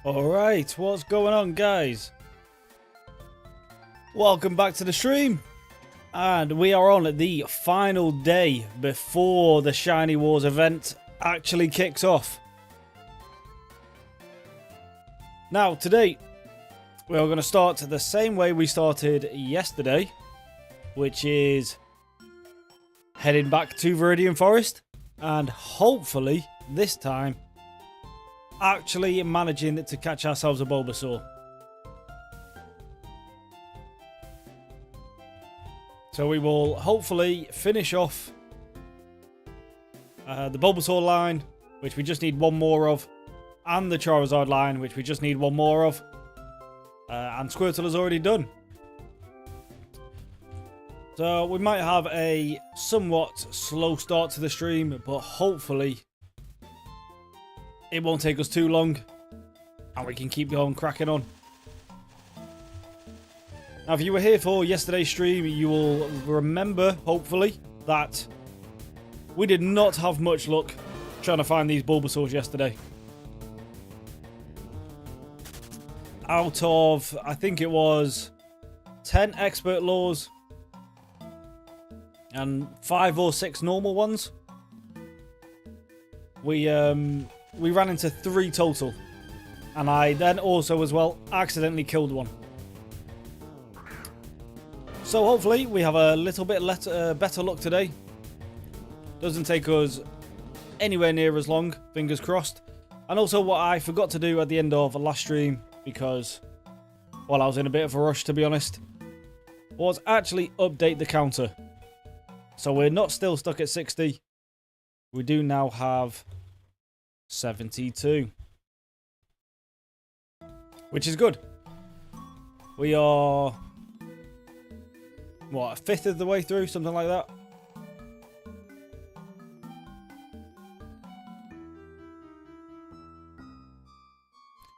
Alright, what's going on, guys? Welcome back to the stream. And we are on the final day before the Shiny Wars event actually kicks off. Now, today, we are going to start the same way we started yesterday, which is heading back to Viridian Forest, and hopefully, this time, actually managing to catch ourselves a Bulbasaur. So we will hopefully finish off the Bulbasaur line, which we just need one more of, and the Charizard line, which we just need one more of, and Squirtle is already done. So we might have a somewhat slow start to the stream, but hopefully it won't take us too long and we can keep going, cracking on. Now, if you were here for yesterday's stream, you will remember, hopefully, that we did not have much luck trying to find these Bulbasaurs yesterday. Out of, I think it was 10 expert lures and 5 or 6 normal ones, we ran into 3 total. And I then also, as well, accidentally killed one. So hopefully we have a little bit better luck today. Doesn't take us anywhere near as long, fingers crossed. And also what I forgot to do at the end of the last stream, because, well, I was in a bit of a rush to be honest, was actually update the counter. So we're not still stuck at 60. We do now have 72. Which is good. We are, what, a fifth of the way through? Something like that.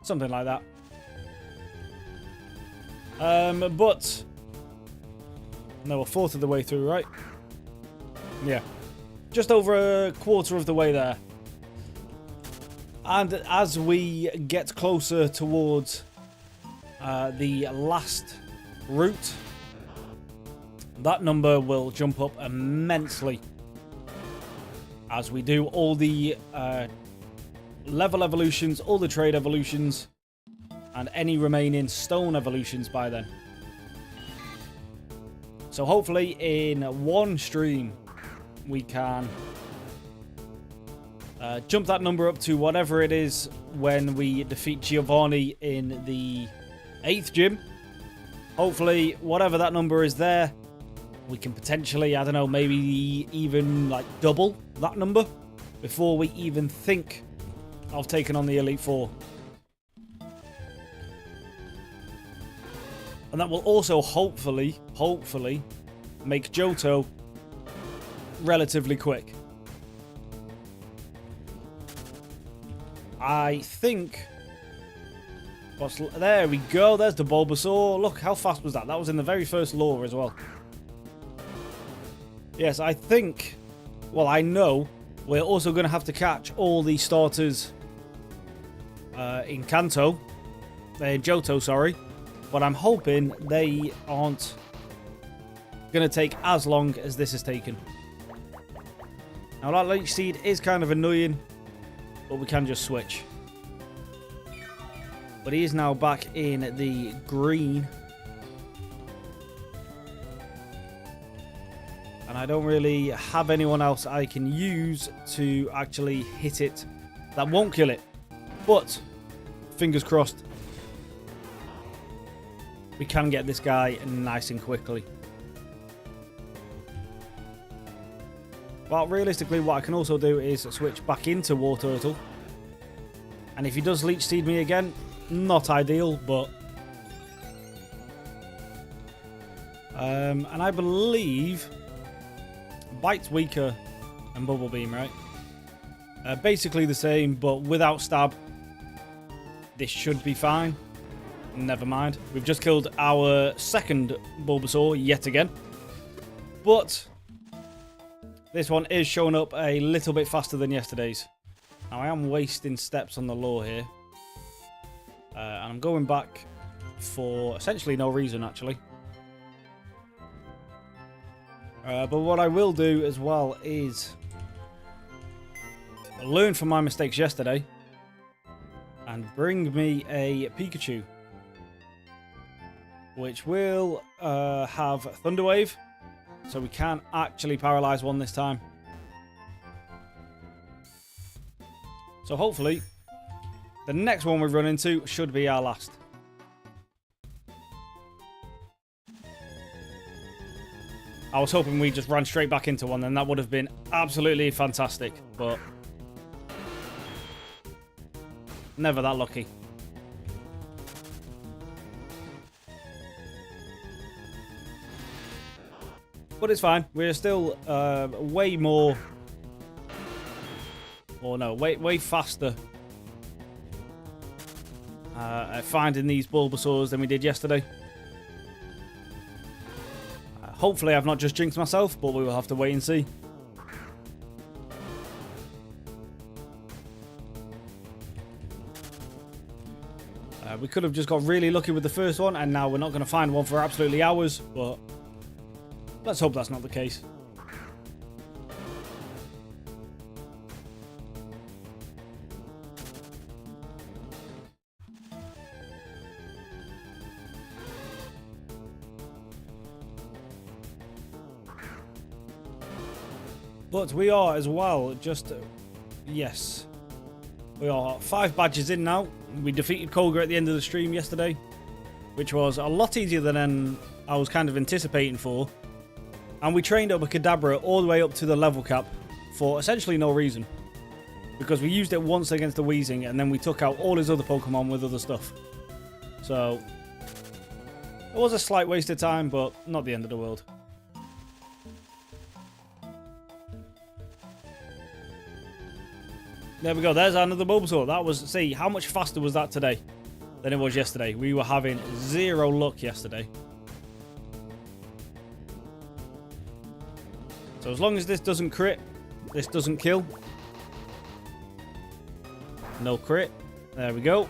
Something like that. But no, a fourth of the way through, right? Yeah. Just over a quarter of the way there. And as we get closer towards the last route, that number will jump up immensely as we do all the level evolutions, all the trade evolutions, and any remaining stone evolutions by then. So hopefully in one stream we can jump that number up to whatever it is when we defeat Giovanni in the 8th gym. Hopefully whatever that number is there, we can potentially, I don't know, maybe even like double that number before we even think of taking on the Elite Four. And that will also hopefully make Johto relatively quick. I think, there we go, there's the Bulbasaur. Look, how fast was that? That was in the very first lure as well. Yes, I think, well, I know we're also going to have to catch all the starters in Johto, sorry. But I'm hoping they aren't going to take as long as this has taken. Now, that Leech Seed is kind of annoying, but we can just switch. But he is now back in the green. And I don't really have anyone else I can use to actually hit it that won't kill it. But, fingers crossed, we can get this guy nice and quickly. But realistically, what I can also do is switch back into War Turtle. And if he does Leech Seed me again, not ideal, but... and I believe Bite's weaker than Bubble Beam, right? Basically the same, but without Stab. This should be fine. Never mind. We've just killed our second Bulbasaur yet again. But this one is showing up a little bit faster than yesterday's. Now, I am wasting steps on the lure here. And I'm going back for essentially no reason, actually. But what I will do as well is learn from my mistakes yesterday and bring me a Pikachu, which will have Thunder Wave, so we can actually paralyze one this time. So hopefully the next one we run into should be our last. I was hoping we just ran straight back into one, then that would have been absolutely fantastic, but never that lucky. But it's fine. We're still way more, or no, way faster at finding these Bulbasaurs than we did yesterday. Hopefully I've not just jinxed myself, but we will have to wait and see. We could have just got really lucky with the first one, and now we're not going to find one for absolutely hours, but let's hope that's not the case. But we are as well, just, yes. We are 5 badges in now. We defeated Koga at the end of the stream yesterday, which was a lot easier than I was kind of anticipating for. And we trained up a Kadabra all the way up to the level cap for essentially no reason. Because we used it once against the Weezing, and then we took out all his other Pokemon with other stuff. So, it was a slight waste of time, but not the end of the world. There we go, there's another Bulbasaur. That was, see, how much faster was that today than it was yesterday? We were having zero luck yesterday. So as long as this doesn't crit, this doesn't kill. No crit. There we go.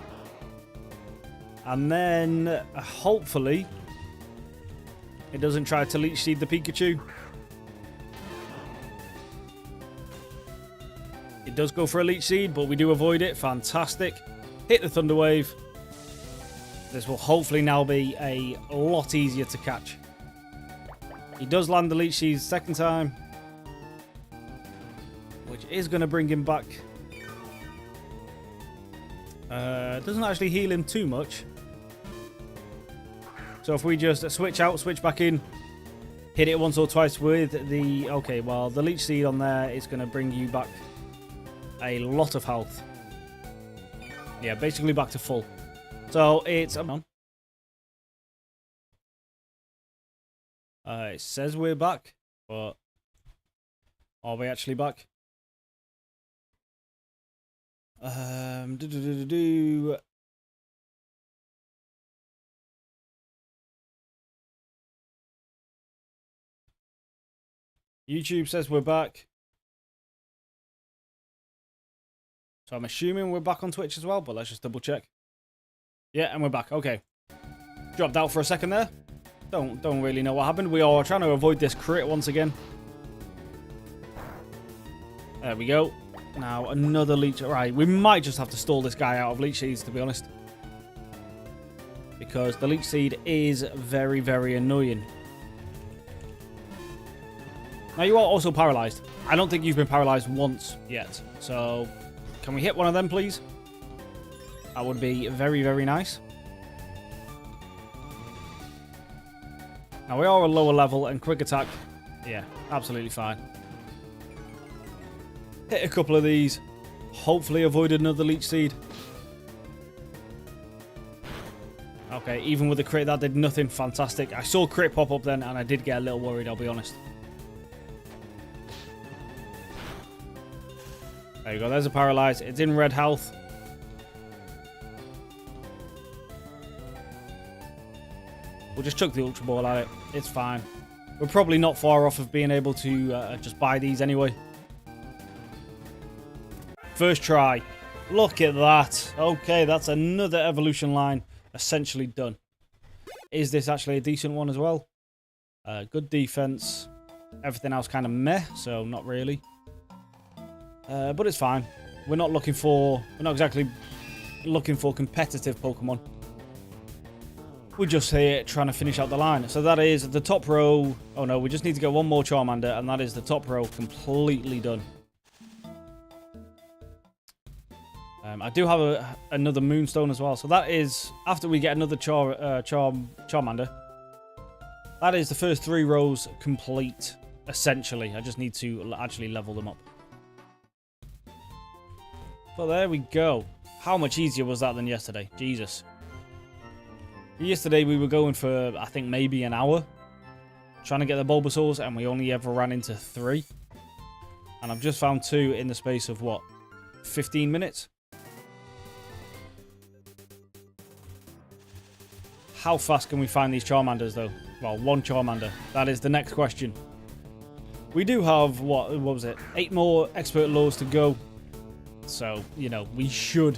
And then, hopefully, it doesn't try to Leech Seed the Pikachu. It does go for a Leech Seed, but we do avoid it. Fantastic. Hit the Thunder Wave. This will hopefully now be a lot easier to catch. He does land the Leech Seed second time, which is going to bring him back. Doesn't actually heal him too much. So if we just switch out, switch back in, hit it once or twice with the... Okay, well, the Leech Seed on there is going to bring you back a lot of health. Yeah, basically back to full. So it's... it says we're back, but are we actually back? YouTube says we're back. So I'm assuming we're back on Twitch as well, but let's just double check. Yeah, and we're back. Okay. Dropped out for a second there. Don't really know what happened. We are trying to avoid this crit once again. There we go. Now another Leech. Right, we might just have to stall this guy out of Leech Seeds, to be honest. Because the Leech Seed is very, very annoying. Now you are also paralyzed. I don't think you've been paralyzed once yet. So... can we hit one of them, please? That would be very, very nice. Now, we are a lower level, and quick attack, yeah, absolutely fine. Hit a couple of these. Hopefully avoid another Leech Seed. Okay, even with the crit, that did nothing. Fantastic. I saw crit pop up then, and I did get a little worried, I'll be honest. There you go, there's a paralyze. It's in red health. We'll just chuck the Ultra Ball at it. It's fine. We're probably not far off of being able to just buy these anyway. First try. Look at that. Okay, that's another evolution line essentially done. Is this actually a decent one as well? Good defense. Everything else kind of meh, so not really. But it's fine. We're not exactly looking for competitive Pokemon. We're just here trying to finish out the line. So that is the top row. Oh no, we just need to get one more Charmander, and that is the top row completely done. I do have another Moonstone as well. So that is, after we get another Charmander, that is the first 3 rows complete, essentially. I just need to actually level them up. But there we go. How much easier was that than yesterday? Jesus. Yesterday we were going for, I think, maybe an hour trying to get the Bulbasaurs, and we only ever ran into 3. And I've just found 2 in the space of, what, 15 minutes? How fast can we find these Charmanders, though? Well, one Charmander. That is the next question. We do have, what was it? 8 more expert laws to go. So, you know, we should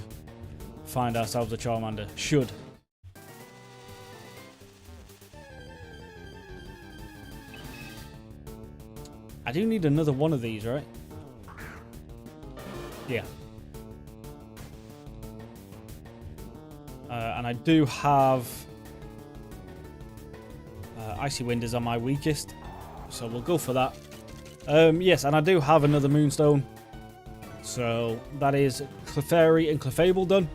find ourselves a Charmander. Should. I do need another one of these, right? Yeah. And I do have... Icy Wind is on my weakest, so we'll go for that. Yes, and I do have another Moonstone. So that is Clefairy and Clefable done.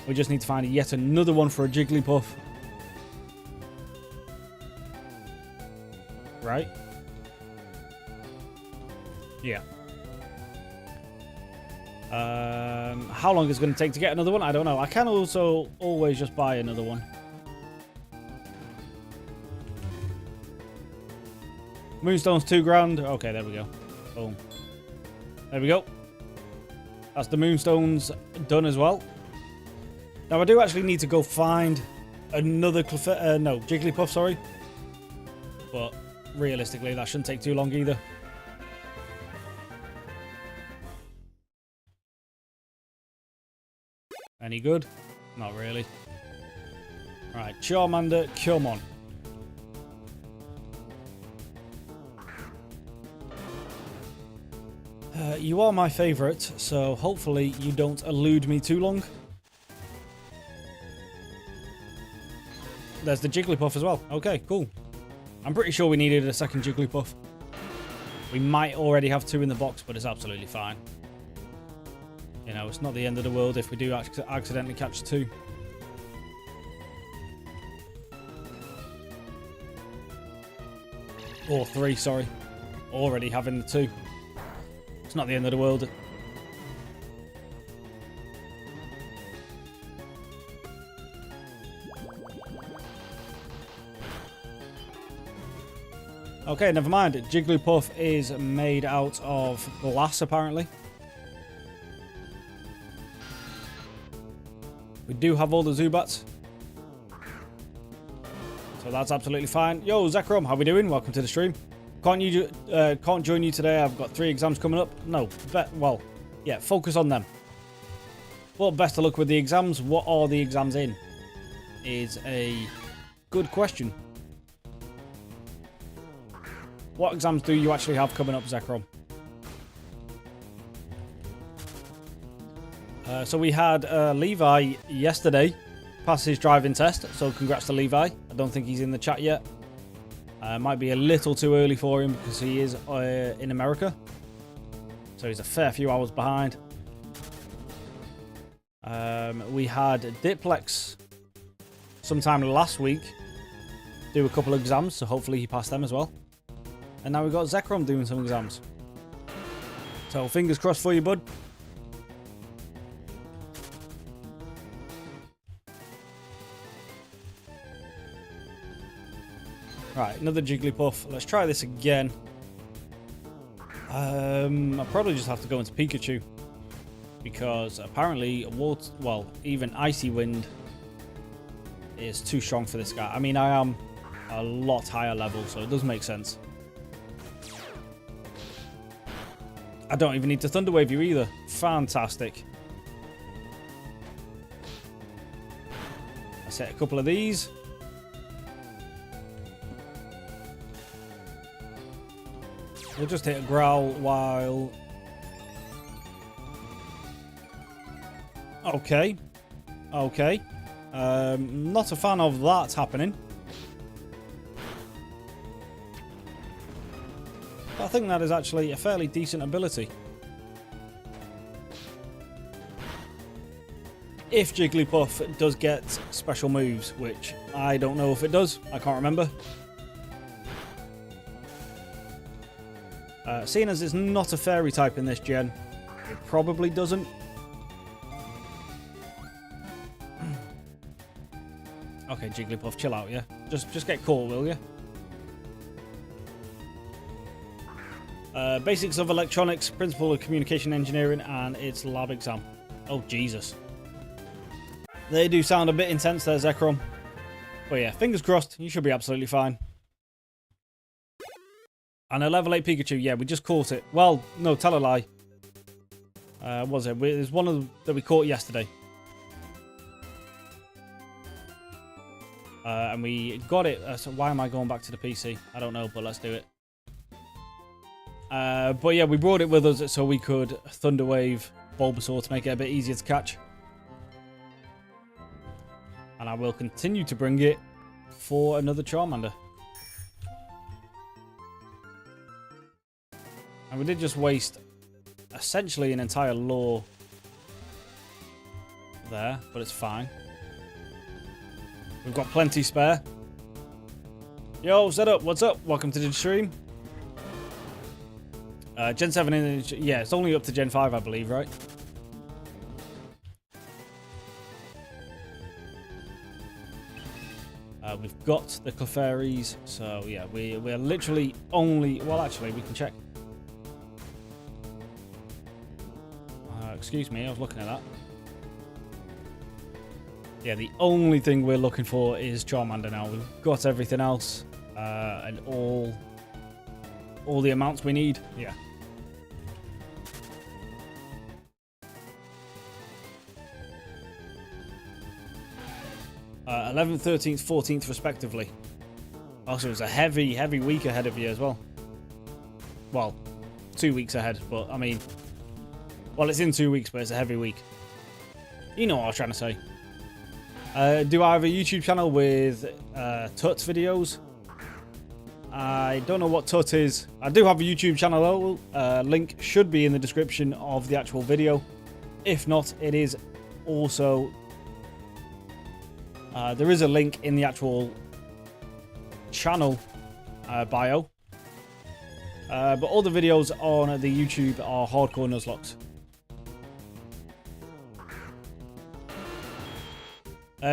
We just need to find yet another one for a Jigglypuff. Right? Yeah. How long is it going to take to get another one? I don't know. I can also always just buy another one. Moonstone's $2,000. Okay, there we go. Boom. There we go. That's the Moonstones done as well. Now, I do actually need to go find another Jigglypuff, sorry. But realistically, that shouldn't take too long either. Any good? Not really. Right, Charmander, come on. You are my favourite, so hopefully you don't elude me too long. There's the Jigglypuff as well. Okay, cool. I'm pretty sure we needed a second Jigglypuff. We might already have 2 in the box, but it's absolutely fine. You know, it's not the end of the world if we do accidentally catch 2. Or 3, sorry. Already having the 2. It's not the end of the world. Okay, never mind. Jigglypuff is made out of glass, apparently. We do have all the Zubats. So that's absolutely fine. Yo, Zekrom, how we doing? Welcome to the stream. Can't join you today. I've got 3 exams coming up. No, well, yeah, focus on them. Well, best of luck with the exams. What are the exams in? Is a good question. What exams do you actually have coming up, Zekrom? So we had Levi yesterday pass his driving test. So congrats to Levi. I don't think he's in the chat yet. Might be a little too early for him because he is in America. So he's a fair few hours behind. We had Diplex sometime last week do a couple of exams, so hopefully he passed them as well. And now we've got Zekrom doing some exams. So fingers crossed for you, bud. Right, another Jigglypuff. Let's try this again. I'll probably just have to go into Pikachu. Because apparently, even Icy Wind is too strong for this guy. I mean, I am a lot higher level, so it does make sense. I don't even need to Thunder Wave you either. Fantastic. Let's hit a couple of these. We'll just hit a growl while... Okay. Okay. Not a fan of that happening. But I think that is actually a fairly decent ability. If Jigglypuff does get special moves, which I don't know if it does. I can't remember. Seeing as it's not a fairy type in this gen, it probably doesn't. Okay, Jigglypuff, chill out, yeah? Just get caught, will you? Basics of Electronics, Principle of Communication Engineering, and its lab exam. Oh, Jesus. They do sound a bit intense there, Zekrom. But yeah, fingers crossed, you should be absolutely fine. And a level 8 Pikachu, yeah, we just caught it. Well, no, tell a lie. Was it? There's one of them that we caught yesterday. And we got it. So why am I going back to the PC? I don't know, but let's do it. But yeah, we brought it with us so we could Thunder Wave Bulbasaur to make it a bit easier to catch. And I will continue to bring it for another Charmander. And we did just waste essentially an entire lore there, but it's fine. We've got plenty spare. Yo, set up, what's up? Welcome to the stream. Gen 7 in, yeah, it's only up to Gen 5, I believe, right? We've got the Clefairies, so yeah, we're literally only, well, actually, we can check. Excuse me, I was looking at that. Yeah, the only thing we're looking for is Charmander now. We've got everything else, and all the amounts we need. Yeah. Uh, 11th, 13th, 14th, respectively. Also, it's a heavy week ahead of you as well. Well, 2 weeks ahead, but I mean, well, it's in 2 weeks, but it's a heavy week. You know what I was trying to say. Do I have a YouTube channel with Tut videos? I don't know what Tut is. I do have a YouTube channel though. Link should be in the description of the actual video. If not, it is also... there is a link in the actual channel bio. But all the videos on the YouTube are hardcore Nuzlocks.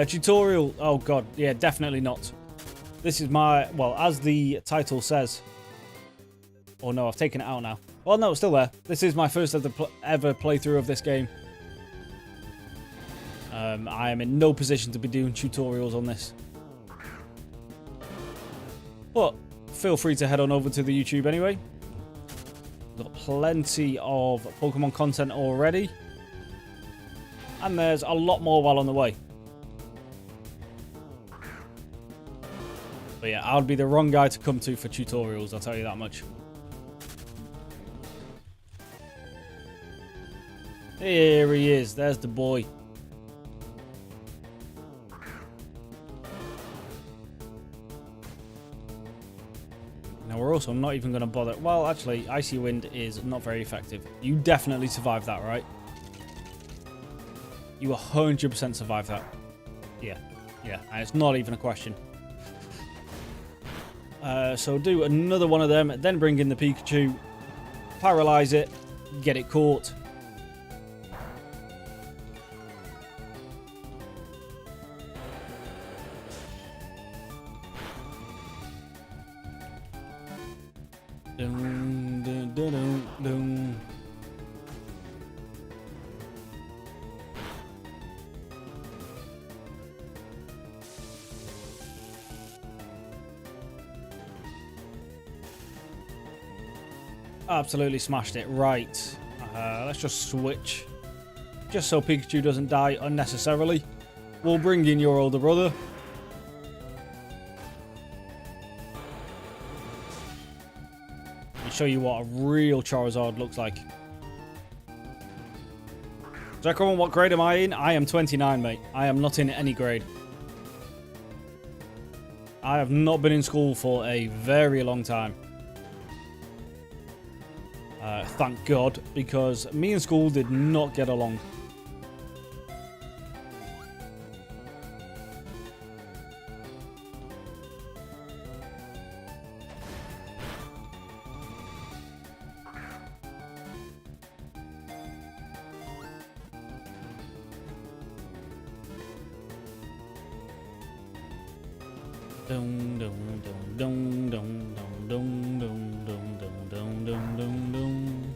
Tutorial. Oh god, yeah, definitely not. This is my, well, as the title says. Oh no, I've taken it out now. Well, no, it's still there. This is my first ever playthrough of this game. I am in no position to be doing tutorials on this. But feel free to head on over to the YouTube anyway. Got plenty of Pokemon content already. And there's a lot more well on the way. But yeah, I'll be the wrong guy to come to for tutorials, I'll tell you that much. Here he is, there's the boy. Now we're also not even going to bother. Well, actually, Icy Wind is not very effective. You definitely survived that, right? You 100% survived that. Yeah, and it's not even a question. So do another one of them, then bring in the Pikachu, paralyze it, get it caught. Dun, dun, dun, dun, dun. Absolutely smashed it. Right. Let's just switch. Just so Pikachu doesn't die unnecessarily. we'll bring in your older brother. And show you what a real Charizard looks like. So everyone, what grade am I in? I am 29, mate. I am not in any grade. I have not been in school for a very long time. Thank God, because me and school did not get along. Dum dum dum dum dum dum dum dum dum dum dum dum dum.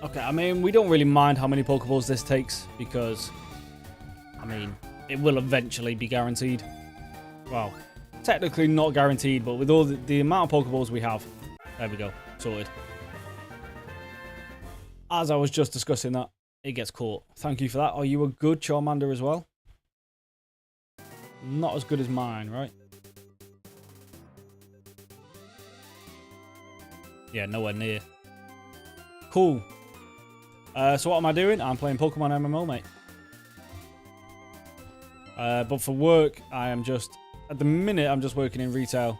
Okay, I mean, we don't really mind how many Pokeballs this takes because, I mean, it will eventually be guaranteed. Well, technically not guaranteed, but with all the amount of Pokeballs we have, there we go. Sorted. As I was just discussing that, it gets caught. Thank you for that. Are you a good Charmander as well? Not as good as mine, right? Yeah, nowhere near. Cool. So what am I doing? I'm playing Pokemon MMO, mate. But for work, I am just... At the minute, I'm just working in retail.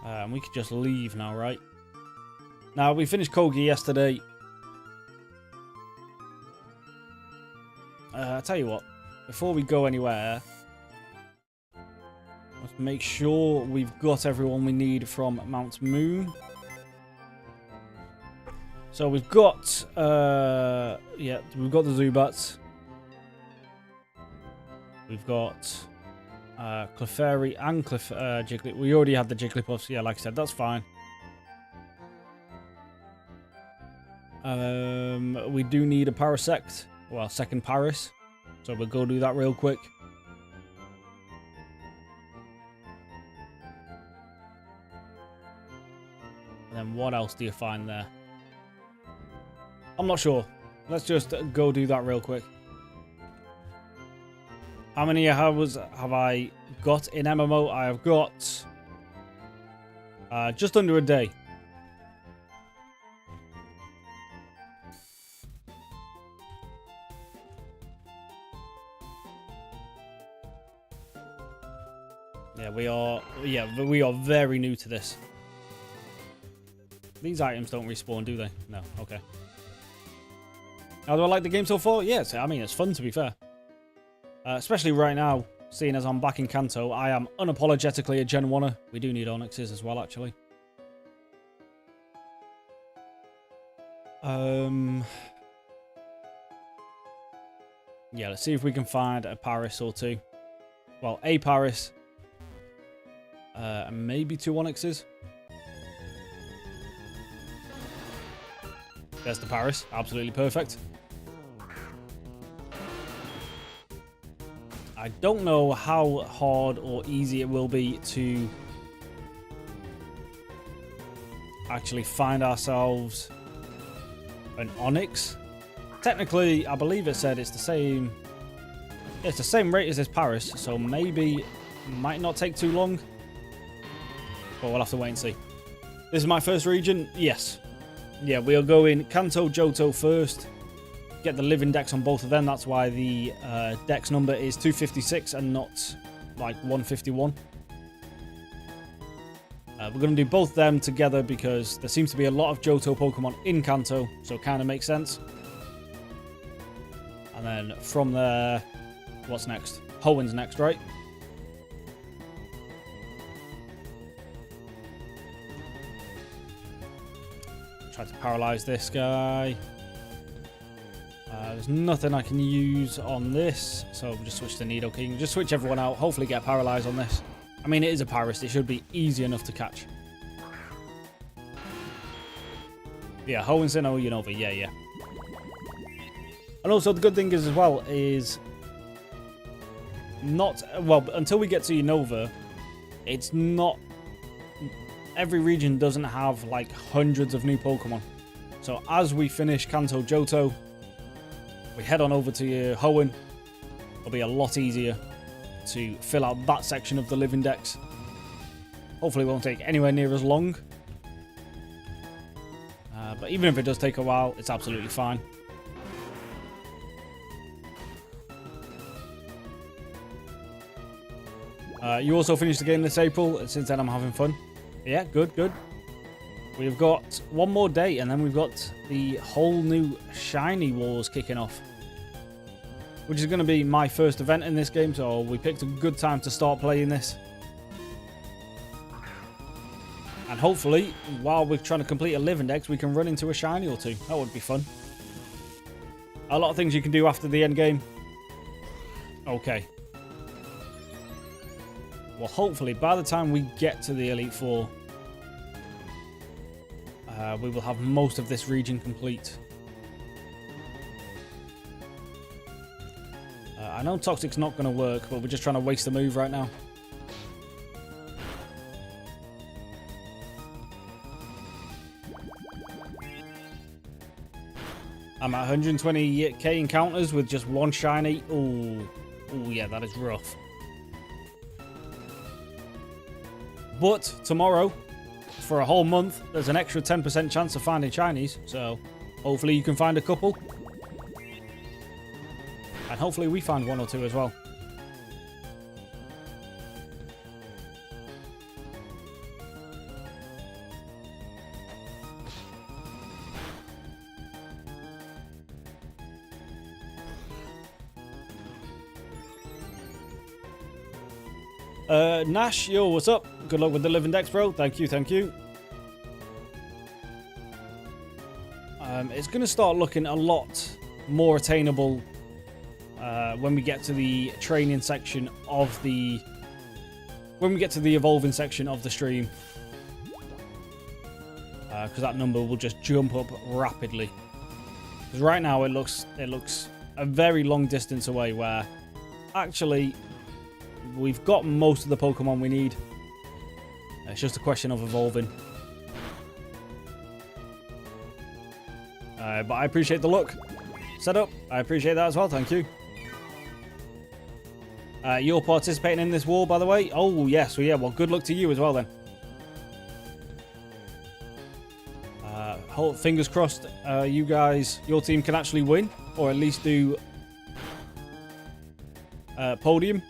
And we could just leave now, right? Now, we finished Kogi yesterday. I'll tell you what. Before we go anywhere, let's make sure we've got everyone we need from Mount Moon. So we've got... yeah, we've got the Zubats. We've got... Clefairy and Jigglypuff. We already had the Jigglypuffs. Yeah, like I said, that's fine. We do need a Parasect. Well, second Paris. So we'll go do that real quick. And then what else do you find there? I'm not sure. Let's just go do that real quick. How many hours have I got in MMO? I have got just under a day. Yeah, we are. Yeah, we are very new to this. These items don't respawn, do they? No. Okay. How do I like the game so far? Yes, I mean it's fun to be fair. Especially right now, seeing as I'm back in Kanto, I am unapologetically a Gen 1er. We do need Onyxes as well, actually. Yeah, let's see if we can find a Paris or two. Well, a Paris. And maybe 2 Onyxes. There's the Paris. Absolutely perfect. I don't know how hard or easy it will be to actually find ourselves an Onyx. Technically, I believe it said it's the same. It's the same rate as this Paris, so maybe it might not take too long. But we'll have to wait and see. This is my first region. Yes. Yeah, we'll go in Kanto, Johto first. Get the living dex on both of them. That's why the dex number is 256 and not like 151. We're going to do both them together because there seems to be a lot of Johto Pokemon in Kanto, so it kind of makes sense. And then from there, what's next? Hoenn's next, right? Try to paralyze this guy. There's nothing I can use on this, so we'll just switch to Nidoking. Just switch everyone out. Hopefully get paralyzed on this. I mean, it is a Paris. It should be easy enough to catch. Yeah, Hoenn, Sinnoh, Unova. Yeah, yeah. And also the good thing is as well is not, well, until we get to Unova, it's not, every region doesn't have like hundreds of new Pokemon. So as we finish Kanto Johto, we head on over to Hoenn. It'll be a lot easier to fill out that section of the living dex. Hopefully it won't take anywhere near as long. But even if it does take a while, it's absolutely fine. You also finished the game this April, and since then I'm having fun. Yeah, good, good. We've got one more day, and then we've got the whole new Shiny Wars kicking off. Which is going to be my first event in this game, so we picked a good time to start playing this. And hopefully, while we're trying to complete a living dex, we can run into a Shiny or two. That would be fun. A lot of things you can do after the end game. Okay. Well, hopefully, by the time we get to the Elite Four, we will have most of this region complete. I know Toxic's not going to work, but we're just trying to waste the move right now. I'm at 120k encounters with just one shiny. Ooh, yeah, that is rough. But tomorrow, for a whole month, there's an extra 10% chance of finding shinies. So hopefully you can find a couple. And hopefully we find one or two as well. Nash, yo, what's up? Good luck with the living dex, bro. Thank you, thank you. It's going to start looking a lot more attainable when we get to the training section of the... When we get to the evolving section of the stream. Because that number will just jump up rapidly. Because right now it looks a very long distance away, where actually we've got most of the Pokemon we need. It's just a question of evolving. But I appreciate the look. Setup, I appreciate that as well, thank you. You're participating in this war, by the way? Oh, yes, well, yeah, well, good luck to you as well, then. Fingers crossed, you guys, your team can actually win, or at least do podium.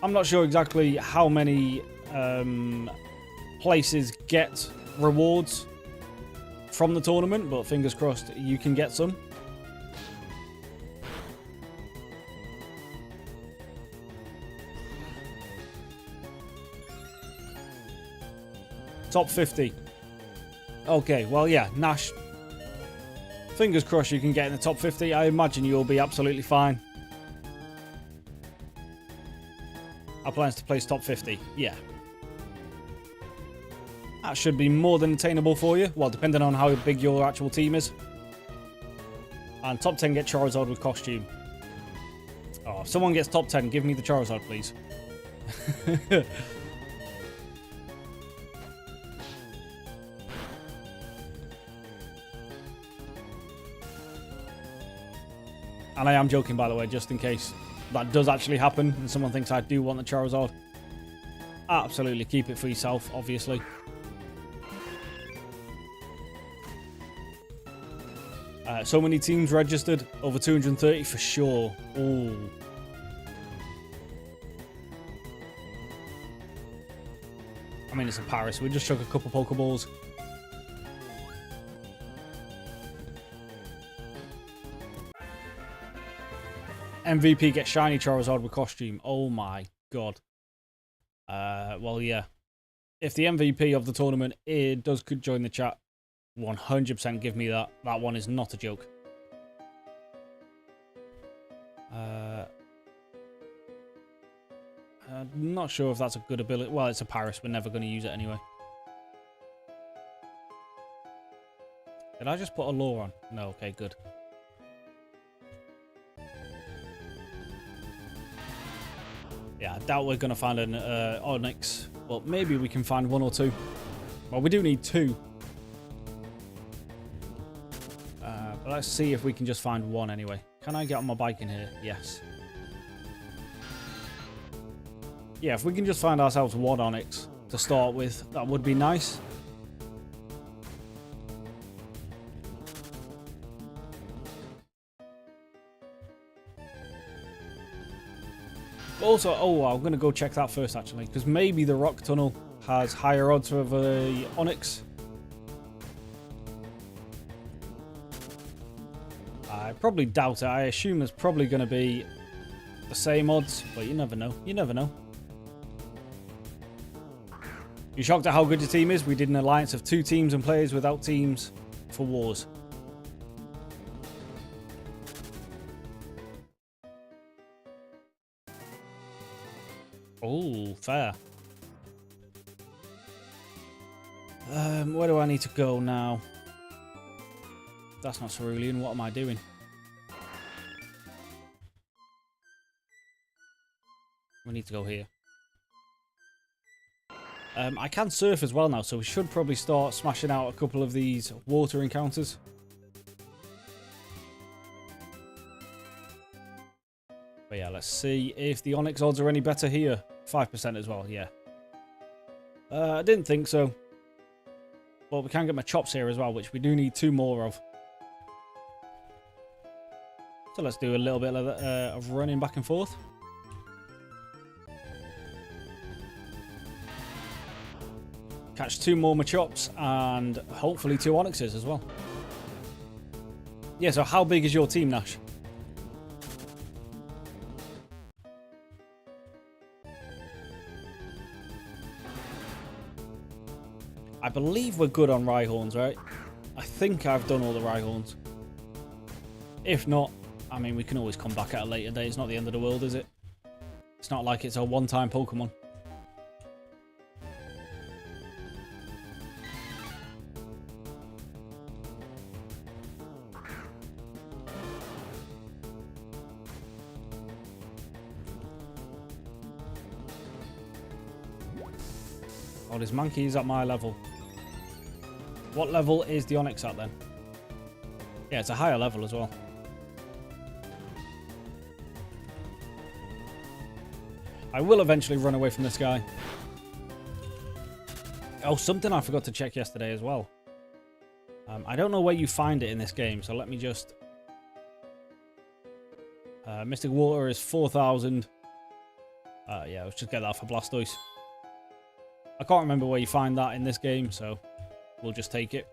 I'm not sure exactly how many places get rewards from the tournament, but fingers crossed you can get some. Top 50. Okay, well, yeah, Nash. Fingers crossed you can get in the top 50. I imagine you'll be absolutely fine. Our plans to place top 50. Yeah. That should be more than attainable for you. Well, depending on how big your actual team is. And top 10 get Charizard with costume. Oh, if someone gets top 10, give me the Charizard, please. And I am joking, by the way, just in case that does actually happen and someone thinks I do want the Charizard. Absolutely keep it for yourself, obviously. So many teams registered, over 230 for sure. Ooh. I mean, it's in Paris. We just chuck a couple Pokeballs. MVP gets shiny Charizard with costume. Oh my god. Well, yeah. If the MVP of the tournament could join the chat, 100% give me that. That one is not a joke. I'm not sure if that's a good ability. Well, it's a Paris. We're never going to use it anyway. Did I just put a lure on? No, okay, good. I doubt we're going to find an Onyx, but maybe we can find one or two. Well, we do need two. But let's see if we can just find one anyway. Can I get on my bike in here? Yes. Yeah, if we can just find ourselves one Onyx to start with, that would be nice. Also, oh, I'm going to go check that first, actually, because maybe the rock tunnel has higher odds of a Onyx. I probably doubt it. I assume there's probably going to be the same odds, but you never know. You never know. You shocked at how good your team is? We did an alliance of 2 teams and players without teams for wars. Oh, fair. Where do I need to go now? That's not cerulean. What am I doing? We need to go here. I can surf as well now, so we should probably start smashing out a couple of these water encounters. But yeah, let's see if the Onyx odds are any better here. 5% as well, yeah. I didn't think so. But we can get my chops here as well, which we do need 2 more of. So let's do a little bit of running back and forth. Catch 2 more Machops and hopefully 2 Onyxes as well. Yeah, so how big is your team, Nash? I believe we're good on Rhyhorns, right? I think I've done all the Rhyhorns. If not, I mean, we can always come back at a later date. It's not the end of the world, is it? It's not like it's a one-time Pokemon. Oh, this Mankey is at my level. What level is the Onyx at then? Yeah, it's a higher level as well. I will eventually run away from this guy. Oh, something I forgot to check yesterday as well. I don't know where you find it in this game, so let me just... Mystic Water is 4,000. Yeah, let's just get that for Blastoise. I can't remember where you find that in this game, so we'll just take it.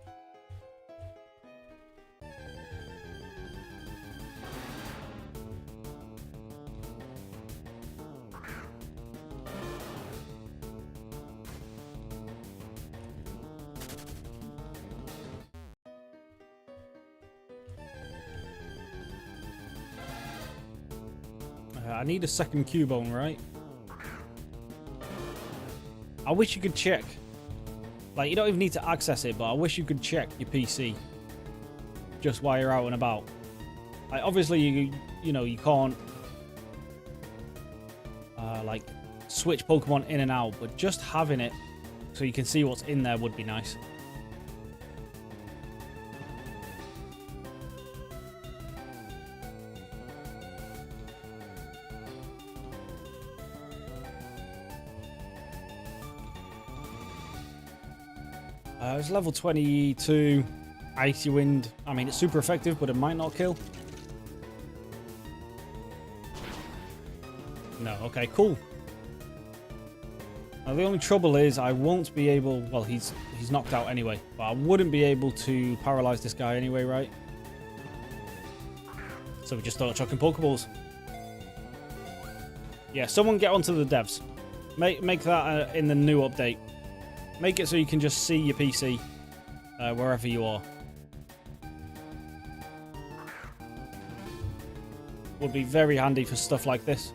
I need a second Cubone, right? I wish you could check. Like, you don't even need to access it, but I wish you could check your PC just while you're out and about. Like, obviously, you know, you can't like switch Pokemon in and out, but just having it so you can see what's in there would be nice. It's level 22, Icy Wind. I mean, it's super effective, but it might not kill. No, okay, cool. Now, the only trouble is I won't be able... Well, he's knocked out anyway, but I wouldn't be able to paralyze this guy anyway, right? So we just start chucking Pokeballs. Yeah, someone get onto the devs. Make that in the new update. Make it so you can just see your PC wherever you are. Would be very handy for stuff like this.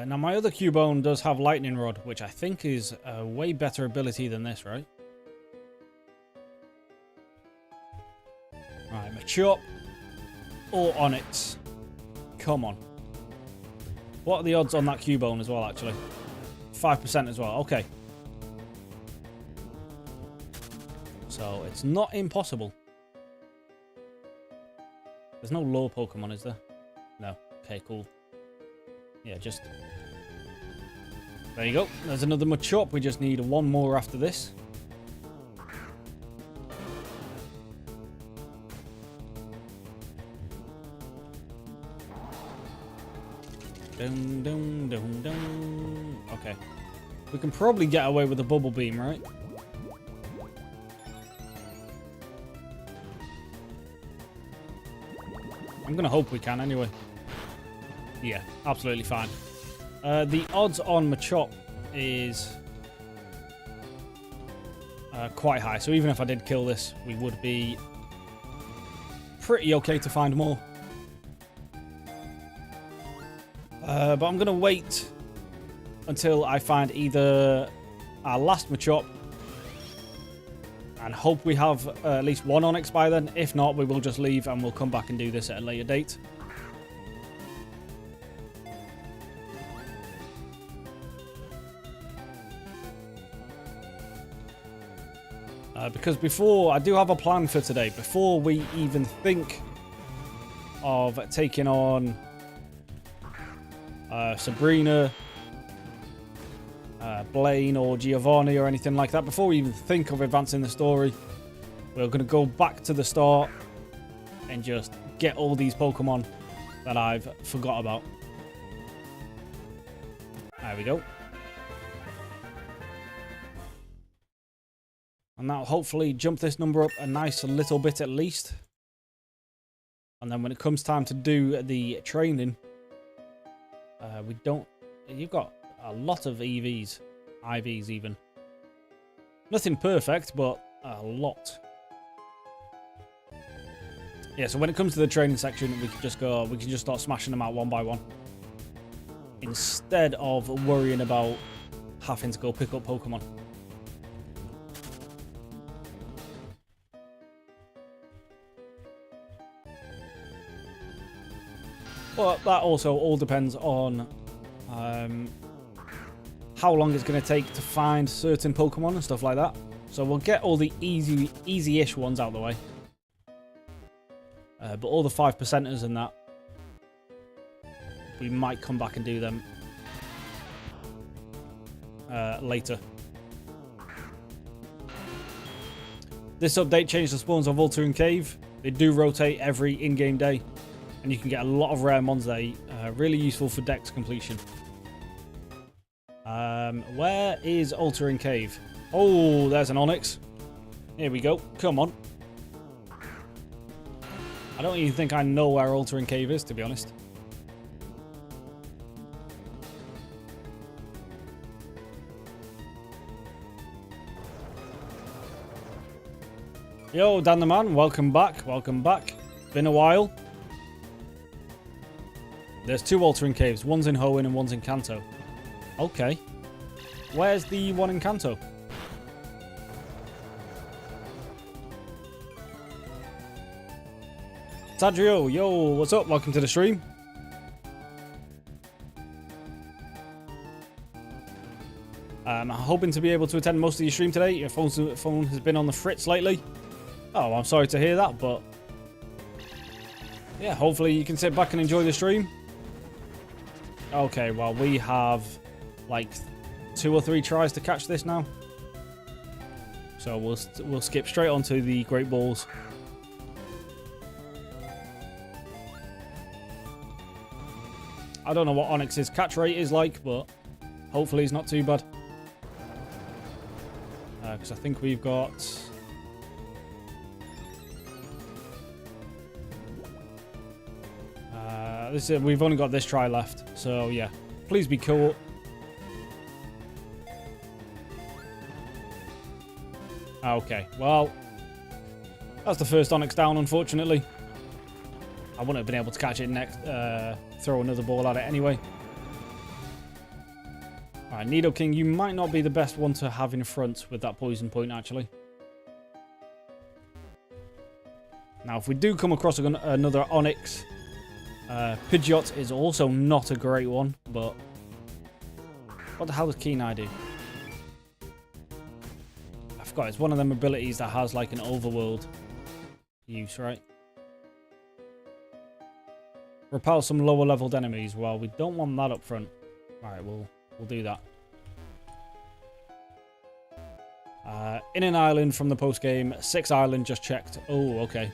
Now, my other Cubone does have Lightning Rod, which I think is a way better ability than this, right? Right, Machop or Onyx. Come on. What are the odds on that Cubone as well, actually? 5% as well. Okay. So, it's not impossible. There's no low Pokemon, is there? No. Okay, cool. Yeah, just... There you go. There's another Machop. We just need one more after this. Dun, dun, dun, dun. Okay. We can probably get away with a Bubble Beam, right? I'm going to hope we can anyway. Yeah, absolutely fine. The odds on Machop is quite high. So even if I did kill this, we would be pretty okay to find more. But I'm going to wait until I find either our last Machop and hope we have at least one Onyx by then. If not, we will just leave and we'll come back and do this at a later date. Because I do have a plan for today. Before we even think of taking on Sabrina, Blaine or Giovanni or anything like that, before we even think of advancing the story, we're going to go back to the start and just get all these Pokemon that I've forgot about. There we go. And that'll hopefully jump this number up a nice little bit at least. And then when it comes time to do the training, you've got a lot of EVs, IVs even. Nothing perfect, but a lot. Yeah, so when it comes to the training section, we can just start smashing them out one by one. Instead of worrying about having to go pick up Pokemon. But that also all depends on how long it's going to take to find certain Pokemon and stuff like that. So we'll get all the easy-ish ones out of the way. But all the 5%ers and that, we might come back and do them later. This update changed the spawns of Altering Cave. They do rotate every in-game day. And you can get a lot of rare mons there. Really useful for Dex completion. Where is Altering Cave? Oh, there's an Onyx. Here we go. Come on. I don't even think I know where Altering Cave is, to be honest. Yo, Dan the Man, welcome back. Welcome back. Been a while. There's two Altering Caves. One's in Hoenn and one's in Kanto. Okay. Where's the one in Kanto? Tadrio, yo, what's up? Welcome to the stream. I'm hoping to be able to attend most of your stream today. Your phone has been on the fritz lately. Oh, I'm sorry to hear that, but yeah, hopefully you can sit back and enjoy the stream. Okay, well, we have like 2 or 3 tries to catch this now. So we'll skip straight on to the Great Balls. I don't know what Onyx's catch rate is like, but hopefully it's not too bad. Because I think we've got... we've only got this try left, so yeah. Please be cool. Okay, well, that's the first Onyx down, unfortunately. I wouldn't have been able to catch it next. Throw another ball at it anyway. Alright, Nidoking, you might not be the best one to have in front with that poison point, actually. Now, if we do come across another Onyx, Pidgeot is also not a great one, but... What the hell does Keen Eye do? I forgot, it's one of them abilities that has like an overworld use, right? Repel some lower leveled enemies. Well, we don't want that up front. Alright, we'll do that. In an island from the post game. 6 island just checked. Oh, okay.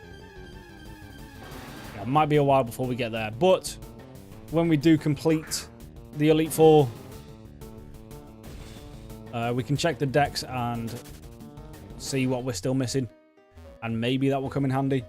Yeah, it might be a while before we get there. But when we do complete the Elite Four, we can check the decks and see what we're still missing. And maybe that will come in handy.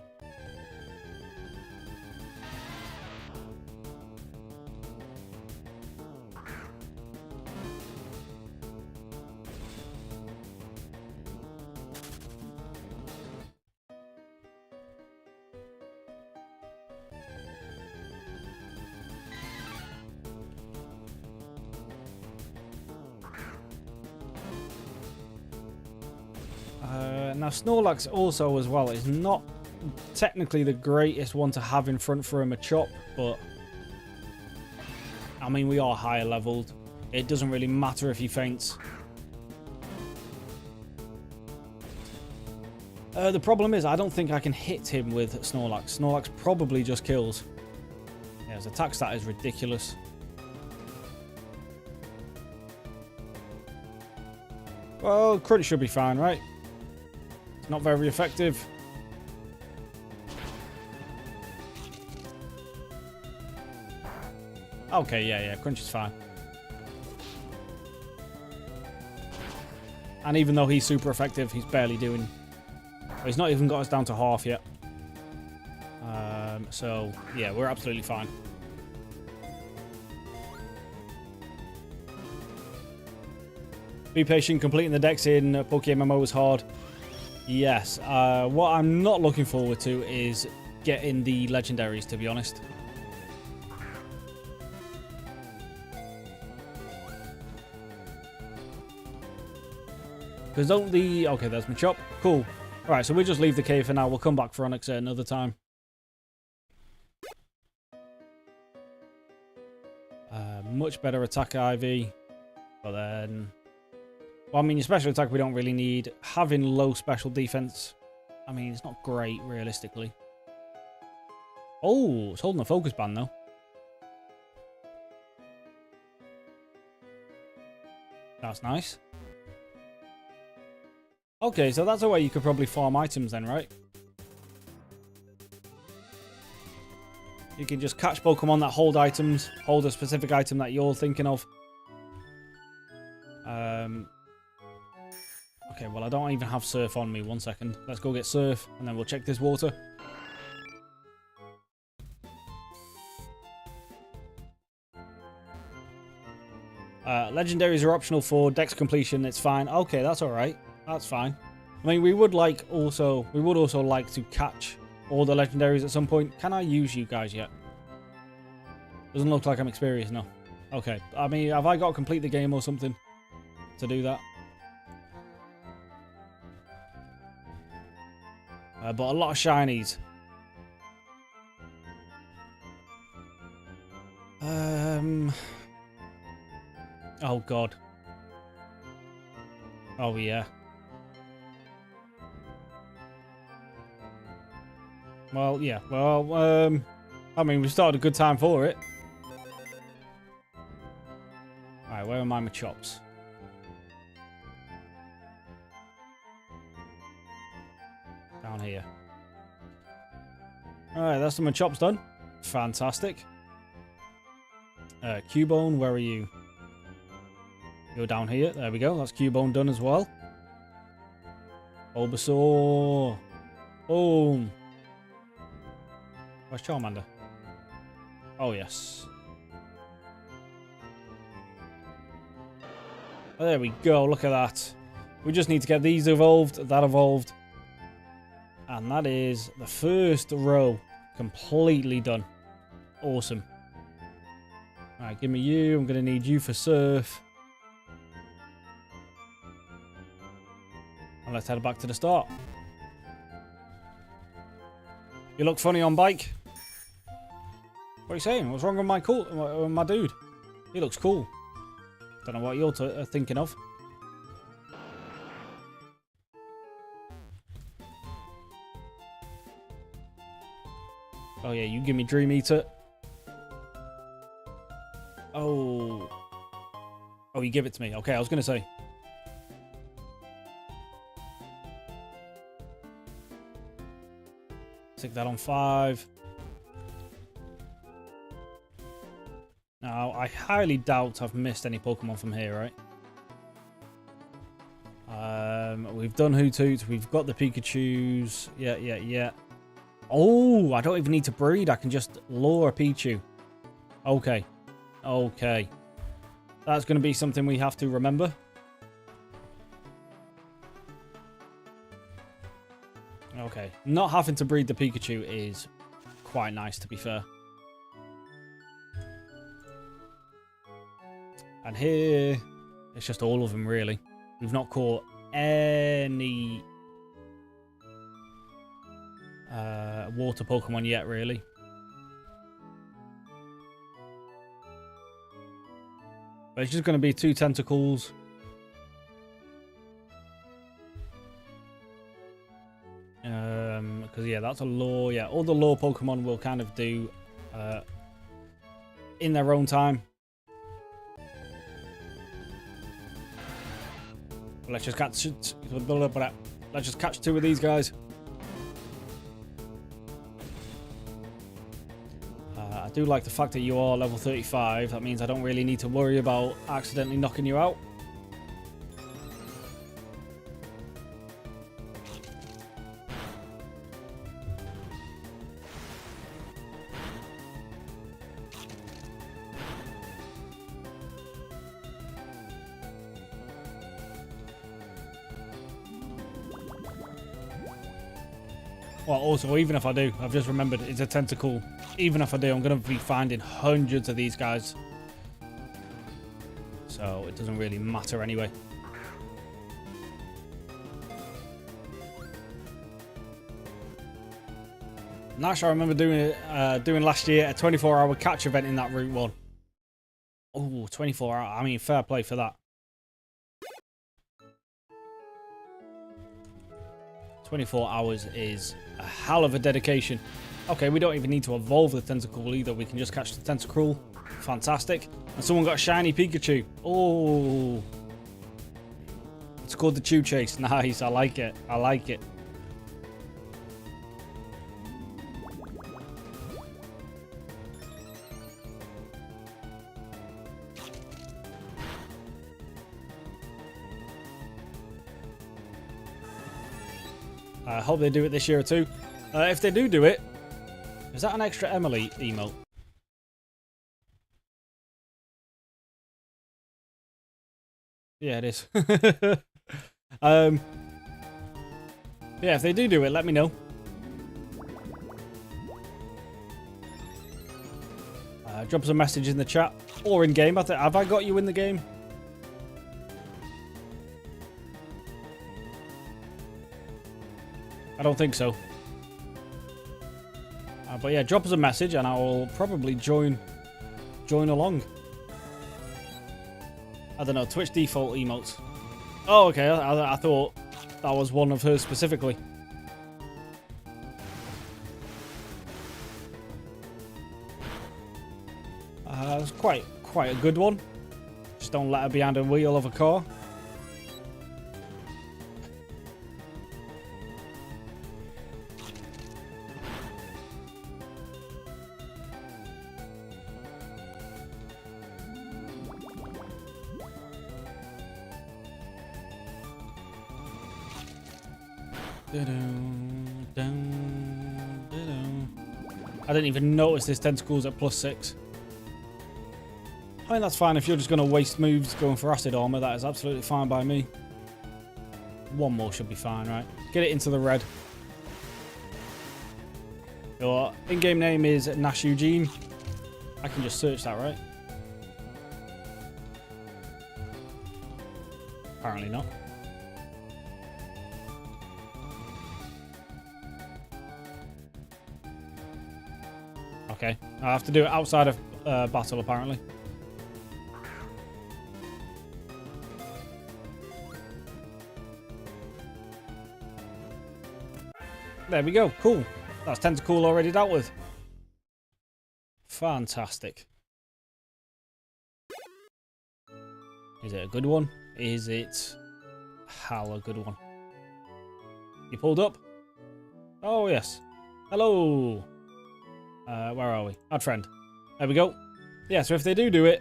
Now, Snorlax also, as well, is not technically the greatest one to have in front for a Machop, but I mean, we are higher leveled. It doesn't really matter if he faints. The problem is, I don't think I can hit him with Snorlax. Snorlax probably just kills. Yeah, his attack stat is ridiculous. Well, Crunch should be fine, right? Not very effective. Okay, yeah, Crunch is fine. And even though he's super effective, he's barely doing... He's not even got us down to half yet. So, yeah, we're absolutely fine. Be patient, completing the decks in PokeMMO is hard. Yes, what I'm not looking forward to is getting the legendaries, to be honest. Because don't the... Okay, there's Machop. Cool. Alright, so we'll just leave the cave for now. We'll come back for Onyx at another time. Much better attack IV. But then... Well, I mean, your special attack we don't really need. Having low special defense, I mean, it's not great, realistically. Oh, it's holding a focus band, though. That's nice. Okay, so that's a way you could probably farm items then, right? You can just catch Pokemon that hold items, hold a specific item that you're thinking of. Okay, well, I don't even have Surf on me. 1 second. Let's go get Surf, and then we'll check this water. Legendaries are optional for Dex completion. It's fine. Okay, that's all right. That's fine. I mean, we would also like to catch all the legendaries at some point. Can I use you guys yet? Doesn't look like I'm experienced, no. Okay. I mean, have I got to complete the game or something to do that? But a lot of shinies. Oh, God. Oh, yeah. Well, yeah. Well, I mean, we started a good time for it. Alright, where are my Machops? Down here. Alright, that's the Machops done. Fantastic. Cubone, where are you? You're down here. There we go. That's Cubone done as well. Bulbasaur. Boom. Where's Charmander? Oh, yes. Oh, there we go. Look at that. We just need to get these evolved. That evolved. And that is the first row completely done. Awesome. Alright, give me you. I'm going to need you for Surf. And let's head back to the start. You look funny on bike. What are you saying? What's wrong with my dude? He looks cool. Don't know what you're thinking of. Oh yeah, you give me Dream Eater. Oh. Oh, you give it to me. Okay, I was going to say. Stick that on 5. Now, I highly doubt I've missed any Pokemon from here, right? We've done Hootoots. We've got the Pikachus. Yeah. Oh, I don't even need to breed. I can just lure a Pichu. Okay. That's going to be something we have to remember. Okay. Not having to breed the Pikachu is quite nice, to be fair. And here, it's just all of them, really. We've not caught any water Pokemon yet, really. But it's just going to be 2 tentacles. Because, yeah, that's a lure. Yeah, all the lure Pokemon will kind of do in their own time. Let's just catch 2 of these guys. I do like the fact that you are level 35. That means I don't really need to worry about accidentally knocking you out. Well, also, even if I do, I've just remembered it's a tentacle. Even if I do, I'm going to be finding hundreds of these guys. So it doesn't really matter anyway. Nash, I remember doing last year a 24-hour catch event in that Route 1. Oh, 24 hours. I mean, fair play for that. 24 hours is a hell of a dedication. Okay, we don't even need to evolve the tentacle either. We can just catch the tentacle. Fantastic. And someone got a shiny Pikachu. Oh. It's called the Chew Chase. Nice. I like it. I like it. I hope they do it this year too. If they do it, is that an extra Emily emote? Yeah, it is. Yeah, if they do it, let me know. Drop us a message in the chat or in game. Have I got you in the game? I don't think so. But yeah, drop us a message and I will probably join along. I don't know, Twitch default emotes. Oh, okay. I thought that was one of hers specifically. It's quite a good one. Just don't let her behind a wheel of a car. I didn't even notice this tentacle's at +6. I mean, that's fine if you're just going to waste moves going for acid armor. That is absolutely fine by me. One more should be fine, right? Get it into the red. Your in-game name is Nash Eugene. I can just search that, right? Apparently not. Okay. I have to do it outside of battle, apparently. There we go. Cool. That's Tentacool already dealt with. Fantastic. Is it a good one? Is it hell a good one? You pulled up? Oh, yes. Hello. Where are we? Add friend. There we go. Yeah, so if they do it,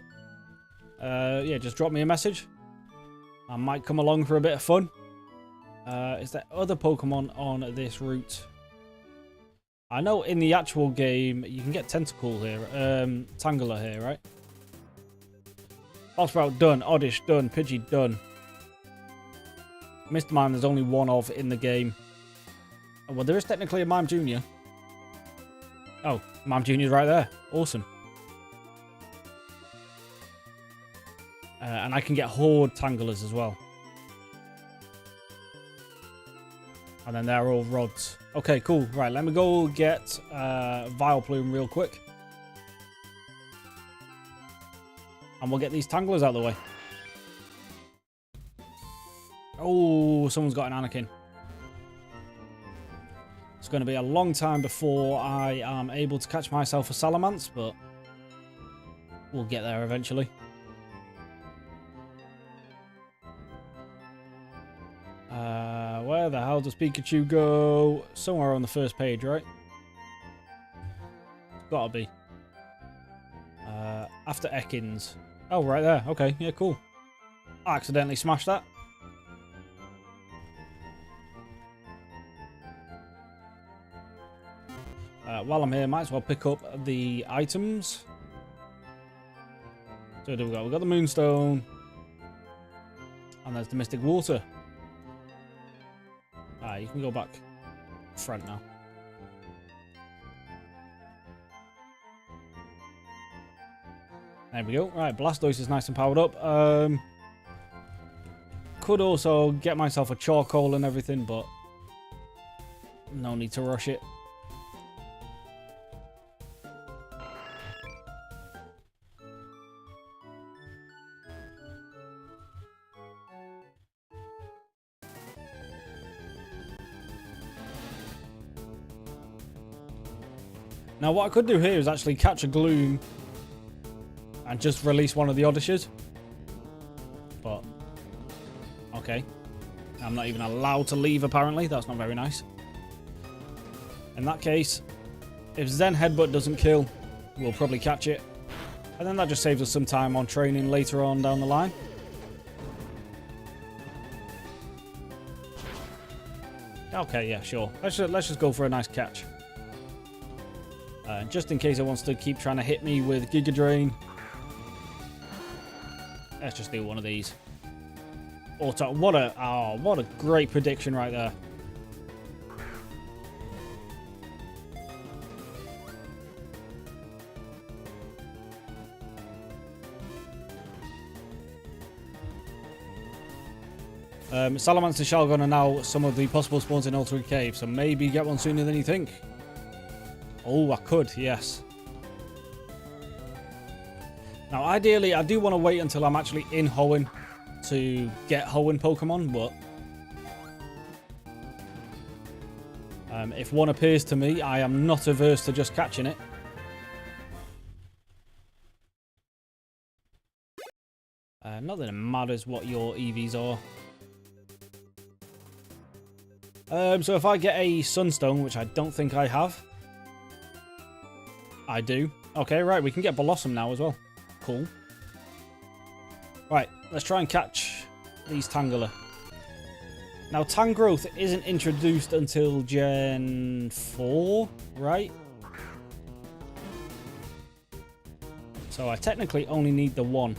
yeah, just drop me a message. I might come along for a bit of fun. Is there other Pokemon on this route? I know in the actual game, you can get Tentacool here. Tangela here, right? Bellsprout done. Oddish done. Pidgey done. Mr. Mime there's only one of in the game. Oh, well, there is technically a Mime Jr. Oh, Mime Jr.'s right there. Awesome. And I can get Horde Tanglers as well. And then they're all rods. Okay, cool. Right, let me go get Vileplume real quick. And we'll get these Tanglers out of the way. Oh, someone's got an Anakin. It's going to be a long time before I am able to catch myself a Salamence, but we'll get there eventually. Where the hell does Pikachu go? Somewhere on the first page, right? It's gotta be. After Ekans. Oh, right there. Okay, yeah, cool. I accidentally smashed that. While I'm here, might as well pick up the items. So what do we got? We've got the Moonstone. And there's the Mystic Water. You can go back front now. There we go. Right, Blastoise is nice and powered up. Could also get myself a charcoal and everything, but no need to rush it. Now, what I could do here is actually catch a Gloom and just release one of the Oddishes. But, okay. I'm not even allowed to leave, apparently. That's not very nice. In that case, if Zen Headbutt doesn't kill, we'll probably catch it. And then that just saves us some time on training later on down the line. Okay, yeah, sure. Let's just go for a nice catch. Just in case it wants to keep trying to hit me with Giga Drain. Let's just do one of these. Auto. What a great prediction right there. Salamence and Shelgon are now some of the possible spawns in Altered Cave, so maybe get one sooner than you think. Oh, I could, yes. Now, ideally, I do want to wait until I'm actually in Hoenn to get Hoenn Pokemon, but if one appears to me, I am not averse to just catching it. Not that it matters what your EVs are. So if I get a Sunstone, which I don't think I have. I do. Okay, right, we can get Blossom now as well. Cool. Right, let's try and catch these Tangela. Now, Tangrowth isn't introduced until Gen 4, right? So I technically only need the one.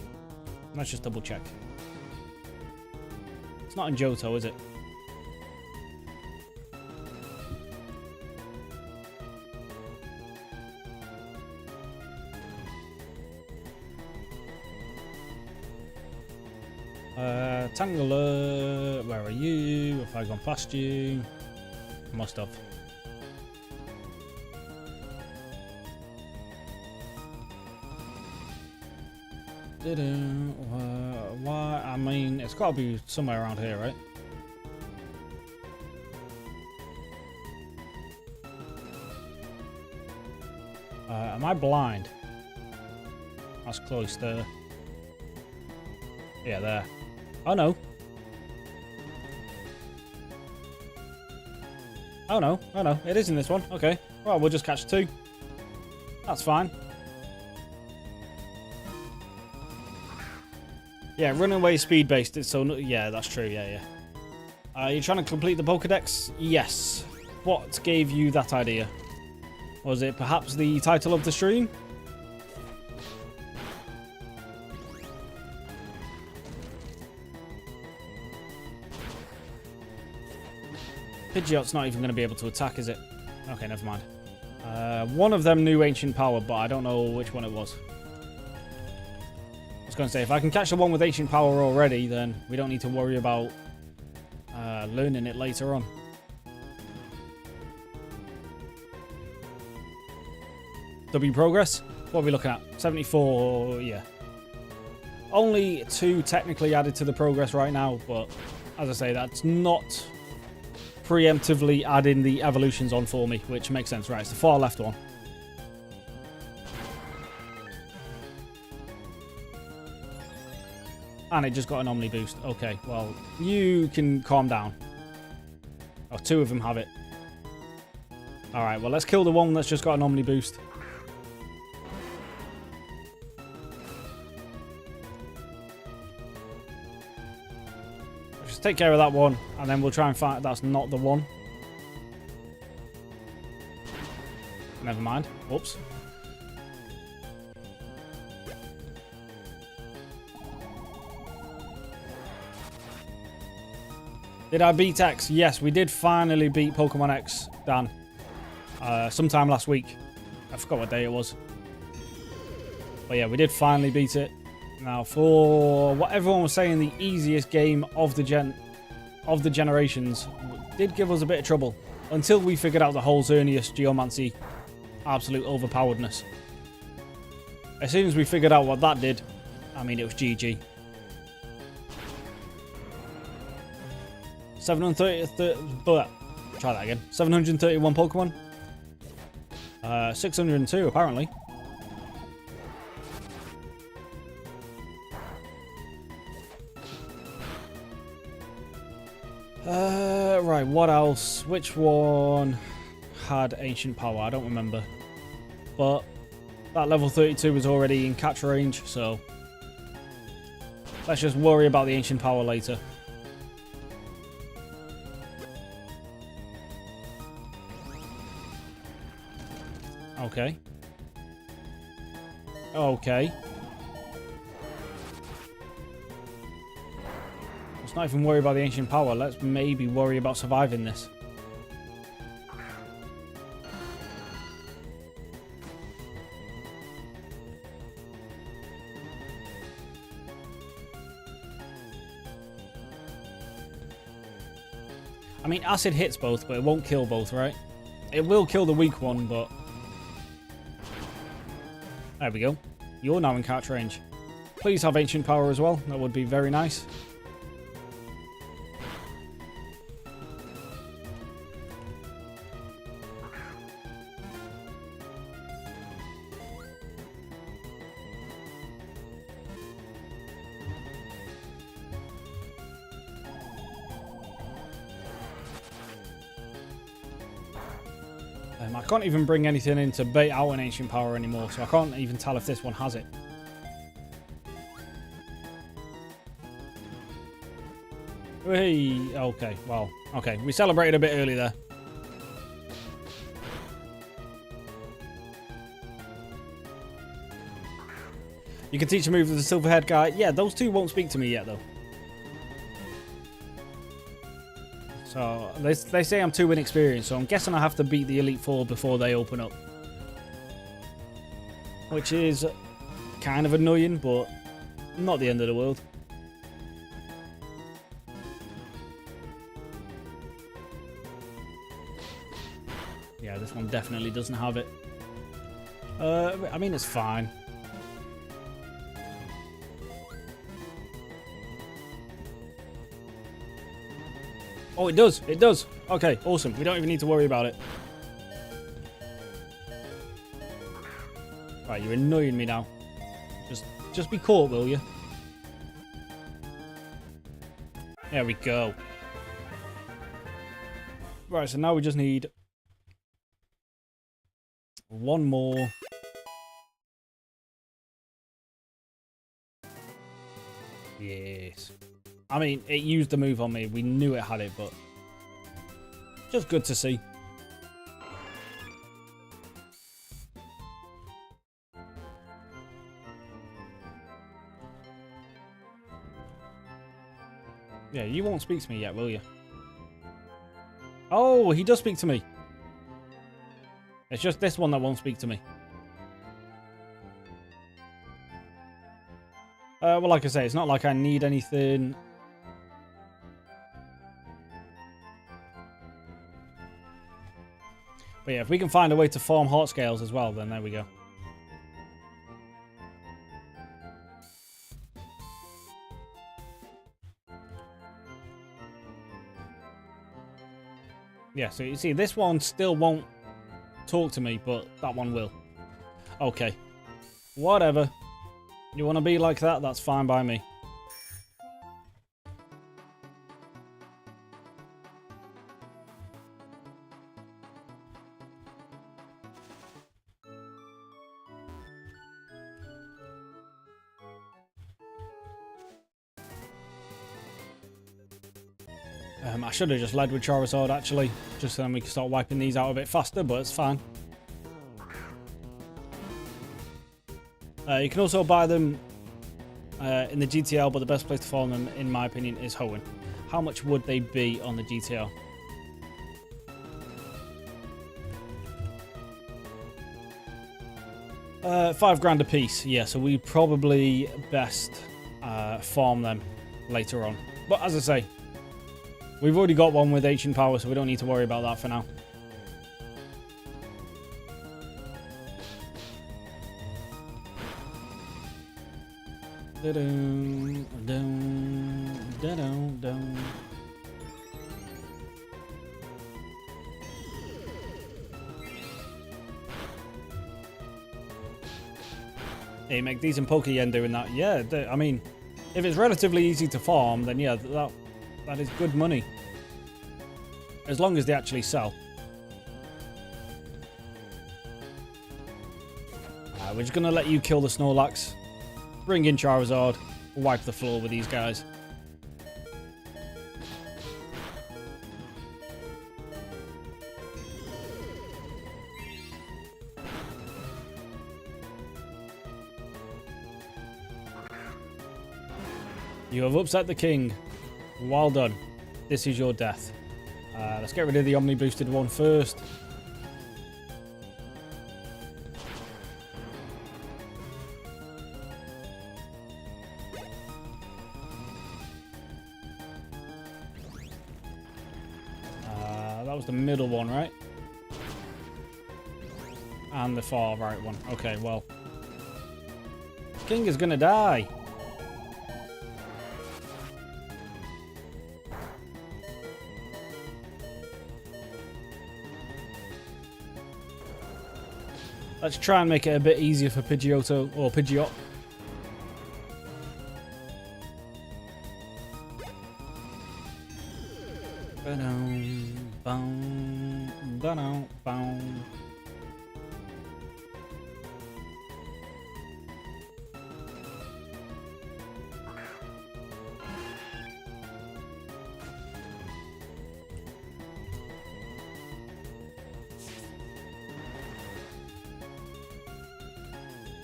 Let's just double check. It's not in Johto, is it? Tangela, where are you? Have I gone past you? Must have. Why? I mean, it's got to be somewhere around here, right? Am I blind? That's close there. Yeah, there. Oh no. Oh no, oh no, it is in this one. Okay. Well, we'll just catch 2. That's fine. Yeah, running away speed based. It's so yeah, that's true. Yeah, yeah. You're trying to complete the Pokedex? Yes. What gave you that idea? Was it perhaps the title of the stream? Pidgeot's not even going to be able to attack, is it? Okay, never mind. One of them knew Ancient Power, but I don't know which one it was. I was going to say, if I can catch the one with Ancient Power already, then we don't need to worry about learning it later on. W progress? What are we looking at? 74, yeah. Only 2 technically added to the progress right now, but as I say, that's not preemptively adding the evolutions on for me, which makes sense, right? It's the far left one. And it just got an Omni boost. Okay, well, you can calm down. Oh, 2 of them have it. Alright, well, let's kill the one that's just got an Omni boost. Just take care of that one, and then we'll try and find... That's not the one. Never mind. Whoops. Did I beat X? Yes, we did finally beat Pokemon X, Dan. Sometime last week. I forgot what day it was. But yeah, we did finally beat it. Now, for what everyone was saying, the easiest game of the generations did give us a bit of trouble until we figured out the whole Xerneas Geomancy absolute overpoweredness. As soon as we figured out what that did, I mean, it was GG. 730, try that again. 731 Pokemon. 602 apparently. Right, what else? Which one had Ancient Power? I don't remember. But that level 32 was already in catch range, so let's just worry about the Ancient Power later. Okay. Okay. Let's not even worry about the Ancient Power. Let's maybe worry about surviving this. I mean, Acid hits both, but it won't kill both, right? It will kill the weak one, but... There we go. You're now in catch range. Please have Ancient Power as well. That would be very nice. I can't even bring anything in to bait out an Ancient Power anymore, so I can't even tell if this one has it. Hey, okay, well, okay, we celebrated a bit early there. You can teach a move with the silver-haired guy. Yeah, those two won't speak to me yet, though. So, they say I'm too inexperienced, so I'm guessing I have to beat the Elite Four before they open up. Which is kind of annoying, but not the end of the world. Yeah, this one definitely doesn't have it. I mean, it's fine. Oh, it does. It does. Okay, awesome. We don't even need to worry about it. Right, you're annoying me now. Just be caught, will you? There we go. Right, so now we just need one more. Yes. I mean, it used the move on me. We knew it had it, but just good to see. Yeah, you won't speak to me yet, will you? Oh, he does speak to me. It's just this one that won't speak to me. Well, like I say, it's not like I need anything. But yeah, if we can find a way to farm heart scales as well, then there we go. Yeah, so you see, this one still won't talk to me, but that one will. Okay. Whatever. You want to be like that? That's fine by me. I should have just led with Charizard, actually. Just so then we can start wiping these out a bit faster, but it's fine. You can also buy them in the GTL, but the best place to farm them, in my opinion, is Hoenn. How much would they be on the GTL? $5 a piece. Yeah, so we probably best farm them later on. But as I say, we've already got one with ancient power, so we don't need to worry about that for now. Hey, make decent Poke-Yen doing that. Yeah, I mean, if it's relatively easy to farm, then yeah, that is good money. As long as they actually sell. We're just going to let you kill the Snorlax. Bring in Charizard. Wipe the floor with these guys. You have upset the king. Well done. This is your death. Let's get rid of the Omni boosted one first. That was the middle one, right? And the far right one. Okay, well. King is gonna die. Let's try and make it a bit easier for Pidgeotto, or Pidgeot.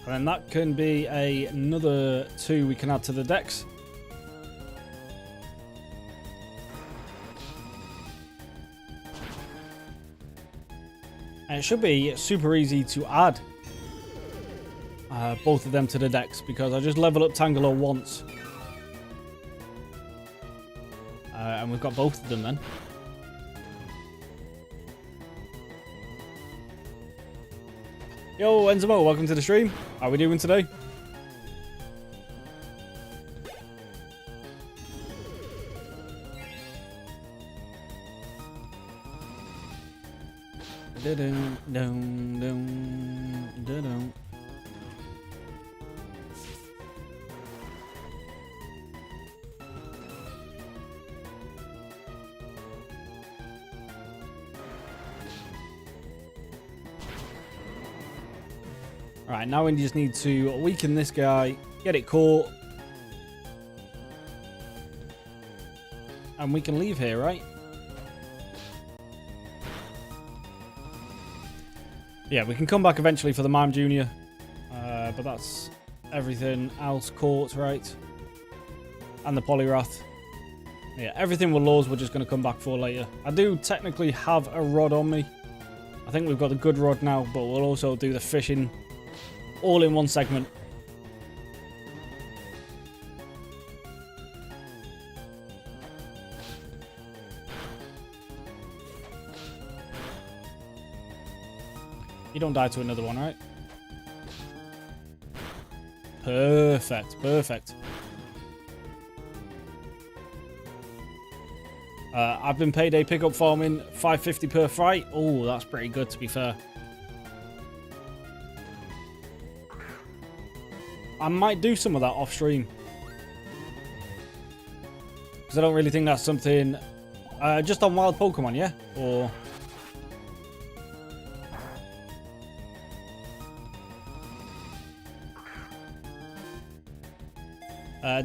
And then that can be another 2 we can add to the decks. And it should be super easy to add both of them to the decks, because I just level up Tangela once. And we've got both of them then. Yo, Enzimo, welcome to the stream. How are we doing today? Alright, now we just need to weaken this guy, get it caught, and we can leave here, right? Yeah, we can come back eventually for the Mime Junior, but that's everything else caught, right? And the Poliwrath. Yeah, everything with laws we're just going to come back for later. I do technically have a rod on me. I think we've got a good rod now, but we'll also do the fishing all in one segment. You don't die to another one, right? Perfect, perfect. I've been payday pickup farming, 550 per fight. Oh, that's pretty good, to be fair. I might do some of that off stream, because I don't really think that's something. Just on wild Pokemon, yeah? Or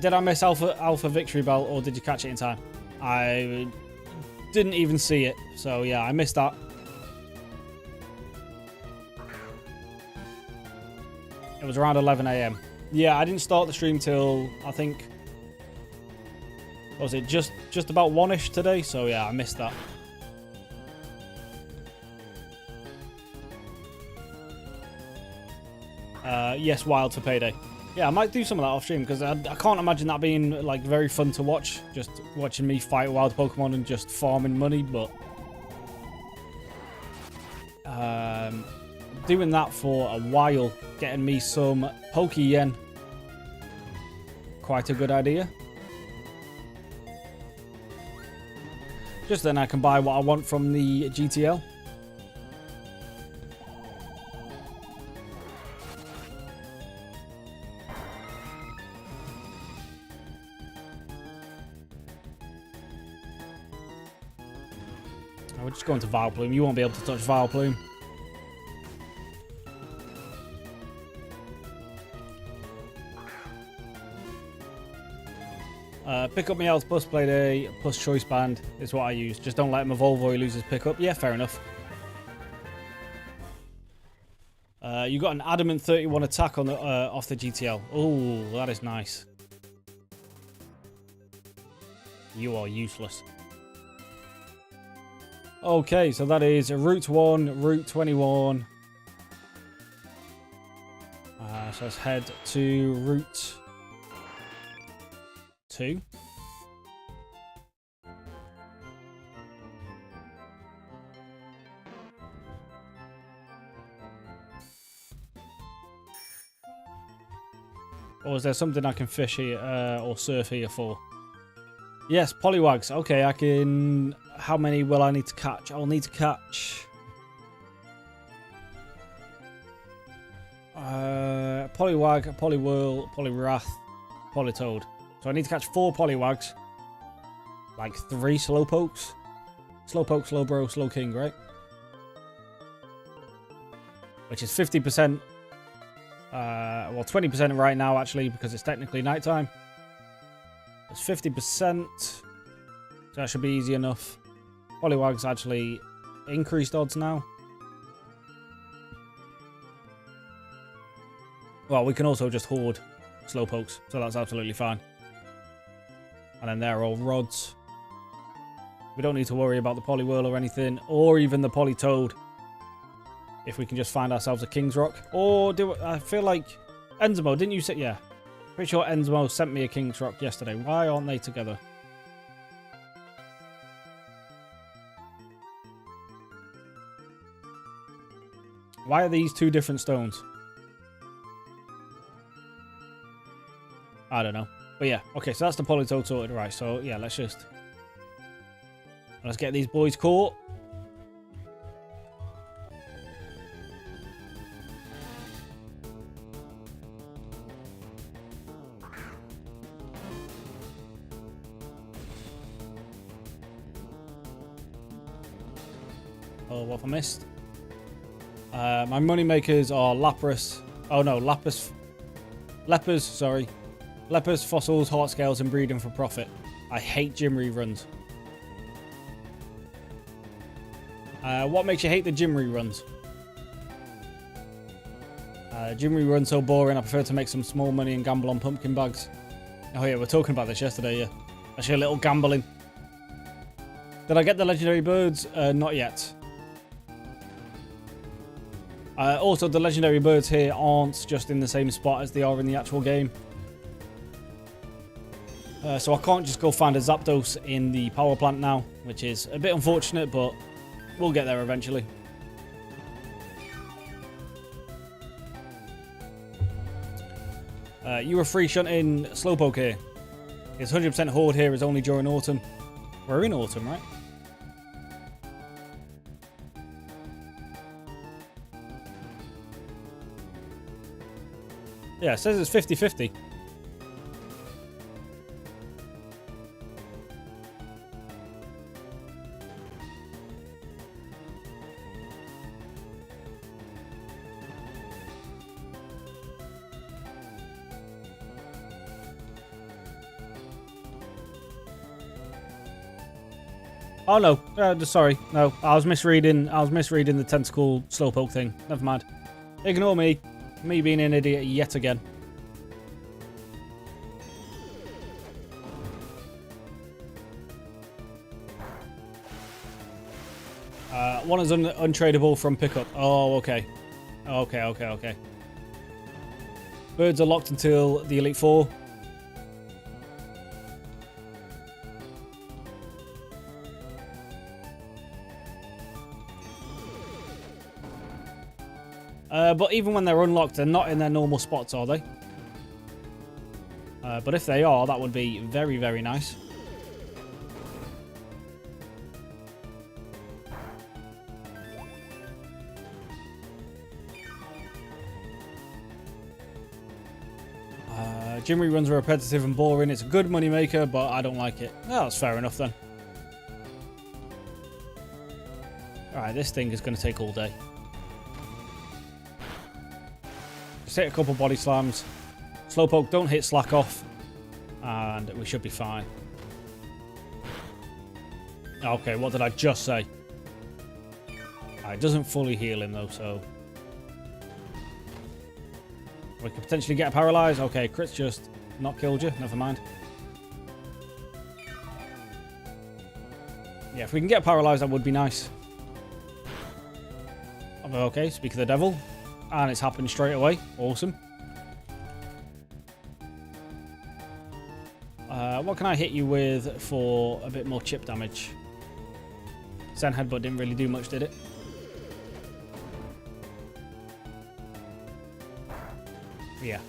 did I miss Alpha Victory Bell, or did you catch it in time? I didn't even see it, so yeah, I missed that. It was around 11 AM. Yeah, I didn't start the stream till, I think, what was it, just about 1-ish today, so yeah, I missed that. Yes, wild for payday. Yeah, I might do some of that off stream, because I can't imagine that being like very fun to watch, just watching me fight wild Pokemon and just farming money, but doing that for a while, getting me some Poke-Yen, quite a good idea. Just then I can buy what I want from the GTL. We're just going to Vileplume. You won't be able to touch Vileplume. Pick up my health plus play day plus choice band is what I use. Just don't let him evolve or he loses pickup. Yeah, fair enough. You got an adamant 31 attack on the off the GTL. Oh, that is nice. You are useless. Okay, so that is Route 1, Route 21. So let's head to Route 2. Or is there something I can fish here or surf here for? Yes, Poliwags. Okay, I can... How many will I need to catch? I'll need to catch... Poliwag, Poliwhirl, Poliwrath, Politoad. So I need to catch 4 Poliwags. Like 3 Slowpokes. Slowpoke, Slowbro, Slowking, right? Which is 50%. Well, 20% right now, actually, because it's technically nighttime. It's 50%. So that should be easy enough. Poliwag's actually increased odds now. Well, we can also just hoard Slowpokes, so that's absolutely fine. And then they're all rods. We don't need to worry about the Poliwhirl or anything, or even the Politoad. If we can just find ourselves a King's Rock. Or do I feel like Enzimo, didn't you say? Yeah. Pretty sure Enzimo sent me a King's Rock yesterday. Why aren't they together? Why are these 2 different stones? I don't know. But yeah, okay, so that's the Politoad sorted. Right, so yeah, let's get these boys caught. Oh, what have I missed? My money makers are Lapras. Oh no, Lepers, sorry. Lepers, fossils, heart scales, and breeding for profit. I hate gym reruns. What makes you hate the gym reruns? Gym reruns so boring, I prefer to make some small money and gamble on pumpkin bags. Oh yeah, we were talking about this yesterday, yeah. Actually, a little gambling. Did I get the legendary birds? Not yet. Also, the legendary birds here aren't just in the same spot as they are in the actual game. So I can't just go find a Zapdos in the power plant now, which is a bit unfortunate, but we'll get there eventually. You were free shunting Slowpoke here. It's 100% horde here is only during autumn. We're in autumn, right? Yeah, it says it's 50-50. Oh no, sorry, no, I was misreading the tentacle Slowpoke thing. Never mind. Ignore me. Me being an idiot yet again. One is untradeable from pickup. Oh, okay. Okay. Birds are locked until the Elite Four. But even when they're unlocked, they're not in their normal spots, are they? But if they are, that would be very, very nice. Gym reruns are repetitive and boring. It's a good money maker, but I don't like it. Oh, that's fair enough then. Alright, this thing is going to take all day. Just hit a couple body slams. Slowpoke, don't hit slack off. And we should be fine. Okay, what did I just say? It doesn't fully heal him though, so... We could potentially get paralyzed. Okay, Crit's just not killed you. Never mind. Yeah, if we can get paralyzed, that would be nice. Okay, speak of the devil. And it's happened straight away. Awesome. What can I hit you with for a bit more chip damage? Zen Headbutt didn't really do much, did it? Yeah.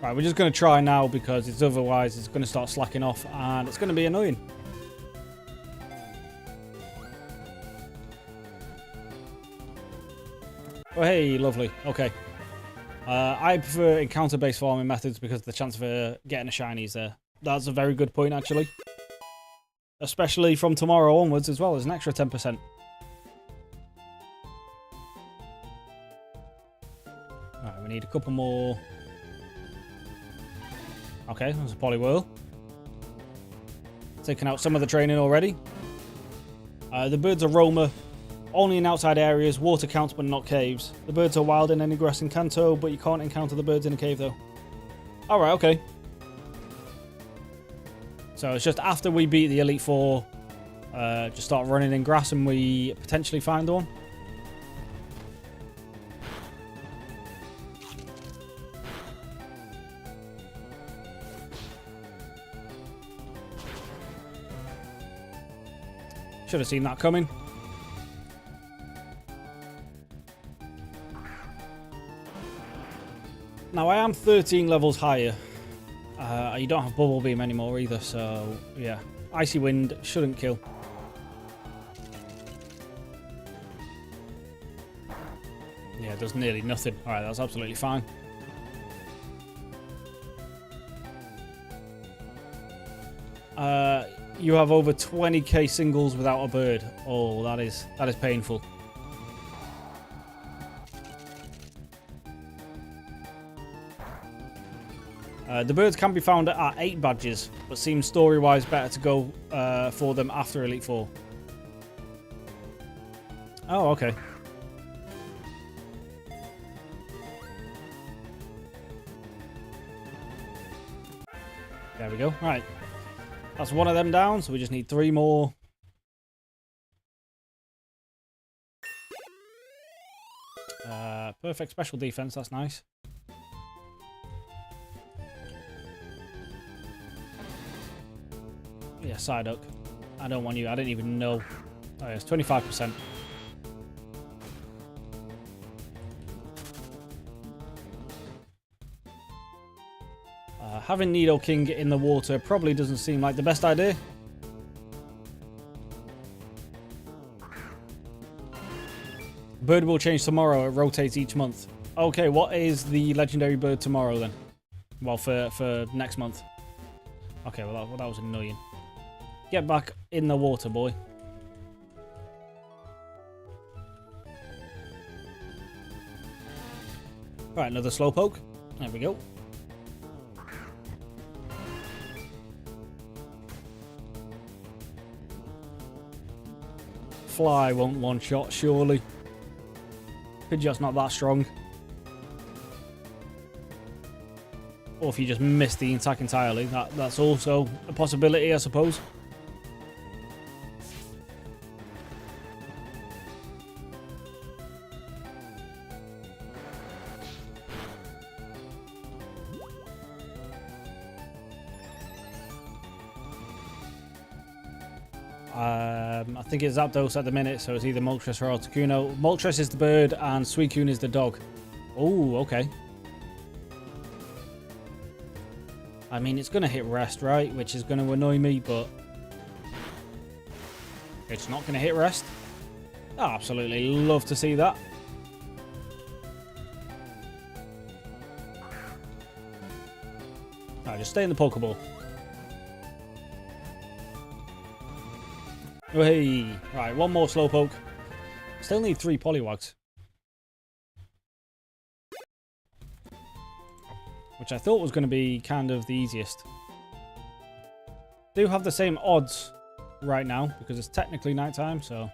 Right, we're just going to try now because it's otherwise it's going to start slacking off and it's going to be annoying. Oh, hey, lovely. Okay. I prefer encounter-based farming methods because the chance of getting a shiny is there. That's a very good point, actually. Especially from tomorrow onwards as well. There's an extra 10%. Alright, we need a couple more. Okay, there's a Poliwhirl. Taking out some of the training already. The birds are roamer. Only in outside areas, water counts but not caves. The birds are wild in any grass in Kanto, but you can't encounter the birds in a cave though. Alright, okay. So it's just after we beat the Elite Four, just start running in grass and we potentially find one. Should have seen that coming. Now I am 13 levels higher. You don't have Bubble Beam anymore either, so yeah. Icy Wind shouldn't kill. Yeah, it does nearly nothing. Alright, that's absolutely fine. you have over 20k singles without a bird. Oh, that is painful. The birds can be found at 8 badges, but seems story-wise better to go for them after Elite 4. Oh, okay. There we go. Right. That's one of them down, so we just need 3 more. Perfect special defense, that's nice. Yeah, Psyduck. I don't want you. I didn't even know. Oh, yeah, it's 25%. Having Nidoking in the water probably doesn't seem like the best idea. Bird will change tomorrow. It rotates each month. Okay, what is the legendary bird tomorrow then? Well, for next month. Okay, well that was annoying. Get back in the water, boy. Right, another Slowpoke. There we go. Fly won't one-shot, surely. Pidgeot's not that strong. Or if you just miss the attack entirely, that's also a possibility, I suppose. I think it's Zapdos at the minute, so it's either Moltres or Articuno. Moltres is the bird and Suicune is the dog. Oh, okay. I mean, it's going to hit rest, right? Which is going to annoy me, but it's not going to hit rest. Oh, absolutely love to see that. Alright, just stay in the Pokeball. Hey, right, one more Slowpoke. Still need 3 Poliwags. Which I thought was going to be kind of the easiest. Do have the same odds right now because it's technically nighttime, so.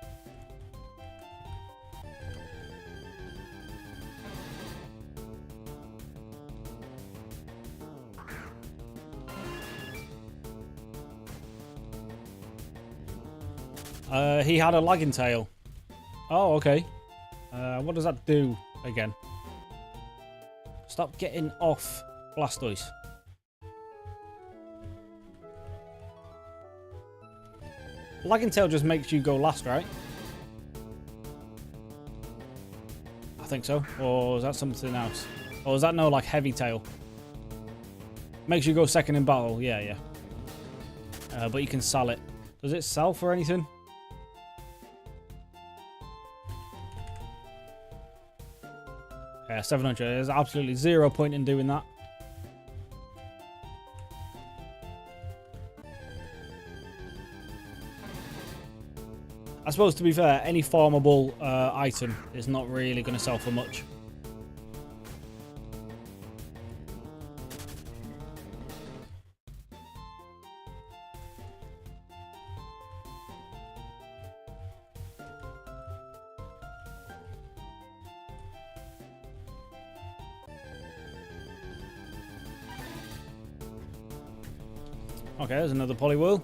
He had a lagging tail. Oh, okay. What does that do again? Stop getting off Blastoise. Lagging tail just makes you go last, right? I think so. Or is that something else? Or is that no, like, heavy tail? Makes you go second in battle. Yeah, yeah. But you can sell it. Does it sell for anything? Yeah, 700. There's absolutely 0 point in doing that. I suppose, to be fair, any farmable item is not really going to sell for much. Okay, there's another Poliwhirl.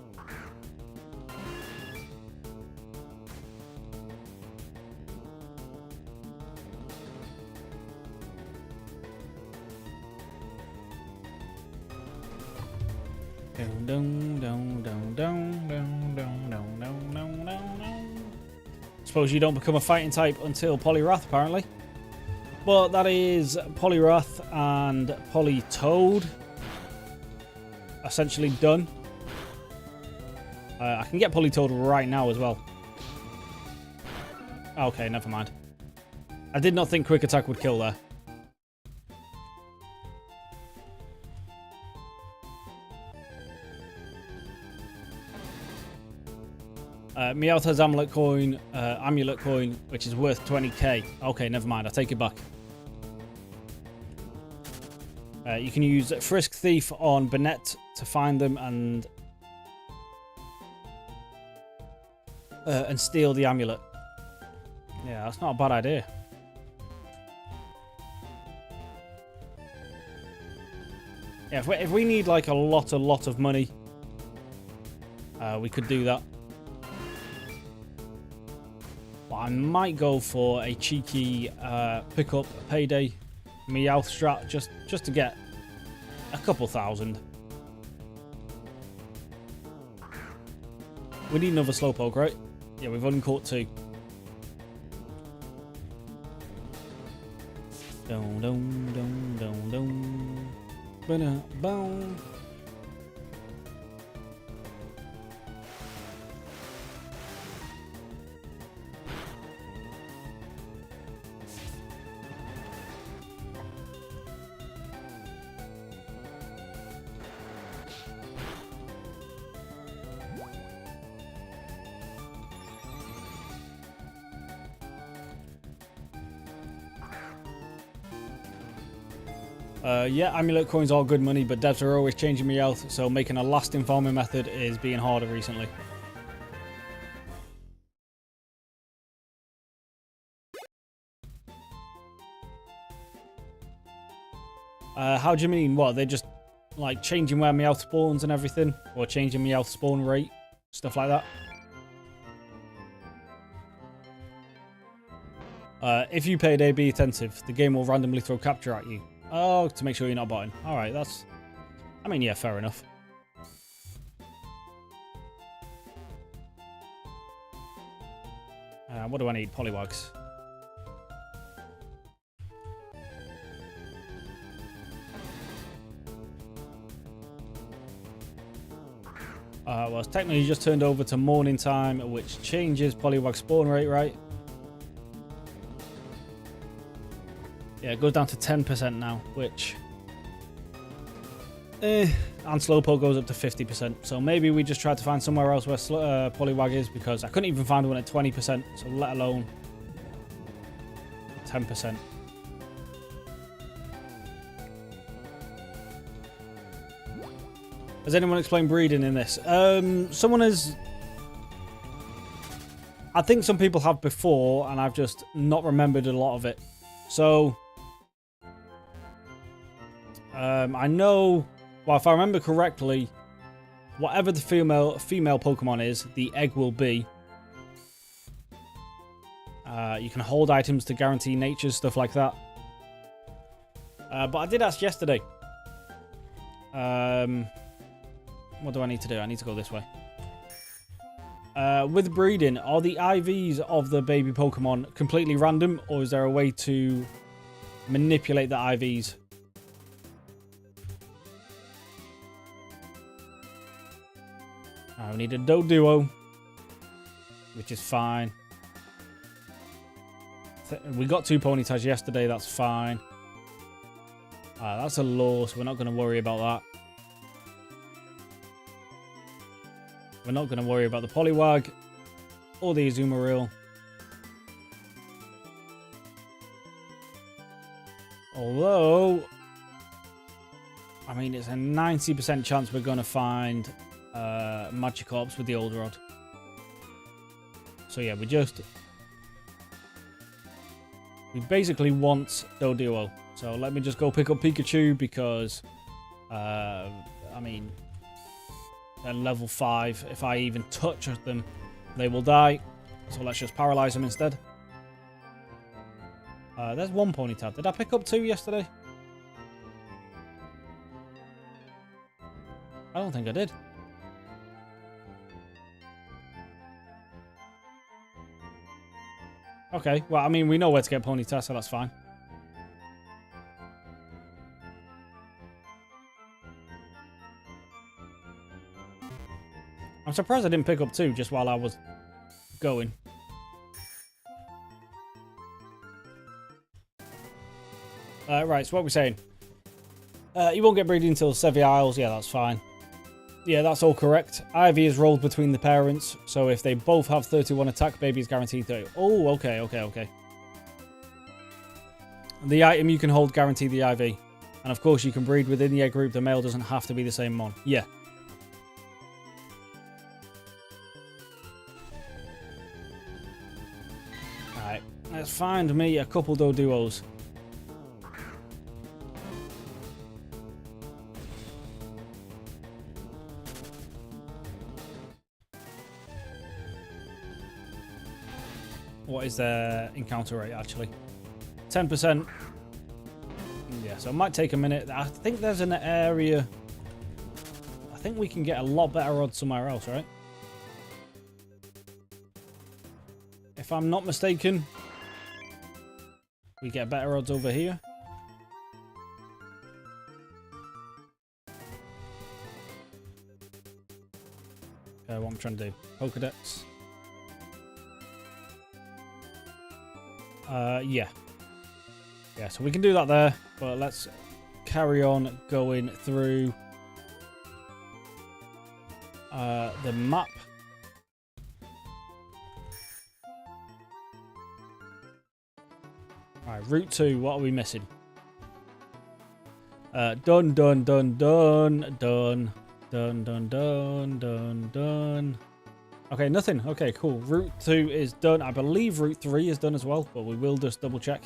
Suppose you don't become a fighting type until Poliwrath, apparently. But that is Poliwrath and Politoed. Essentially done. I can get Politoed right now as well. Okay, never mind. I did not think Quick Attack would kill there. Meowth has amulet coin, which is worth 20k. Okay, never mind. I take it back. You can use Frisk Thief on Bennett to find them and steal the amulet. Yeah, that's not a bad idea. Yeah, if we need like a lot of money, we could do that. But I might go for a cheeky pick up payday Meowth strat just to get a couple thousand. We need another Slowpoke, right? Yeah, we've only caught 2. Dun dun dun dun dun. Ba-da-bow. Yeah, amulet coins are good money, but devs are always changing Meowth, so making a lasting farming method is being harder recently. How do you mean? What, they're just like changing where Meowth spawns and everything? Or changing Meowth spawn rate? Stuff like that? If you paid A, be attentive. The game will randomly throw capture at you. Oh, to make sure you're not botting. Alright, that's... I mean, yeah, fair enough. What do I need? Poliwags. Well, it's technically just turned over to morning time, which changes Poliwag spawn rate, right? Yeah, it goes down to 10% now, which... and Slowpoke goes up to 50%. So maybe we just tried to find somewhere else where Poliwag is, because I couldn't even find one at 20%, so let alone 10%. Has anyone explained breeding in this? Someone has... I think some people have before, and I've just not remembered a lot of it. So... I know, well, if I remember correctly, whatever the female Pokemon is, the egg will be. You can hold items to guarantee nature, stuff like that. But I did ask yesterday. What do I need to do? I need to go this way. With breeding, are the IVs of the baby Pokemon completely random, or is there a way to manipulate the IVs? We need a Doduo, which is fine. We got 2 Ponytas yesterday, that's fine. That's a law, so we're not going to worry about that. We're not going to worry about the Poliwag or the Azumarill. Although, I mean, it's a 90% chance we're going to find Magikarps with the Old Rod. So yeah, we basically want Doduo. So let me just go pick up Pikachu because, I mean, they're level 5. If I even touch them, they will die. So let's just paralyze them instead. There's 1 Ponyta. Did I pick up 2 yesterday? I don't think I did. Okay, well, I mean, we know where to get Ponyta, so that's fine. I'm surprised I didn't pick up 2 just while I was going. Right, so what we're saying. You won't get breeding until Sevi Isles. Yeah, that's fine. Yeah, that's all correct. Ivy is rolled between the parents, so if they both have 31 attack, baby is guaranteed 30. Oh, okay. The item you can hold guarantee the IV. And of course you can breed within the egg group. The male doesn't have to be the same mon. Yeah. Alright, let's find me a couple duos. What is their encounter rate actually? 10%. Yeah, so it might take a minute. I think there's an area. I think we can get a lot better odds somewhere else, right? If I'm not mistaken, we get better odds over here. Okay, what I'm trying to do. Pokedex. Yeah. Yeah, so we can do that there, but let's carry on going through the map. Alright, Route 2, what are we missing? Done. Okay, nothing. Okay, cool. Route 2 is done. I believe Route 3 is done as well, but we will just double check.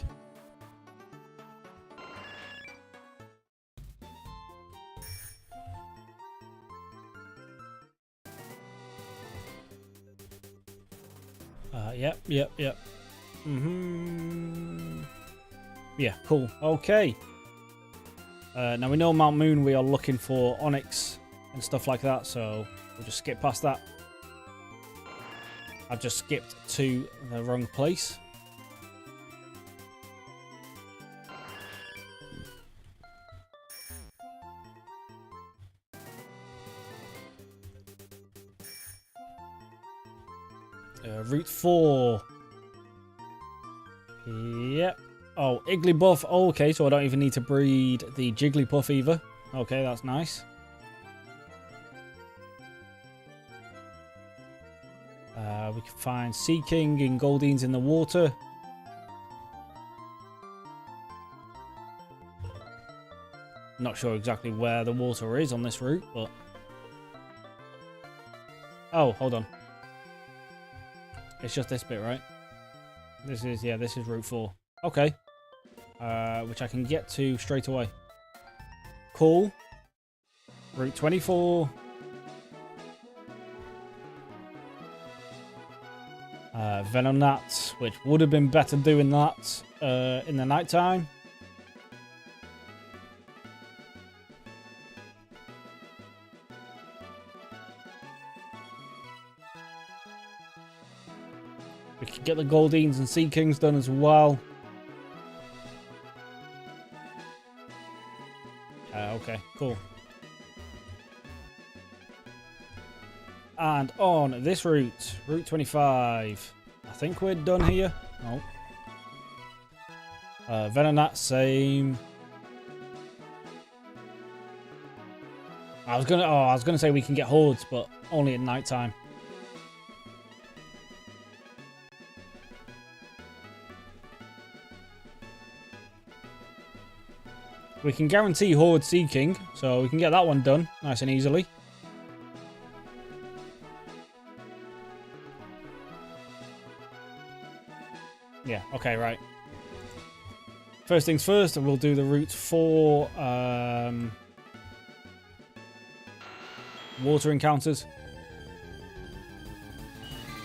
Yep. Yeah, cool. Okay. Now we know Mount Moon, we are looking for Onyx and stuff like that, so we'll just skip past that. I've just skipped to the wrong place. Route 4. Yep. Oh, Igglybuff. Oh, okay, so I don't even need to breed the Jigglypuff either. Okay, that's nice. We can find Sea King and Goldeen's in the water. Not sure exactly where the water is on this route, but... Oh, hold on. It's just this bit, right? This is Route 4. Okay. Which I can get to straight away. Cool. Route 24. Venonat, which would have been better doing that in the night time. We could get the Goldeens and Sea Kings done as well. Okay, cool. And on this route, Route 25. I think we're done here. Oh. Venonat, same. I was gonna say we can get hordes, but only at night time. We can guarantee Horde Sea King, so we can get that one done nice and easily. Yeah, okay, right. First things first, we'll do the Route 4 water encounters.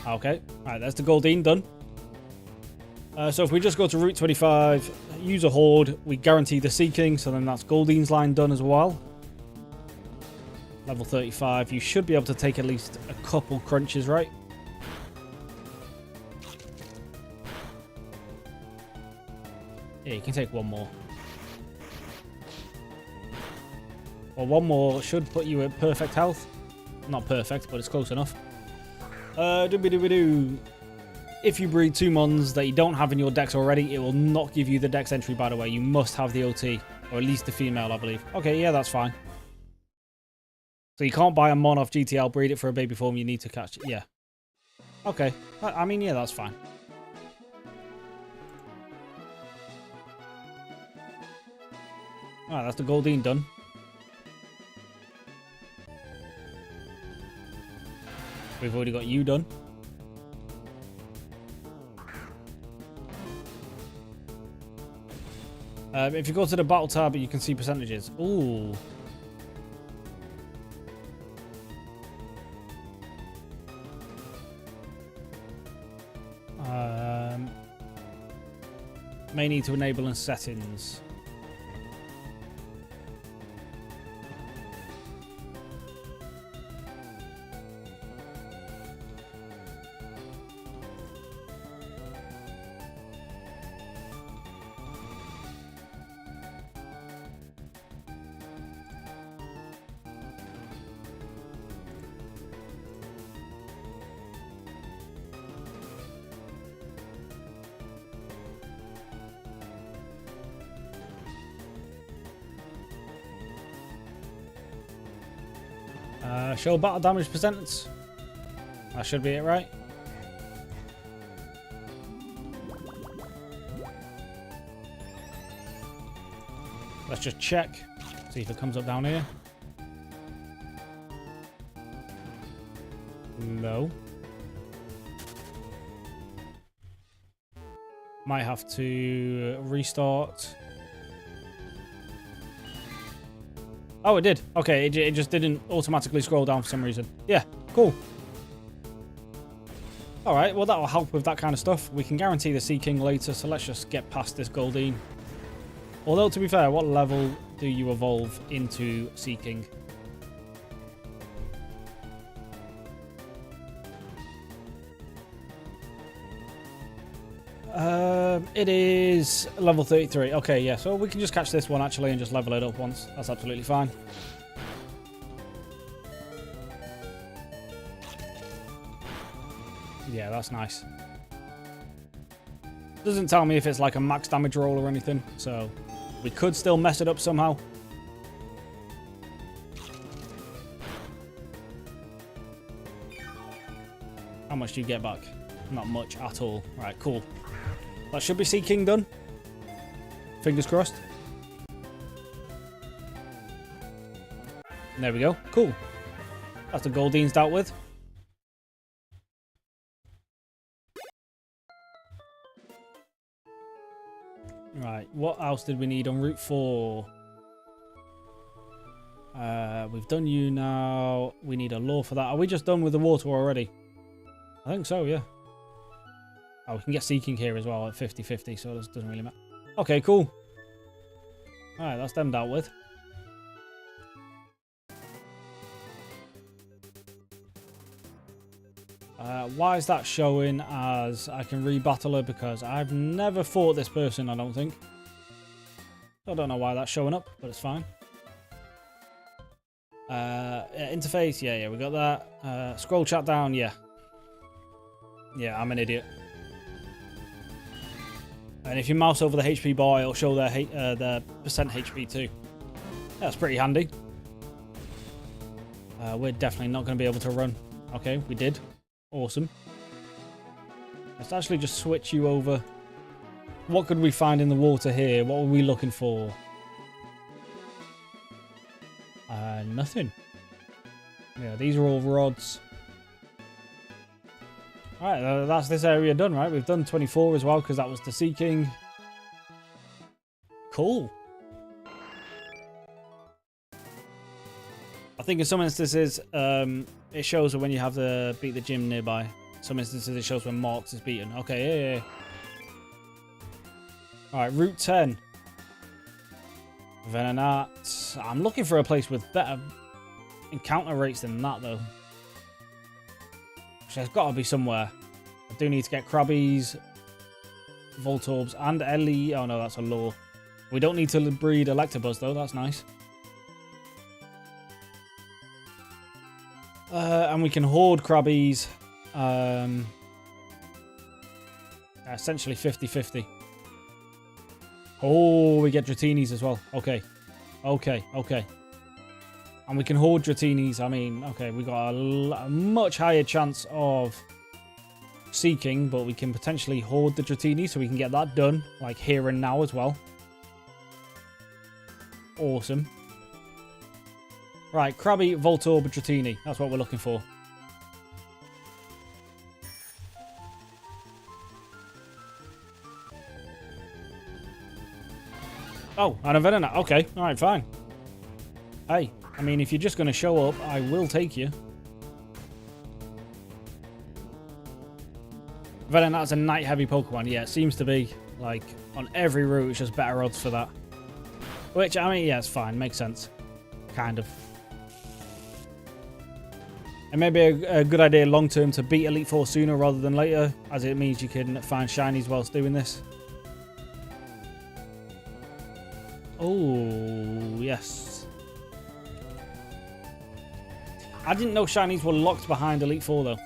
Okay, alright, that's the Goldeen done. So if we just go to Route 25, use a Horde, we guarantee the Sea King, so then that's Goldeen's line done as well. Level 35, you should be able to take at least a couple crunches, right? Yeah, you can take one more. Well, one more should put you at perfect health. Not perfect, but it's close enough. If you breed 2 mons that you don't have in your dex already, it will not give you the dex entry, by the way. You must have the OT, or at least the female, I believe. Okay, yeah, that's fine. So you can't buy a Mon off GTL, breed it for a baby form, you need to catch it. Yeah. Okay. I mean, yeah, that's fine. Alright, that's the Goldeen done. We've already got you done. If you go to the battle tab, you can see percentages. Ooh. May need to enable in settings. Show battle damage percentage. That should be it, right? Let's just check. See if it comes up down here. No. Might have to restart. Oh, it did. Okay, it just didn't automatically scroll down for some reason. Yeah, cool. Alright, well that will help with that kind of stuff. We can guarantee the Sea King later, so let's just get past this Goldeen. Although, to be fair, what level do you evolve into Sea King? It is level 33. Okay, yeah, so we can just catch this one actually and just level it up once. That's absolutely fine. Yeah, that's nice. Doesn't tell me if it's like a max damage roll or anything, so we could still mess it up somehow. How much do you get back? Not much at all. Right, cool. That should be Sea King done. Fingers crossed. There we go. Cool. That's the Goldeen's dealt with. Right, what else did we need on Route 4? We've done you now. We need a lure for that. Are we just done with the water already? I think so, yeah. Oh, we can get Sea King here as well at 50-50, so this doesn't really matter. Okay, cool. Alright, that's them dealt with. Why is that showing as I can rebattle her? Because I've never fought this person, I don't think. I don't know why that's showing up, but it's fine. Interface, yeah, we got that. Scroll chat down, yeah. Yeah, I'm an idiot. And if you mouse over the HP bar, it'll show their percent HP too. That's pretty handy. We're definitely not going to be able to run. Okay, we did. Awesome. Let's actually just switch you over. What could we find in the water here? What were we looking for? Nothing. Yeah, these are all rods. Alright, that's this area done, right? We've done 24 as well, because that was the Sea King. Cool. I think in some instances, it shows when you have to beat the gym nearby. Some instances it shows when Marks is beaten. Okay, yeah. Alright, Route 10. Venonat. I'm looking for a place with better encounter rates than that, though. There's got to be somewhere. I do need to get Krabbies, Voltorbs, and Ellie. Oh no, that's a lure. We don't need to breed Electabuzz though. That's nice. And we can hoard Krabbies. Essentially 50-50. Oh, we get Dratinis as well. Okay. And we can hoard Dratinis. I mean, okay, we got a much higher chance of seeking, but we can potentially hoard the Dratini, so we can get that done, like here and now as well. Awesome. Right, Krabby, Voltorb, Dratini. That's what we're looking for. Oh, and a Venonat. Okay, alright, fine. Hey, I mean, if you're just going to show up, I will take you. Venonat's a night-heavy Pokemon. Yeah, it seems to be. Like, on every route, it's just better odds for that. Which, I mean, yeah, it's fine. Makes sense. Kind of. It may be a good idea long-term to beat Elite Four sooner rather than later, as it means you can find shinies whilst doing this. Oh, yes. I didn't know shinies were locked behind Elite Four, though.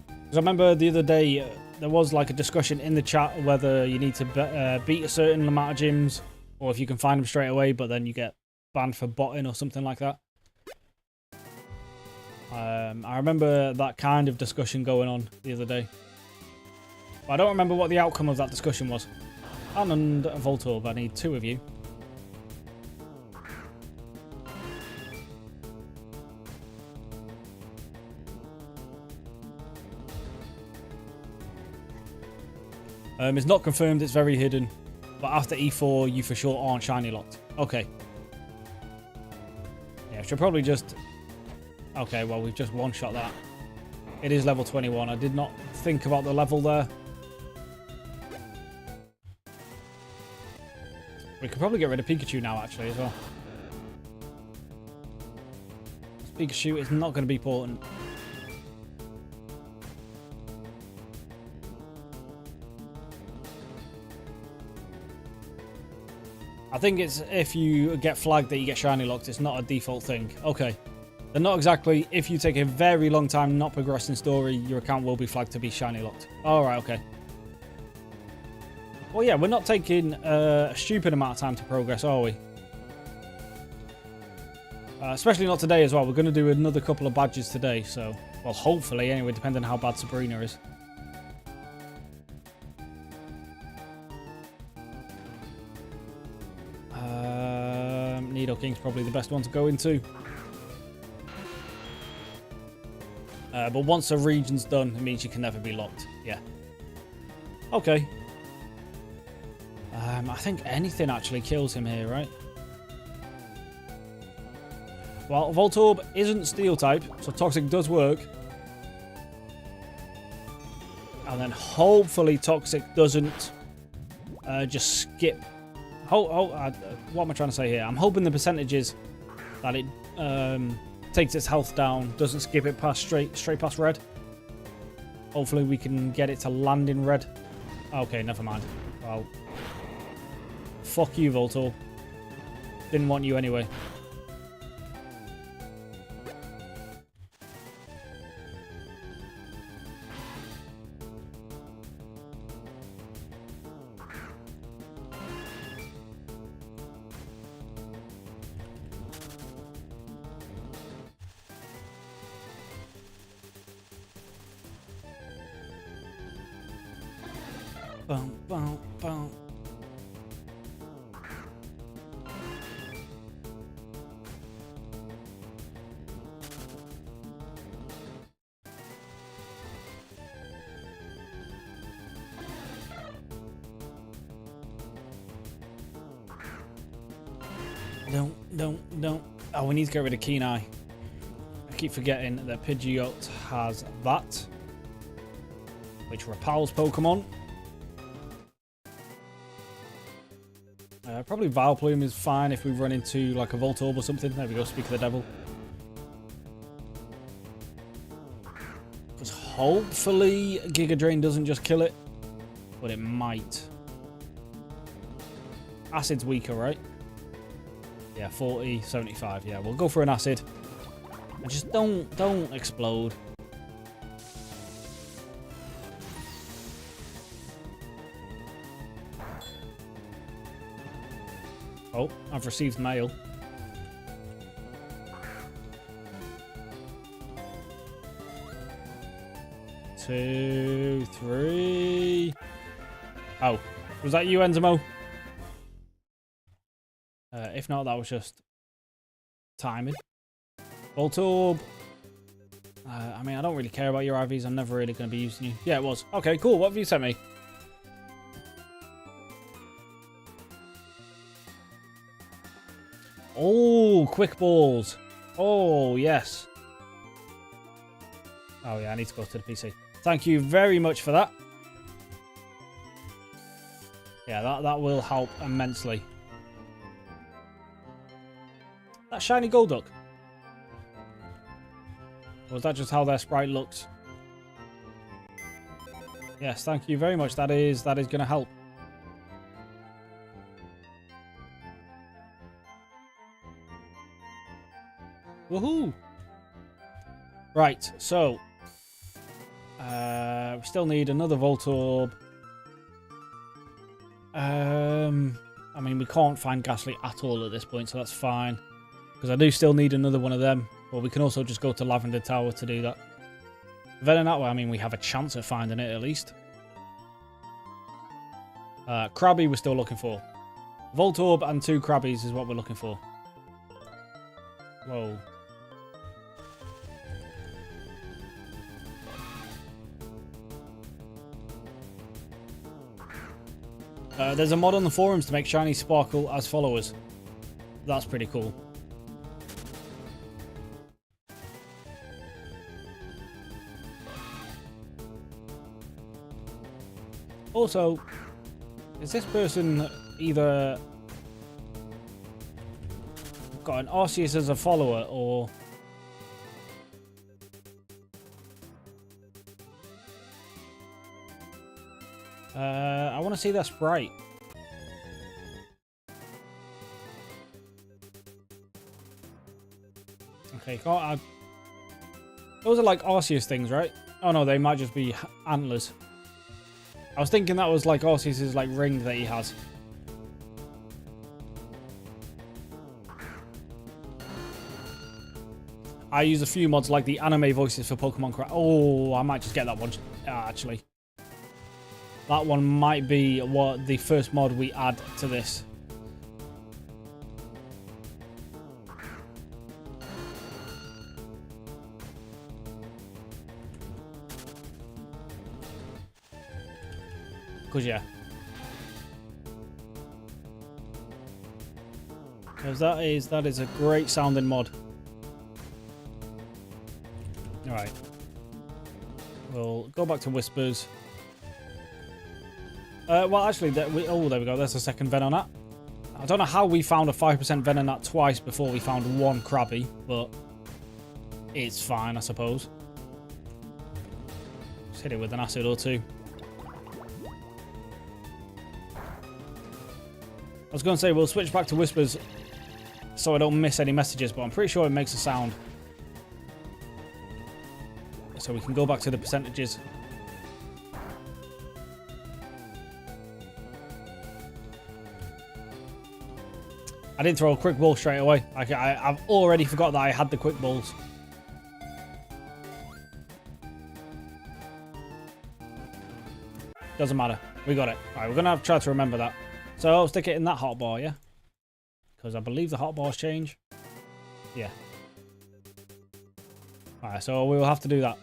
Because I remember the other day, there was like a discussion in the chat whether you need to beat a certain amount of gyms, or if you can find them straight away, but then you get banned for botting or something like that. I remember that kind of discussion going on the other day. But I don't remember what the outcome of that discussion was. And Voltorb, I need 2 of you. It's not confirmed, it's very hidden. But after E4, you for sure aren't shiny locked. Okay. Yeah, should probably just... Okay, well, we've just one-shot that. It is level 21. I did not think about the level there. We could probably get rid of Pikachu now, actually, as well. Pikachu is not going to be important. I think it's if you get flagged that you get shiny locked, it's not a default thing. Okay. They're not exactly, if you take a very long time not progressing story, your account will be flagged to be shiny locked. Alright, okay. Well, yeah, we're not taking a stupid amount of time to progress, are we? Especially not today as well. We're going to do another couple of badges today, so... Well, hopefully, anyway, depending on how bad Sabrina is. Nidoking's probably the best one to go into. But once a region's done, it means you can never be locked. Yeah. Okay. I think anything actually kills him here, right? Well, Voltorb isn't Steel type, so Toxic does work. And then hopefully Toxic doesn't just skip. What am I trying to say here? I'm hoping the percentages that it takes its health down, doesn't skip it past straight past red. Hopefully we can get it to land in red. Okay, never mind. Well, fuck you, Voltorb. Didn't want you anyway. Boom, boom, boom. Don't. Oh, we need to get rid of Keen Eye. I keep forgetting that Pidgeot has that, which repels Pokemon. Probably Vileplume is fine if we run into like a Voltorb or something. There we go, Speak of the Devil. Because hopefully Giga Drain doesn't just kill it, but it might. Acid's weaker, right? Yeah, 40, 75. Yeah, we'll go for an Acid. And just don't explode. Oh, I've received mail. 2, 3. Oh, was that you, Enzimo? If not, that was just timing. Voltorb. I mean, I don't really care about your IVs. I'm never really going to be using you. Yeah, it was. Okay, cool. What have you sent me? Oh, quick balls. Oh, yes. Oh, yeah, I need to go to the PC. Thank you very much for that. Yeah, that will help immensely. That shiny Golduck. Or is that just how their sprite looks? Yes, thank you very much. That is going to help. Woohoo! Right, so we still need another Voltorb. I mean, we can't find Ghastly at all at this point, so that's fine. Because I do still need another one of them. But we can also just go to Lavender Tower to do that. Venonat, well, I mean, we have a chance at finding it at least. Krabby we're still looking for. Voltorb and 2 Krabbies is what we're looking for. Whoa. There's a mod on the forums to make shiny sparkle as followers. That's pretty cool. Also, is this person either got an Arceus as a follower or... I want to see their sprite. Okay, those are like Arceus things, right? Oh no, they might just be antlers. I was thinking that was like Arceus' like ring that he has. I use a few mods like the anime voices for Pokemon Cry. Oh, I might just get that one, actually. That one might be what the first mod we add to this. Because, yeah. Because that is a great sounding mod. Alright. We'll go back to Whispers. Well, actually, there we go. There's a second Venonat. I don't know how we found a 5% Venonat twice before we found one Krabby, but it's fine, I suppose. Just hit it with an acid or two. I was going to say, we'll switch back to Whispers so I don't miss any messages, but I'm pretty sure it makes a sound. So we can go back to the percentages. I didn't throw a quick ball straight away. I've already forgot that I had the quick balls. Doesn't matter. We got it. Alright, we're going to have to try to remember that. So I'll stick it in that hotbar, yeah? Because I believe the hotbars change. Yeah. Alright, so we will have to do that.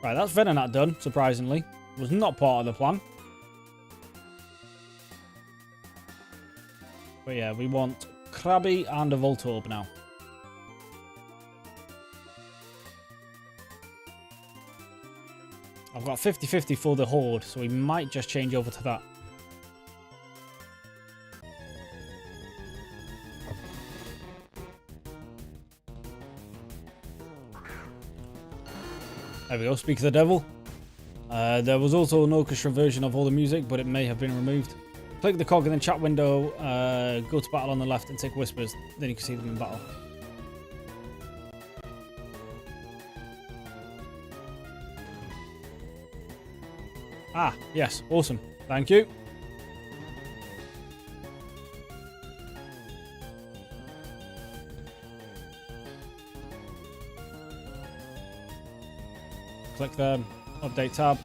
Right, that's Venonat done, surprisingly. Was not part of the plan. But yeah, we want Krabby and a Voltorb now. I've got 50-50 for the Horde, so we might just change over to that. There we go, speak of the devil. There was also an orchestra version of all the music, but it may have been removed. Click the cog in the chat window, go to battle on the left and take Whispers, then you can see them in battle. Ah, yes, awesome. Thank you. Click them. Update tab.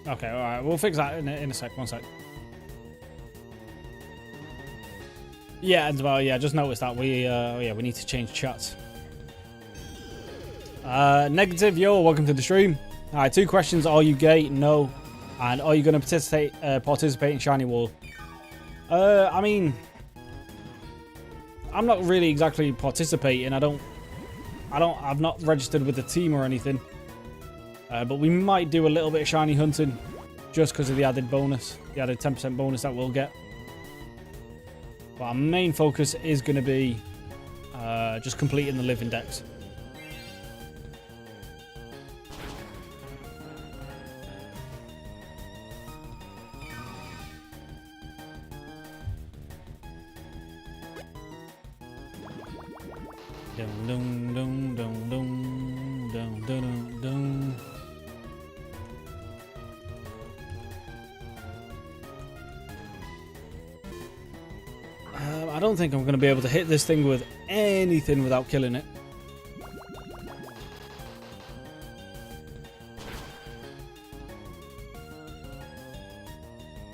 Okay, alright, we'll fix that in a sec, one sec. Yeah, and well, yeah, just noticed that we need to change chats. Negative, yo, welcome to the stream. Alright, 2 questions. Are you gay? No. And are you going to participate in Shiny Wall? I mean, I'm not really exactly participating. I've not registered with the team or anything. But we might do a little bit of shiny hunting just because of the added bonus, the added 10% bonus that we'll get. But our main focus is going to be just completing the live index. Dun, dun, dun, dun, dun, dun, dun, dun. I don't think I'm going to be able to hit this thing with anything without killing it.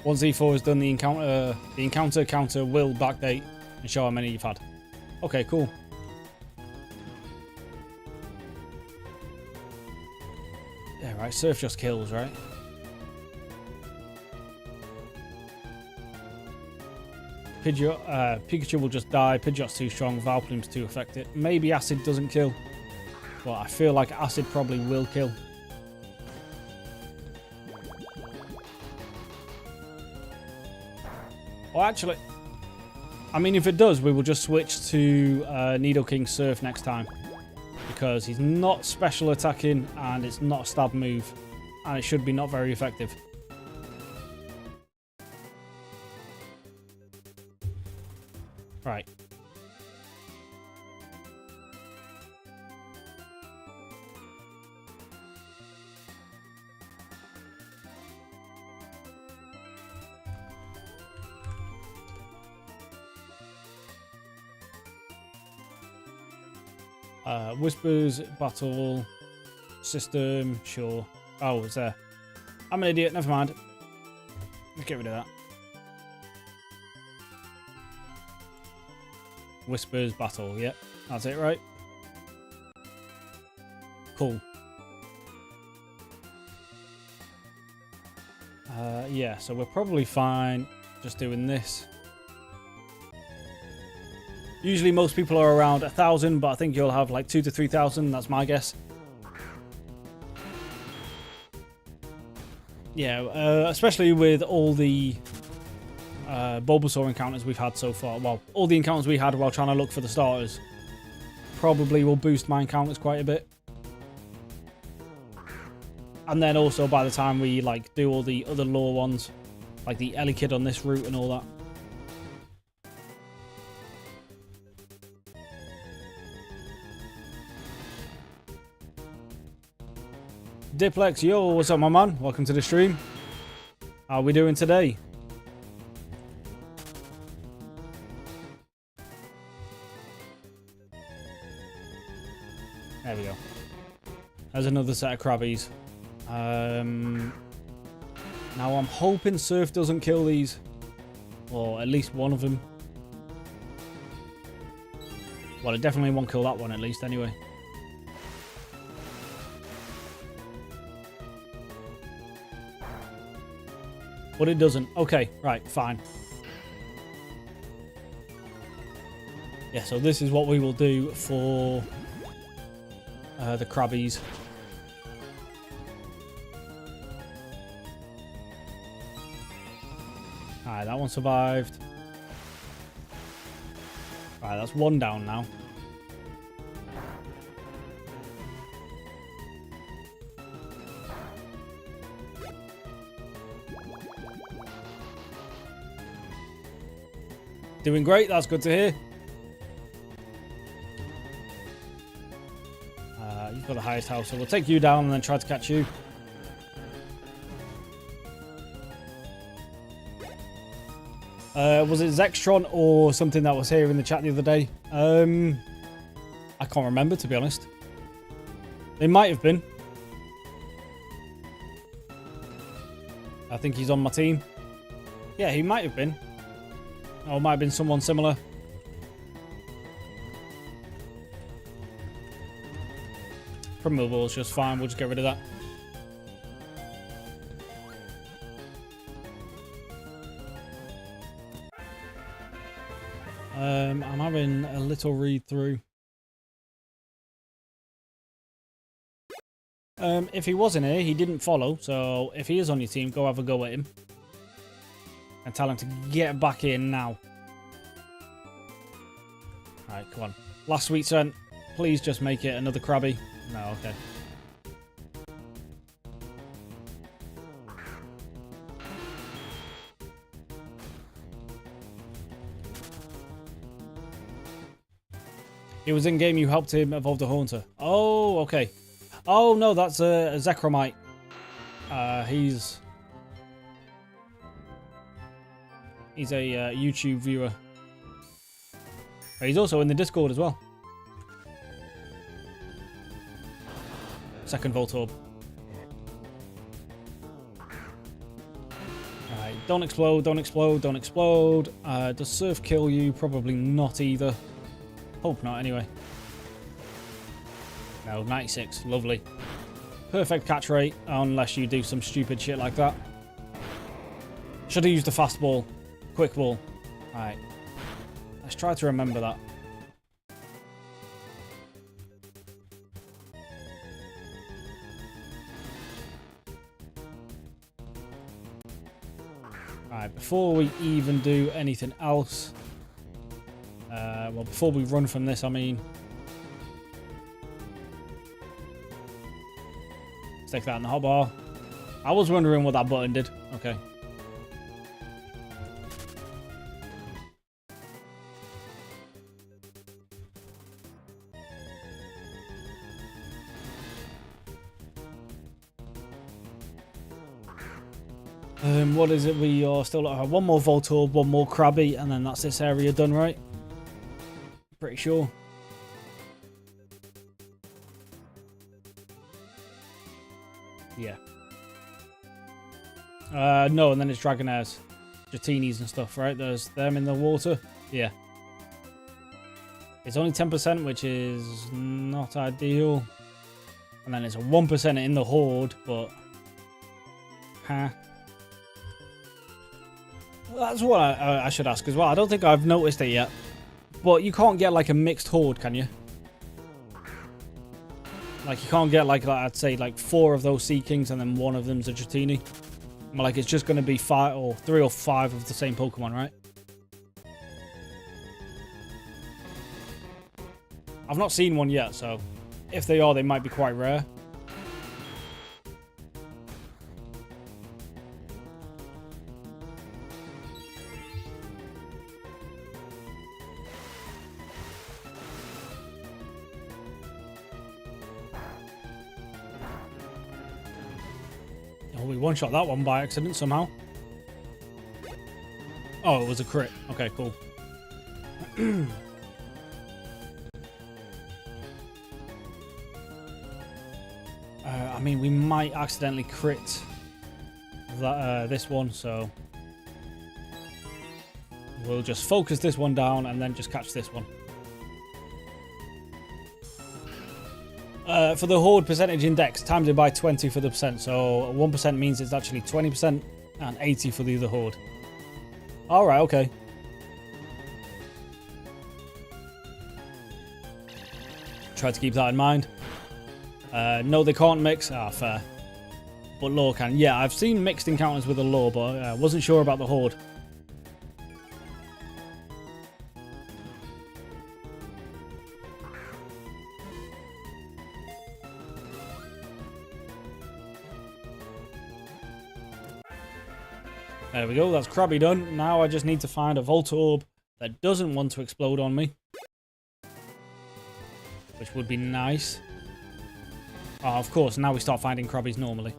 Once E4 has done the encounter counter will backdate and show how many you've had. Okay, cool. Yeah, right. Surf just kills, right? Pikachu will just die. Pidgeot's too strong. Vileplume's too effective. Maybe Acid doesn't kill. But I feel like Acid probably will kill. Well, actually, I mean, if it does, we will just switch to Nidoking Surf next time. Because he's not special attacking and it's not a stab move. And it should be not very effective. Right. Whispers, battle, system, sure. Oh, it's there. I'm an idiot, never mind. Let's get rid of that. Whispers, battle, yep. That's it, right? Cool. Yeah, so we're probably fine just doing this. Usually most people are around 1,000, but I think you'll have like 2,000 to 3,000. That's my guess. Yeah, especially with all the Bulbasaur encounters we've had so far. Well, all the encounters we had while trying to look for the starters probably will boost my encounters quite a bit. And then also by the time we like do all the other lore ones, like the Elekid on this route and all that. Diplex, yo, what's up, my man? Welcome to the stream. How are we doing today? There we go. There's another set of Krabbies. Now I'm hoping Surf doesn't kill these. Or at least one of them. Well, it definitely won't kill that one at least anyway. But it doesn't. Okay, right, fine. Yeah, so this is what we will do for the Krabbies. Alright, that one survived. Alright, that's one down now. Doing great, that's good to hear. You've got the highest house, so we'll take you down and then try to catch you. Was it Zextron or something that was here in the chat the other day? I can't remember, to be honest. They might have been. I think he's on my team. Yeah, he might have been. Or it might have been someone similar. Removal is just fine. We'll just get rid of that. I'm having a little read through. If he was in here, he didn't follow. So if he is on your team, go have a go at him. And tell him to get back in now. Alright, come on. Last sweet scent. Please just make it another Krabby. No, okay. He was in game, you helped him evolve the Haunter. Oh, okay. Oh, no, that's a Zekromite. He's a YouTube viewer. He's also in the Discord as well. Second Voltorb. Alright, don't explode, don't explode, don't explode. Does Surf kill you? Probably not either. Hope not, anyway. No, 96. Lovely. Perfect catch rate, unless you do some stupid shit like that. Should have used a fast ball. Quick ball. Alright. Let's try to remember that. Alright, before we even do anything else... well, before we run from this, I mean... Stick that in the hotbar. I was wondering what that button did. Okay. What is it? We are still at one more Voltorb, one more Krabby, and then that's this area done, right? Pretty sure. Yeah. No, and then it's Dragonairs. Jatinis and stuff, right? There's them in the water. Yeah. It's only 10%, which is not ideal. And then it's a 1% in the Horde, but... Huh. That's what I should ask as well. I don't think I've noticed it yet. But you can't get like a mixed Horde, can you? Like you can't get like I'd say like 4 of those Sea Kings and then one of them's a Dratini. Like it's just going to be 3 or 5 of the same Pokemon, right? I've not seen one yet, so if they are, they might be quite rare. We one-shot that one by accident somehow. Oh, it was a crit. Okay, cool. I mean, we might accidentally crit that this one, so we'll just focus this one down and then just catch this one. For the Horde percentage index, times it by 20 for the percent. So 1% means it's actually 20% and 80 for the other Horde. Alright, okay. Try to keep that in mind. No, they can't mix. Ah, fair. But Lure can. Yeah, I've seen mixed encounters with a Lure, but I wasn't sure about the Horde. There we go, that's Krabby done. Now I just need to find a Voltorb that doesn't want to explode on me. Which would be nice. Oh, of course, now we start finding Krabbies normally.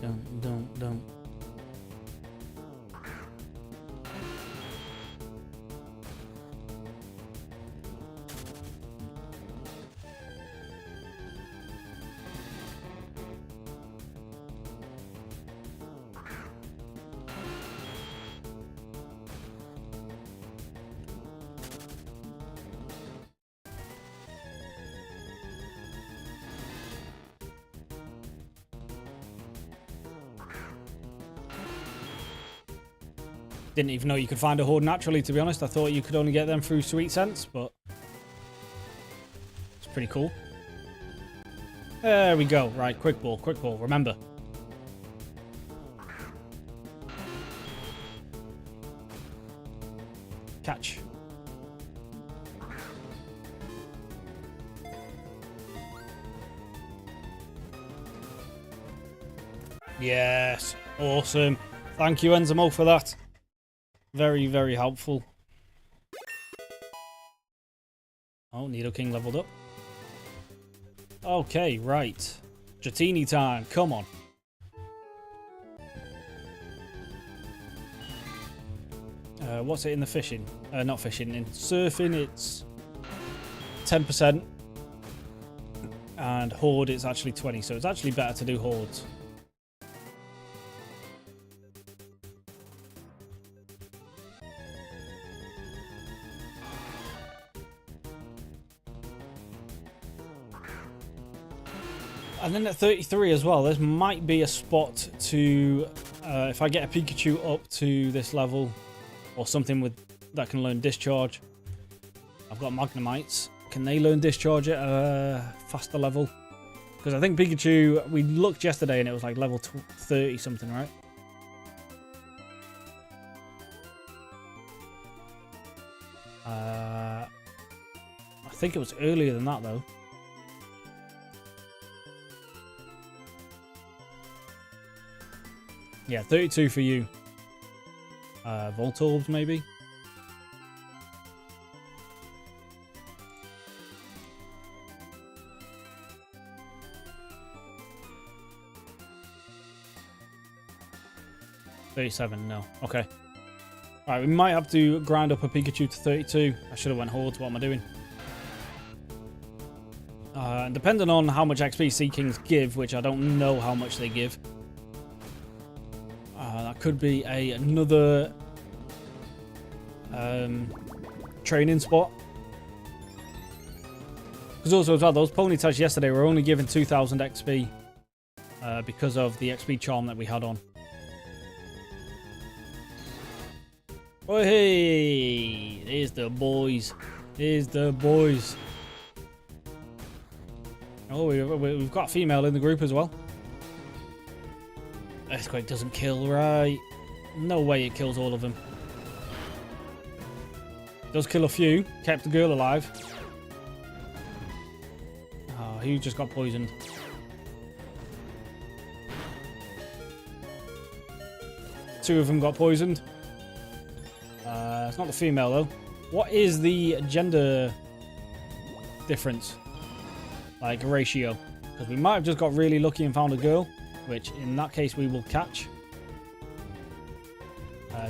Don't. Didn't even know you could find a horde naturally, to be honest. I thought you could only get them through Sweet Sense, but it's pretty cool. There we go. Right, quick ball, remember. Catch. Yes, awesome. Thank you, Enzomo, for that. Very, very helpful. Oh, Nidoking leveled up. Okay, right. Dratini time. Come on. What's it in the fishing? Not fishing. In surfing, it's 10%. And horde, it's actually 20. So it's actually better to do hordes. And then at 33 as well, this might be a spot to, if I get a Pikachu up to this level, or something with that can learn Discharge. I've got Magnemites. Can they learn Discharge at a faster level? Because I think Pikachu, we looked yesterday and it was like level 30 something, right? I think it was earlier than that though. Yeah, 32 for you. Voltorbs, maybe? $37, no. Okay. Alright, we might have to grind up a Pikachu to 32. I should have went hordes. What am I doing? Depending on how much XP Sea Kings give, which I don't know how much they give. That could be another training spot. Because also as well, those Ponytas yesterday were only given 2,000 XP because of the XP charm that we had on. Oh hey, here's the boys. Here's the boys. Oh, we've got a female in the group as well. Earthquake doesn't kill, right? No way it kills all of them. Does kill a few. Kept the girl alive. Oh, he just got poisoned. Two of them got poisoned. It's not the female, though. What is the gender difference? Like, ratio? Because we might have just got really lucky and found a girl. Which, in that case, we will catch.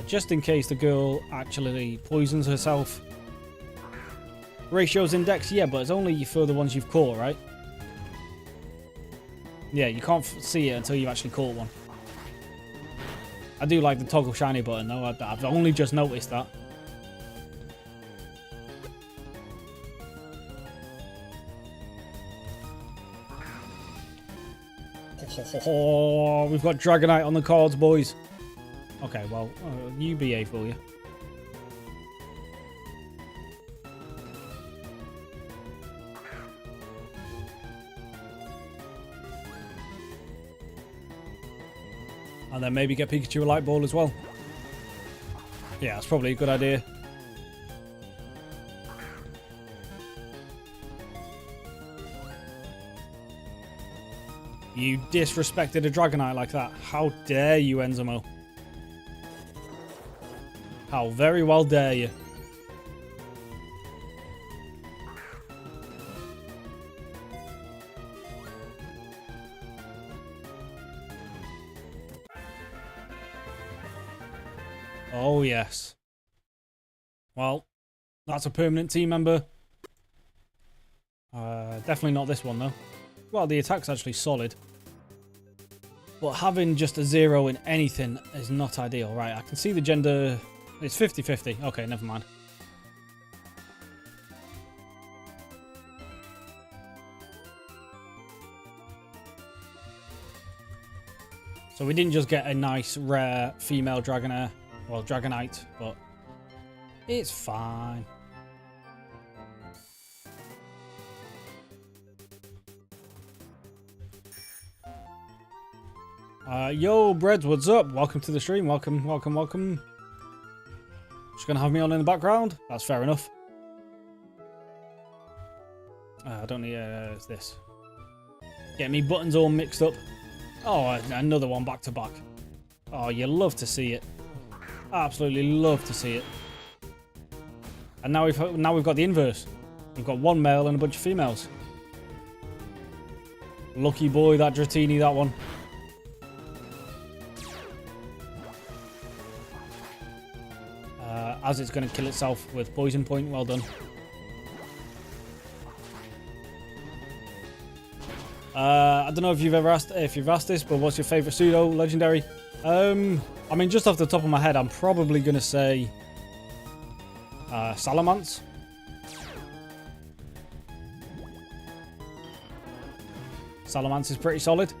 Just in case the girl actually poisons herself. Ratios index, yeah, but it's only for the ones you've caught, right? Yeah, you can't see it until you've actually caught one. I do like the toggle shiny button, though. I've only just noticed that. Oh, we've got Dragonite on the cards, boys. Okay, well, you behave, will you? And then maybe get Pikachu a Light Ball as well. Yeah, that's probably a good idea. You disrespected a Dragonite like that. How dare you, Enzomo? How very well dare you? Oh, yes. Well, that's a permanent team member. Definitely not this one, though. Well, the attack's actually solid. But having just a 0 in anything is not ideal. Right, I can see the gender. It's 50-50. Okay, never mind. So we didn't just get a nice, rare female Dragonair. Well, Dragonite, but it's fine. Yo, Breads, what's up? Welcome to the stream. Welcome, welcome, welcome. Just gonna have me on in the background? That's fair enough. I don't need this. Get me buttons all mixed up. Oh, another one back to back. Oh, you love to see it. Absolutely love to see it. And now we've got the inverse. We've got one male and a bunch of females. Lucky boy, that Dratini, that one. As it's going to kill itself with poison point. Well done. I don't know if you've asked this, but what's your favorite pseudo legendary? I mean, just off the top of my head, I'm probably going to say Salamence. Salamence is pretty solid.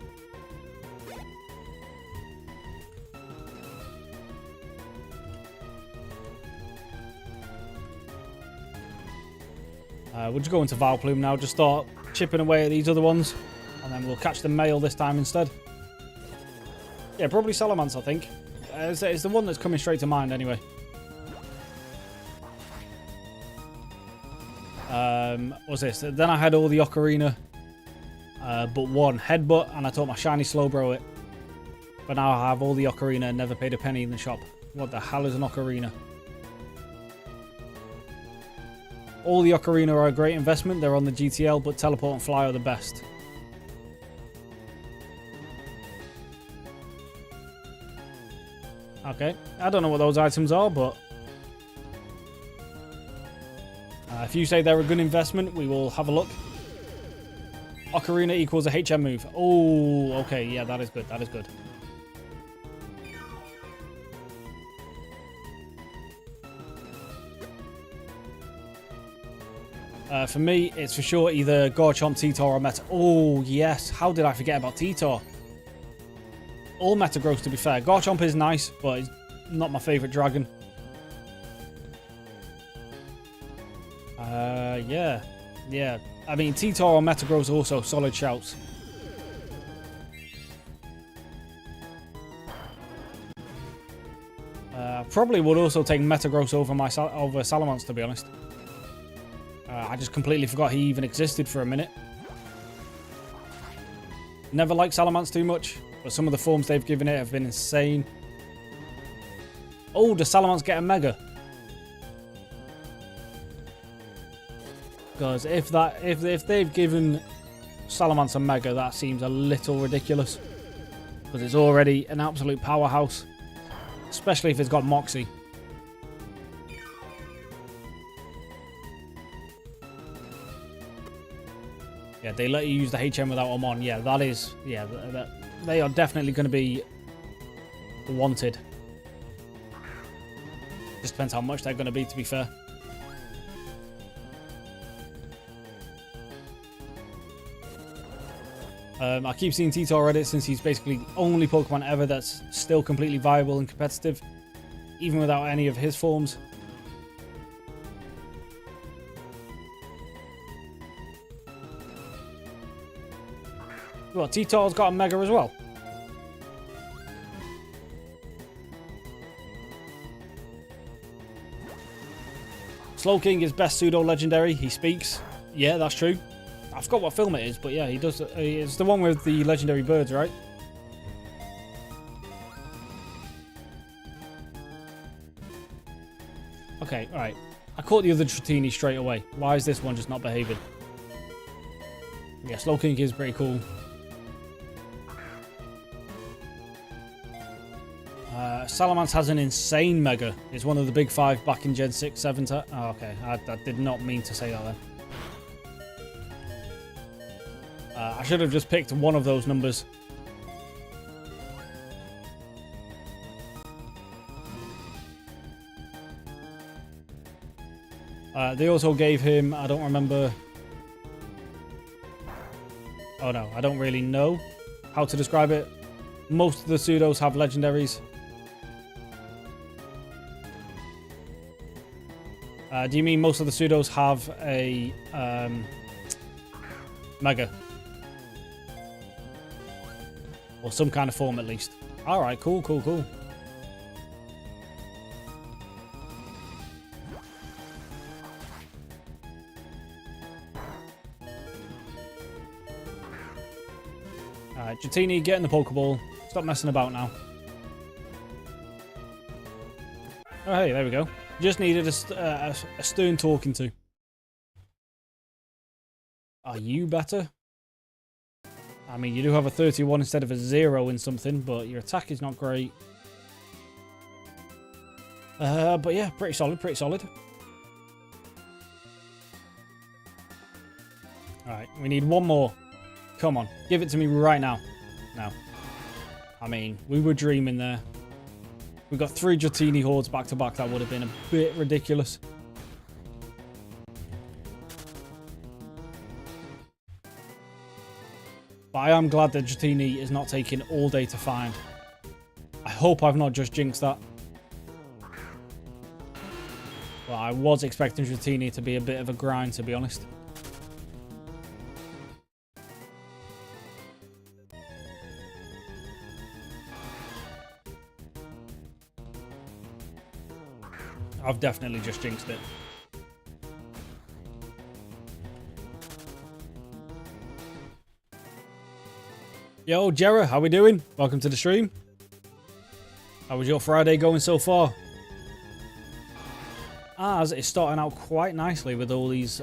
We'll just go into Vileplume now. Just start chipping away at these other ones. And then we'll catch the male this time instead. Yeah, probably Salamence, I think. It's the one that's coming straight to mind anyway. What's this? Then I had all the Ocarina. But one Headbutt, and I taught my shiny Slowbro it. But now I have all the Ocarina and never paid a penny in the shop. What the hell is an Ocarina? All the Ocarina are a great investment. They're on the GTL, but Teleport and Fly are the best. Okay, I don't know what those items are, but if you say they're a good investment, we will have a look. Ocarina equals a HM move. Oh, okay, yeah, that is good. That is good. For me, it's for sure either Garchomp, T-Tar, or Meta. Oh, yes. How did I forget about T-Tar? All Metagross, to be fair. Garchomp is nice, but it's not my favourite dragon. Yeah. Yeah. I mean, T-Tar or Metagross are also solid shouts. Probably would also take Metagross over Salamence, to be honest. I just completely forgot he even existed for a minute. Never liked Salamence too much, but some of the forms they've given it have been insane. Oh, does Salamence get a Mega? Because if they've given Salamence a Mega, that seems a little ridiculous. Because it's already an absolute powerhouse. Especially if it's got Moxie. Yeah, they let you use the HM without them on. Yeah, that is... Yeah, they are definitely going to be wanted. Just depends how much they're going to be, to be fair. I keep seeing T-Tar Reddit since he's basically the only Pokemon ever that's still completely viable and competitive, even without any of his forms. What, T-Tar's got a Mega as well? Slowking is best pseudo-legendary. He speaks. Yeah, that's true. I forgot what film it is, but yeah, he does. It's the one with the legendary birds, right? Okay, alright. I caught the other Dratini straight away. Why is this one just not behaving? Yeah, Slowking is pretty cool. Salamence has an insane Mega. It's one of the big 5 back in Gen 6, 7... Oh, okay. I did not mean to say that then. I should have just picked one of those numbers. They also gave him... I don't remember... Oh no, I don't really know how to describe it. Most of the pseudos have legendaries. Do you mean most of the pseudos have a Mega? Or some kind of form at least. Alright, cool. Alright, Dratini, get in the Pokeball. Stop messing about now. Oh, hey, there we go. Just needed a stern talking to. Are you better? I mean, you do have a 31 instead of a 0 in something, but your attack is not great. But yeah, pretty solid. Alright, we need one more. Come on, give it to me right now. No. I mean, we were dreaming there. We got 3 Dratini hordes back to back. That would have been a bit ridiculous. But I am glad that Dratini is not taking all day to find. I hope I've not just jinxed that. Well, I was expecting Dratini to be a bit of a grind, to be honest. I've definitely just jinxed it. Yo, Jera, how we doing? Welcome to the stream. How was your Friday going so far? It's starting out quite nicely with all these,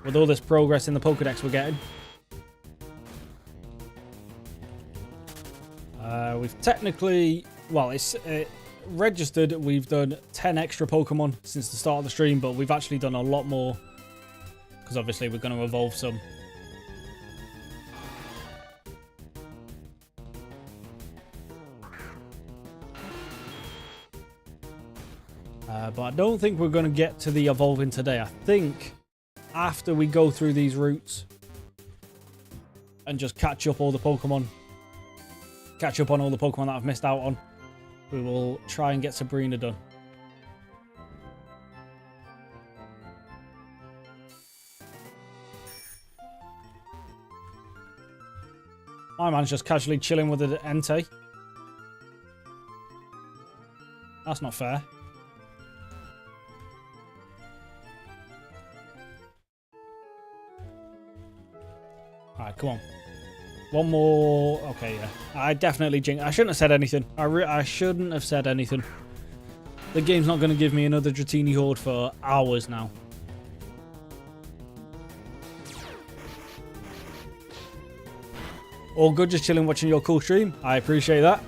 with all this progress in the Pokedex we're getting. We've technically, well, it's registered. We've done 10 extra Pokemon since the start of the stream, but we've actually done a lot more because obviously we're going to evolve some. But I don't think we're going to get to the evolving today. I think after we go through these routes and just catch up all the Pokemon, catch up on all the Pokemon that I've missed out on, we will try and get Sabrina done. My man's just casually chilling with an Entei. That's not fair. Alright, come on. One more. Okay, yeah. I definitely jinxed. I shouldn't have said anything. I shouldn't have said anything. The game's not going to give me another Dratini horde for hours now. All good, just chilling, watching your cool stream. I appreciate that.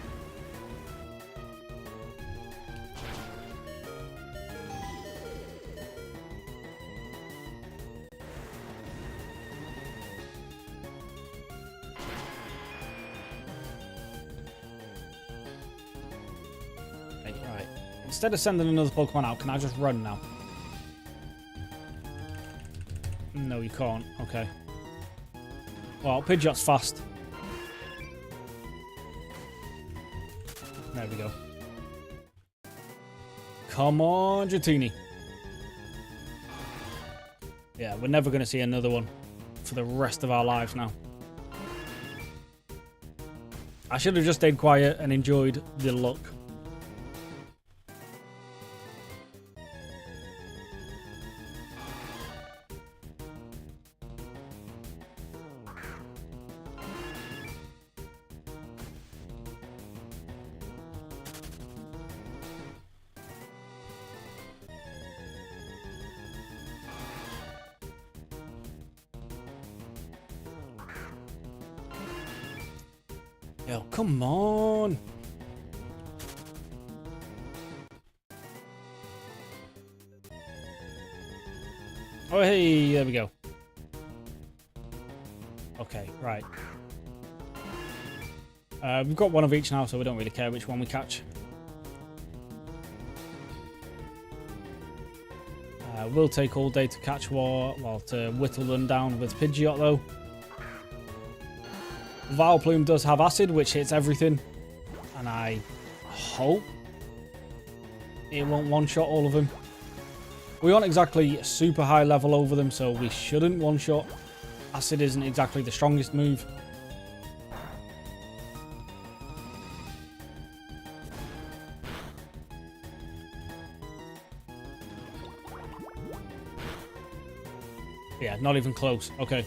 Right. Instead of sending another Pokemon out, can I just run now? No, you can't. Okay. Well, Pidgeot's fast. There we go. Come on, Dratini. Yeah, we're never going to see another one for the rest of our lives now. I should have just stayed quiet and enjoyed the luck. Yo, come on. Oh, hey, there we go. Okay, right. We've got one of each now, so we don't really care which one we catch. Will take all day to catch to whittle them down with Pidgeot, though. Vileplume does have acid, which hits everything. And I hope it won't one-shot all of them. We aren't exactly super high level over them, so we shouldn't one-shot. Acid isn't exactly the strongest move. Yeah, not even close. Okay.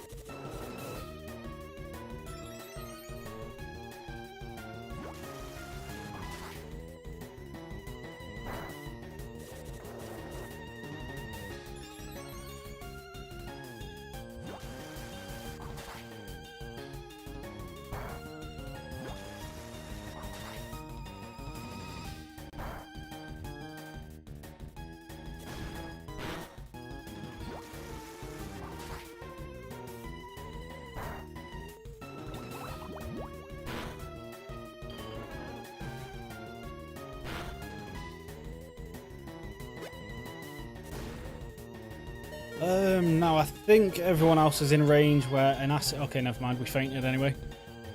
Now I think everyone else is in range where an acid... Okay, never mind. We fainted anyway.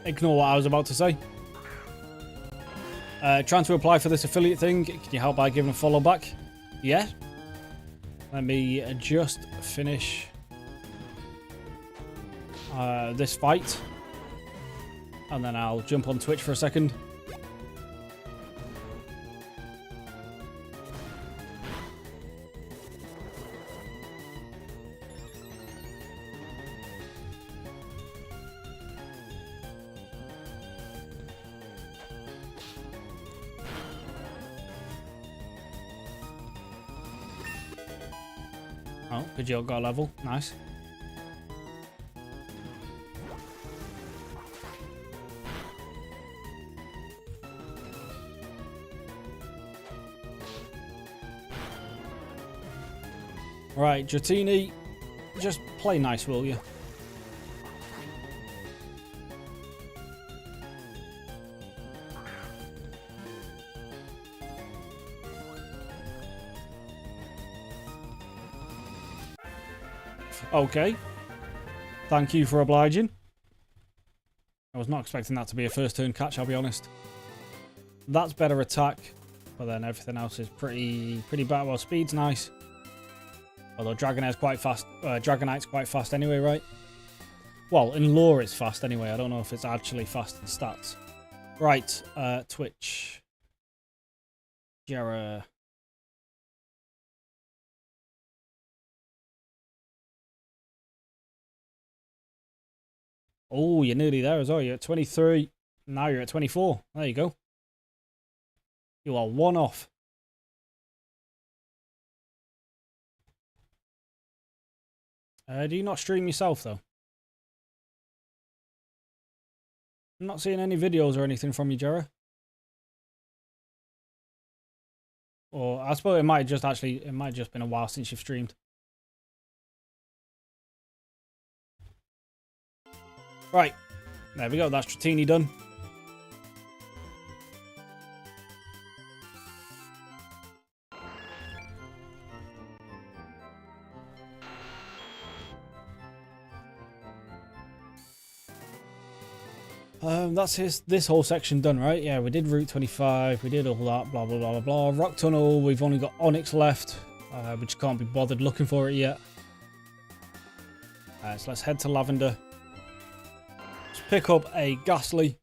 Ignore what I was about to say. Trying to apply for this affiliate thing. Can you help by giving a follow back? Yeah. Let me just finish this fight. And then I'll jump on Twitch for a second. Oh, Pidgeot got a level. Nice. Right, Dratini, just play nice, will you? Okay. Thank you for obliging. I was not expecting that to be a first turn catch, I'll be honest. That's better attack, but then everything else is pretty bad. Well, speed's nice. Although Dragonair's quite fast. Dragonite's quite fast anyway, right? Well, in lore it's fast anyway. I don't know if it's actually fast in stats. Right, Twitch. Jera. Oh, you're nearly there as well. You're at 23. Now you're at 24. There you go. You are one off. Do you not stream yourself, though? I'm not seeing any videos or anything from you, Jera. Or I suppose it might just been a while since you've streamed. Right. There we go. That's Dratini done. That's this whole section done, right? Yeah, we did Route 25, we did all that, blah, blah, blah, blah, blah. Rock Tunnel, we've only got Onyx left, which can't be bothered looking for it yet. So let's head to Lavender. Let's pick up a Ghastly.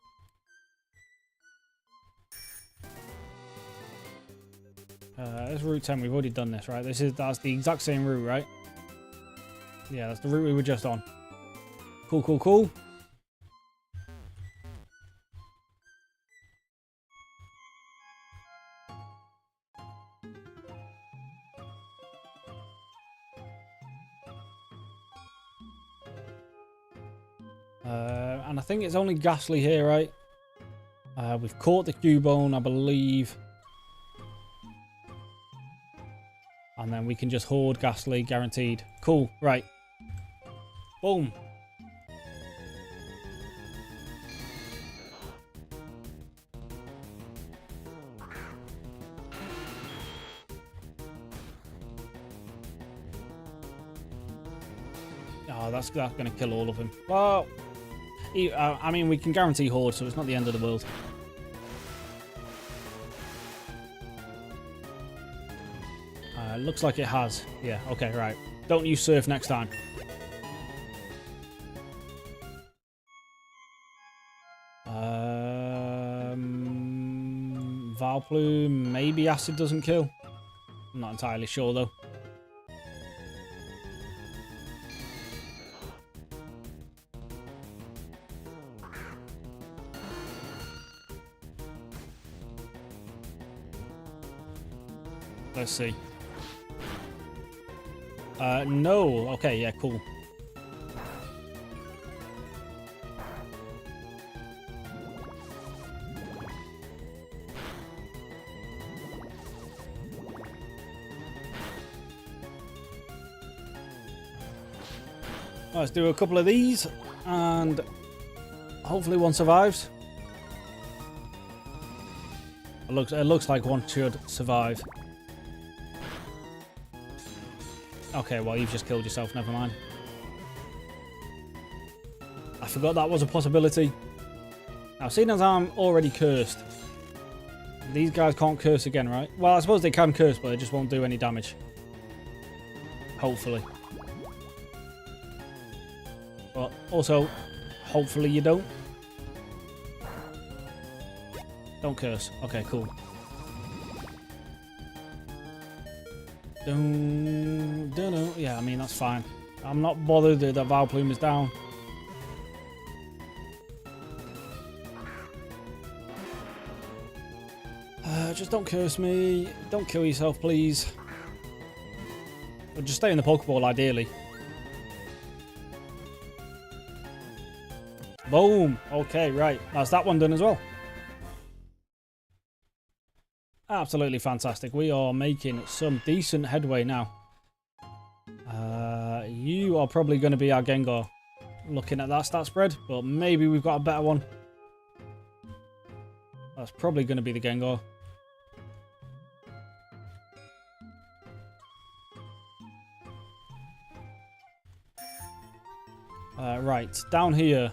This is Route 10, we've already done this, right? That's the exact same route, right? Yeah, that's the route we were just on. Cool, cool, cool. And I think it's only Ghastly here, right? We've caught the Cubone, I believe. And then we can just hoard Ghastly, guaranteed. Cool, right. Boom. Oh, that's going to kill all of them. Well, I mean, we can guarantee horde, so it's not the end of the world. Looks like it has. Yeah, okay, right. Don't use surf next time. Valplume, maybe acid doesn't kill. I'm not entirely sure though. Let's see. No. Okay, yeah, cool. Let's do a couple of these, and hopefully one survives. It looks like one should survive. Okay, well, you've just killed yourself. Never mind. I forgot that was a possibility. Now, seeing as I'm already cursed, these guys can't curse again, right? Well, I suppose they can curse, but they just won't do any damage. Hopefully. But also, hopefully you don't. Don't curse. Okay, cool. Yeah, I mean, that's fine. I'm not bothered that Valplume is down. Just don't curse me. Don't kill yourself, please. Or just stay in the Pokeball, ideally. Boom. Okay, right. That's that one done as well. Absolutely fantastic. We are making some decent headway now. You are probably going to be our Gengar. Looking at that stat spread, but maybe we've got a better one. That's probably going to be the Gengar. Right, down here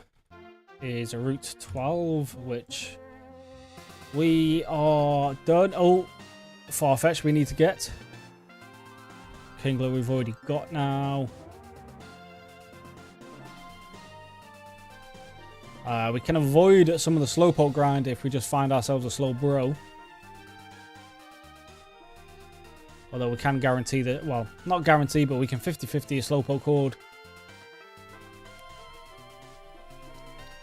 is a Route 12, which we are done. Oh, Farfetch we need to get. Kingler we've already got now. We can avoid some of the Slowpoke grind if we just find ourselves a slow bro. Although we can guarantee that, well, not guarantee, but we can 50-50 a Slowpoke horde.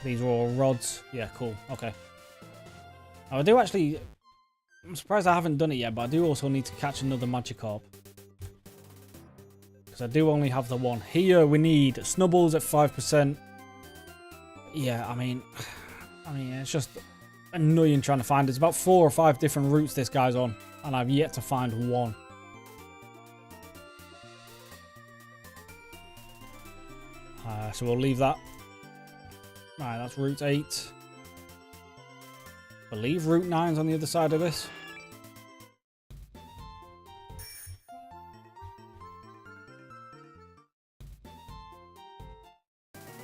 These are all rods. Yeah, cool. Okay. Now, I do actually... I'm surprised I haven't done it yet, but I do also need to catch another Magikarp. Because I do only have the one. Here we need Snubbles at 5%. Yeah, I mean, it's just annoying trying to find. There's about 4 or 5 different routes this guy's on, and I've yet to find one. So we'll leave that. Right, that's Route 8. I believe Route 9's on the other side of this.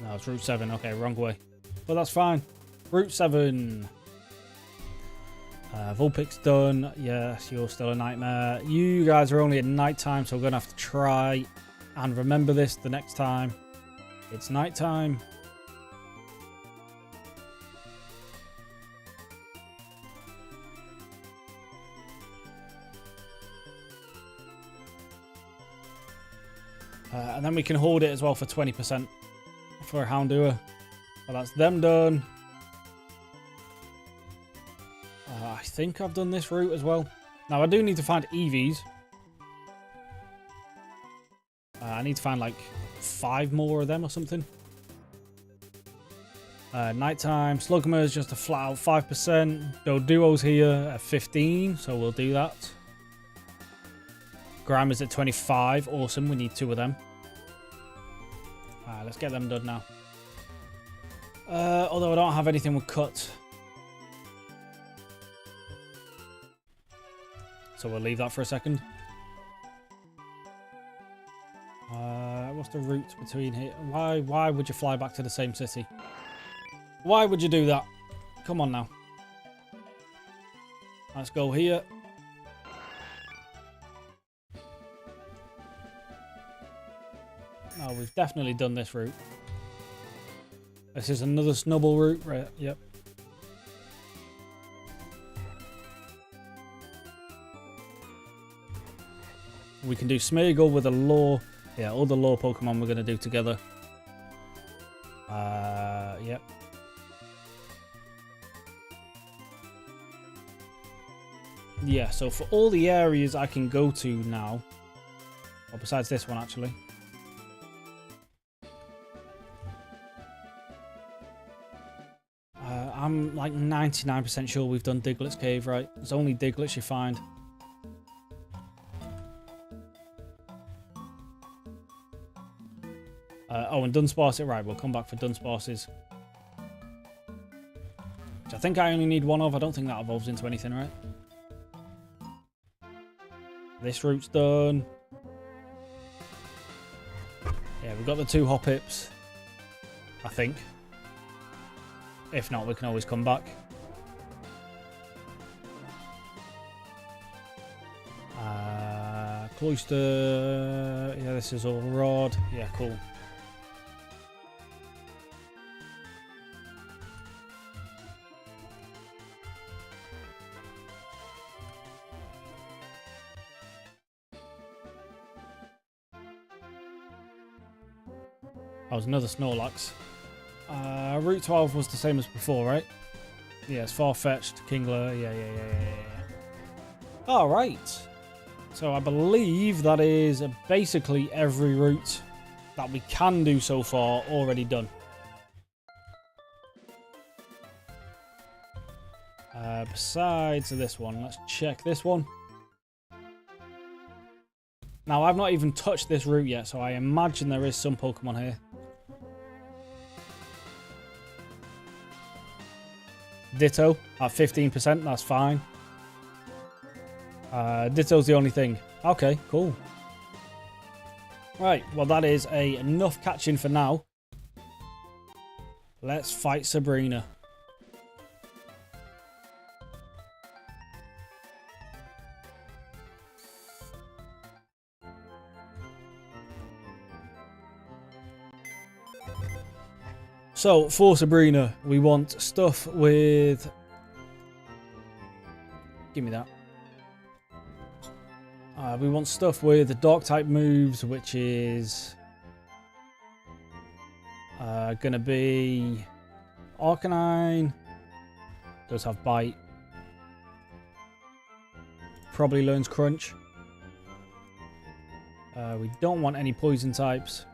No, it's Route 7. Okay, wrong way. But that's fine. Route 7. Vulpix's done. Yes, you're still a nightmare. You guys are only at night time, so we're going to have to try and remember this the next time. It's night time. And then we can hold it as well for 20% for a Houndour. Well, that's them done. I think I've done this route as well. Now, I do need to find EVs. I need to find like 5 more of them or something. Nighttime. Slugma is just a flat out 5%. Doduo's here at 15, so we'll do that. Grimer's at 25. Awesome. We need 2 of them. Alright, let's get them done now. Although I don't have anything with cut. So we'll leave that for a second. What's the route between here? Why would you fly back to the same city? Why would you do that? Come on now. Let's go here. Oh, we've definitely done this route. This is another snubble route, right? Yep. We can do Smeargle with a lure. Yeah, all the lure Pokemon we're going to do together. Yep. Yeah, so for all the areas I can go to now, or besides this one actually. I'm like 99% sure we've done Diglett's Cave, right? There's only Diglets you find. Oh, and Dunsparce, right, we'll come back for Dunsparce's. Which I think I only need 1 of. I don't think that evolves into anything, right? This route's done. Yeah, we've got the 2 Hoppips, I think. If not, we can always come back. Cloister. Yeah, this is all Rod. Yeah, cool. That was another Snorlax. Route 12 was the same as before, right? Yeah, it's Farfetch'd, Kingler, yeah. Alright. So I believe that is basically every route that we can do so far already done. Besides this one, let's check this one. Now, I've not even touched this route yet, so I imagine there is some Pokemon here. Ditto at 15%, that's fine. Ditto's the only thing. Okay, cool. Right, well that is enough catching for now. Let's fight Sabrina. So, for Sabrina, we want stuff with... Give me that. We want stuff with the Dark-type moves, which is... going to be... Arcanine. Does have Bite. Probably learns Crunch. We don't want any Poison types.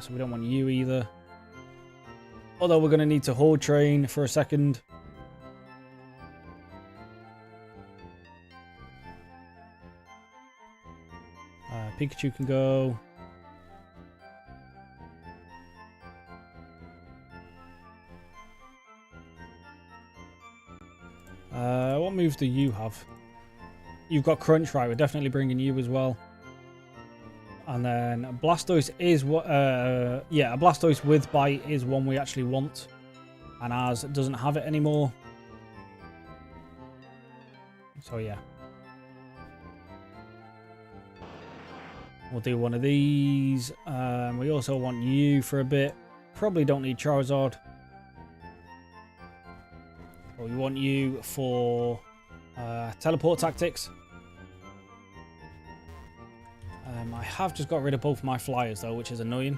So we don't want you either. Although we're going to need to Horde Train for a second. Pikachu can go. What moves do you have? You've got Crunch, right? We're definitely bringing you as well. And then Blastoise is what, yeah, a Blastoise with Bite is one we actually want. And ours doesn't have it anymore. So yeah. We'll do one of these. We also want you for a bit. Probably don't need Charizard. But we want you for teleport tactics. I have just got rid of both my flyers though, which is annoying.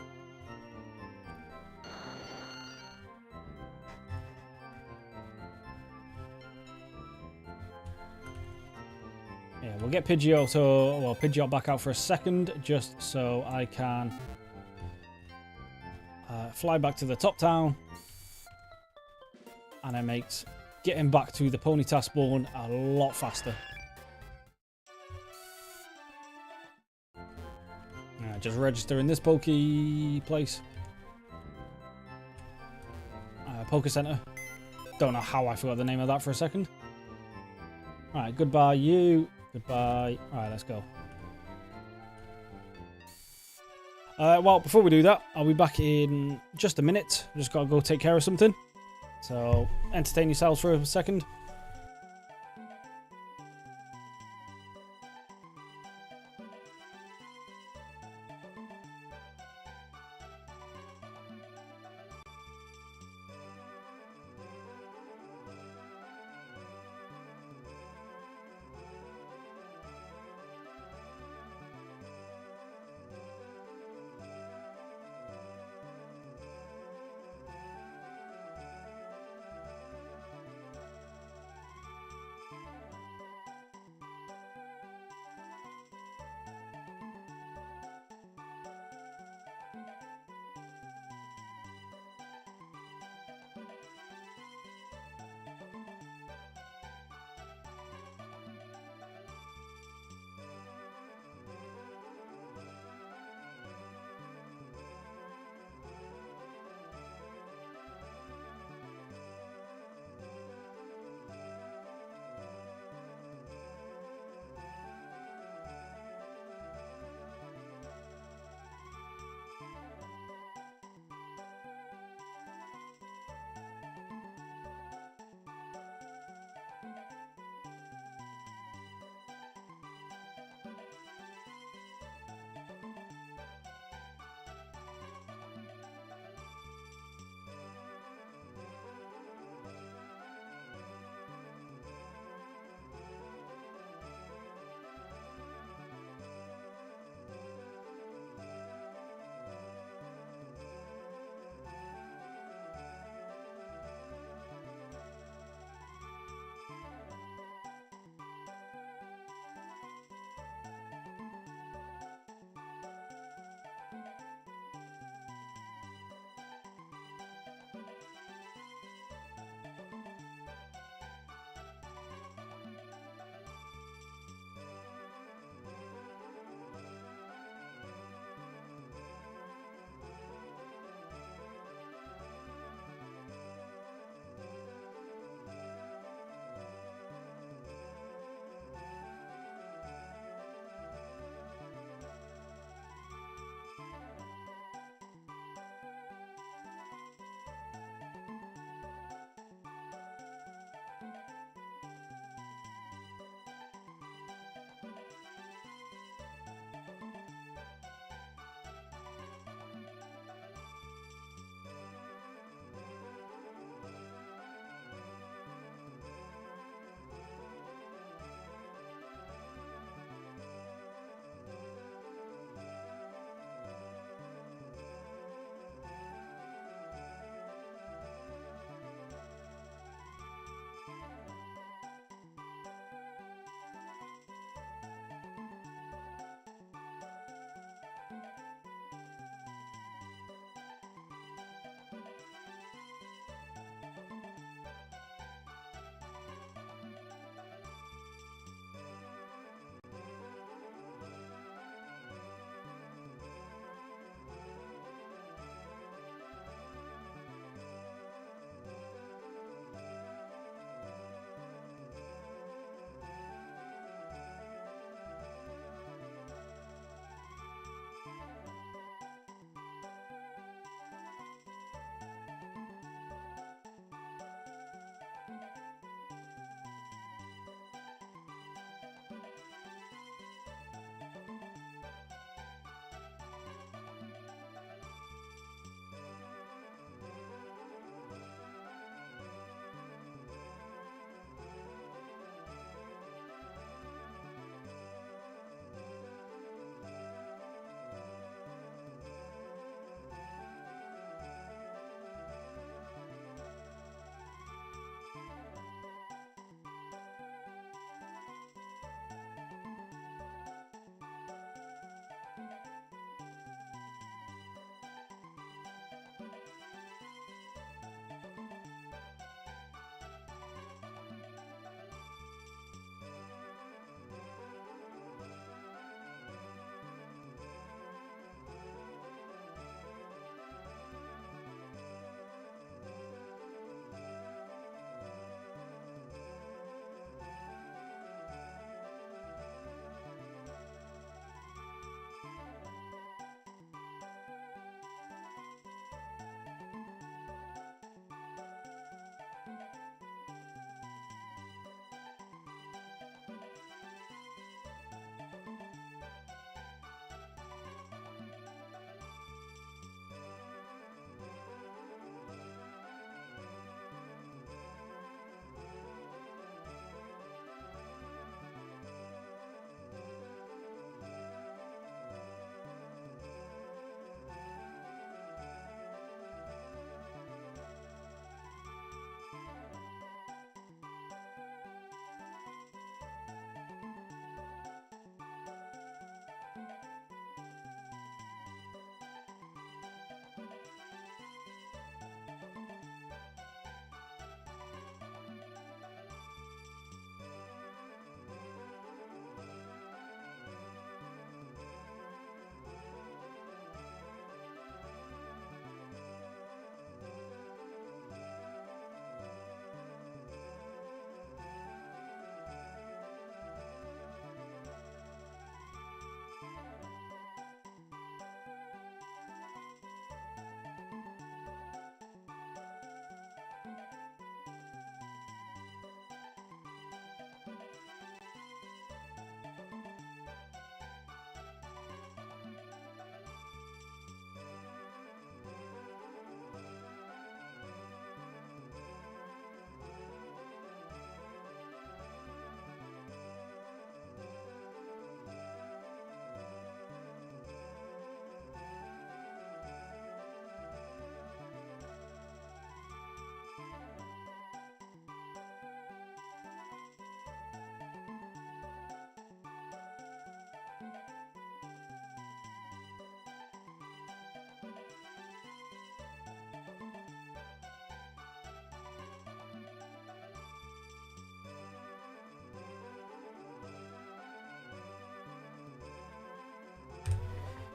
Yeah, we'll get Pidgeot back out for a second, just so I can fly back to the top town. and it makes getting back to the Ponyta spawn a lot faster. Just register in this Poke place. Poke Center. Don't know how I forgot the name of that for a second. Alright, goodbye you. Goodbye. Alright, let's go. Well, before we do that, I'll be back in just a minute. Just gotta go take care of something. So, entertain yourselves for a second.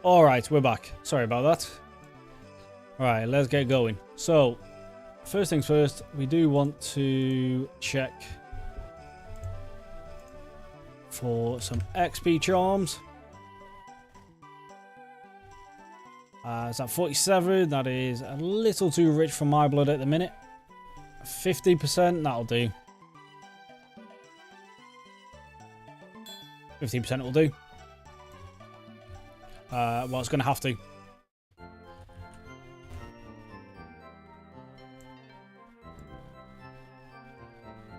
Alright, we're back. Sorry about that. Alright, let's get going. So, first things first, we do want to check for some XP charms. It's at 47. That is a little too rich for my blood at the minute. 50%, that'll do. 15% will do. Well, it's going to have to.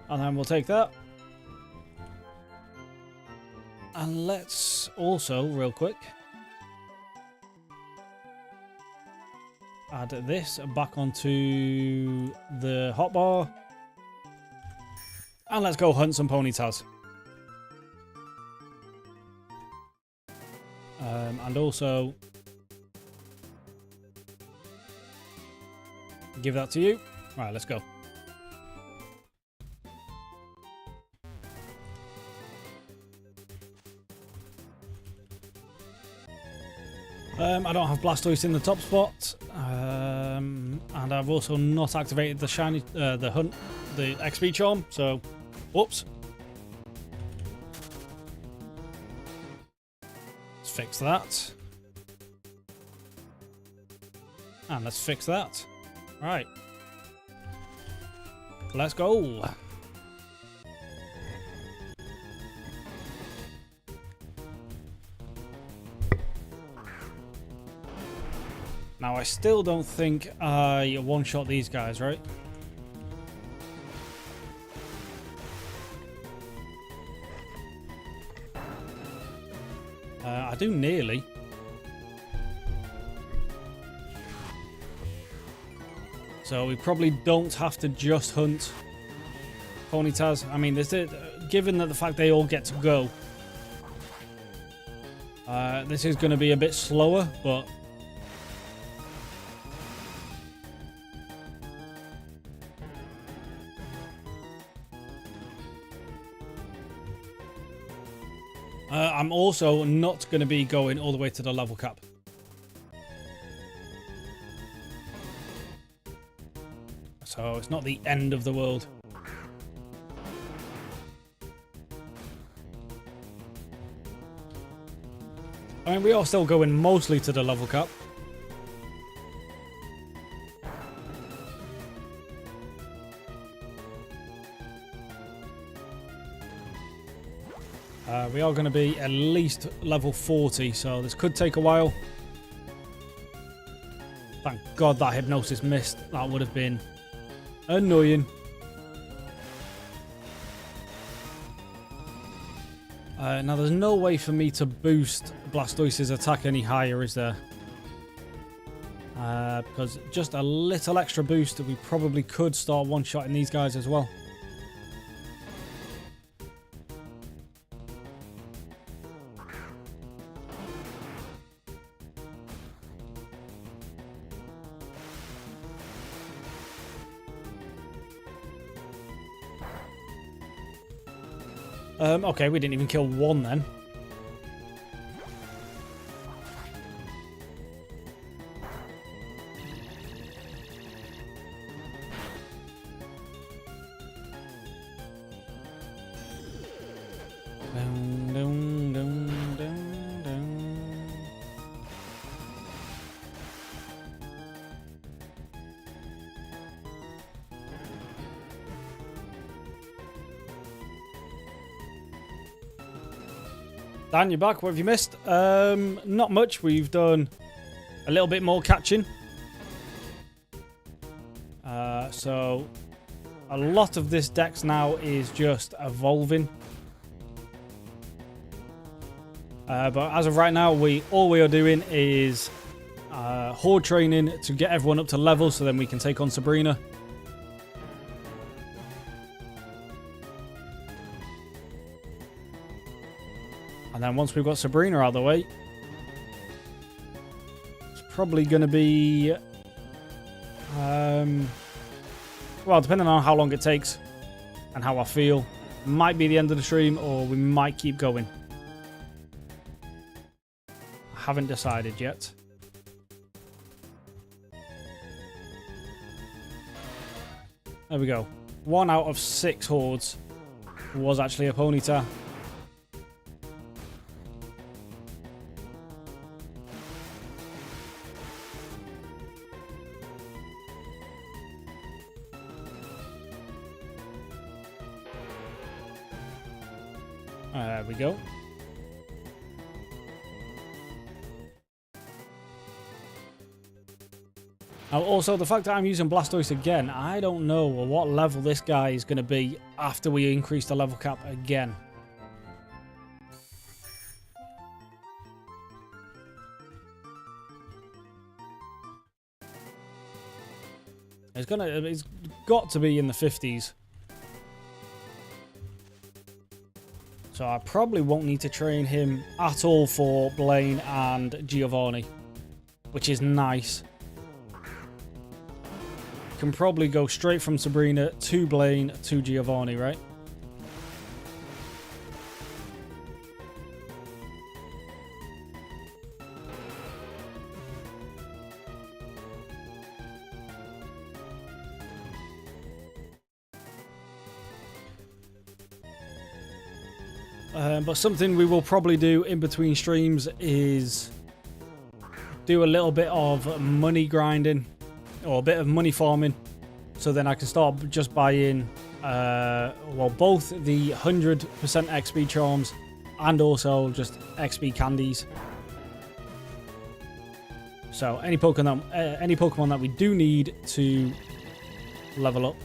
And then we'll take that. And let's also, real quick, add this back onto the hotbar. And let's go hunt some ponytas. And also give that to you. Right, let's go. I don't have Blastoise in the top spot, and I've also not activated the shiny, the XP charm. So, whoops. Let's fix that, and let's fix that. Right, let's go. Now, I still don't think I one-shot these guys, right? I do nearly. So we probably don't have to just hunt ponytas. I mean, given that the fact they all get to go, this is going to be a bit slower, but I'm also not going to be going all the way to the level cap. So it's not the end of the world. I mean, we are still going mostly to the level cap. We are going to be at least level 40, so this could take a while. Thank God that hypnosis missed. That would have been annoying. Now, there's no way for me to boost Blastoise's attack any higher, is there? Because just a little extra boost, we probably could start one-shotting these guys as well. Okay, we didn't even kill one then. Dun, dun, dun, dun, dun. Dan, you're back. What have you missed? Not much. We've done a little bit more catching. So a lot of this dex now is just evolving. But as of right now, all we are doing is horde training to get everyone up to level, so then we can take on Sabrina. And then once we've got Sabrina out of the way, it's probably going to be, well, depending on how long it takes and how I feel, might be the end of the stream, or we might keep going. Haven't decided yet. There we go. 1 out of 6 hordes was actually a Ponyta. There we go. Now, also, the fact that I'm using Blastoise again, I don't know what level this guy is going to be after we increase the level cap again. It's got to be in the 50s. So I probably won't need to train him at all for Blaine and Giovanni, which is nice. Can probably go straight from Sabrina to Blaine to Giovanni, right? But something we will probably do in between streams is do a little bit of money grinding or a bit of money farming, so then I can start just buying well, both the 100% XP charms and also just XP candies. So any Pokemon that we do need to level up,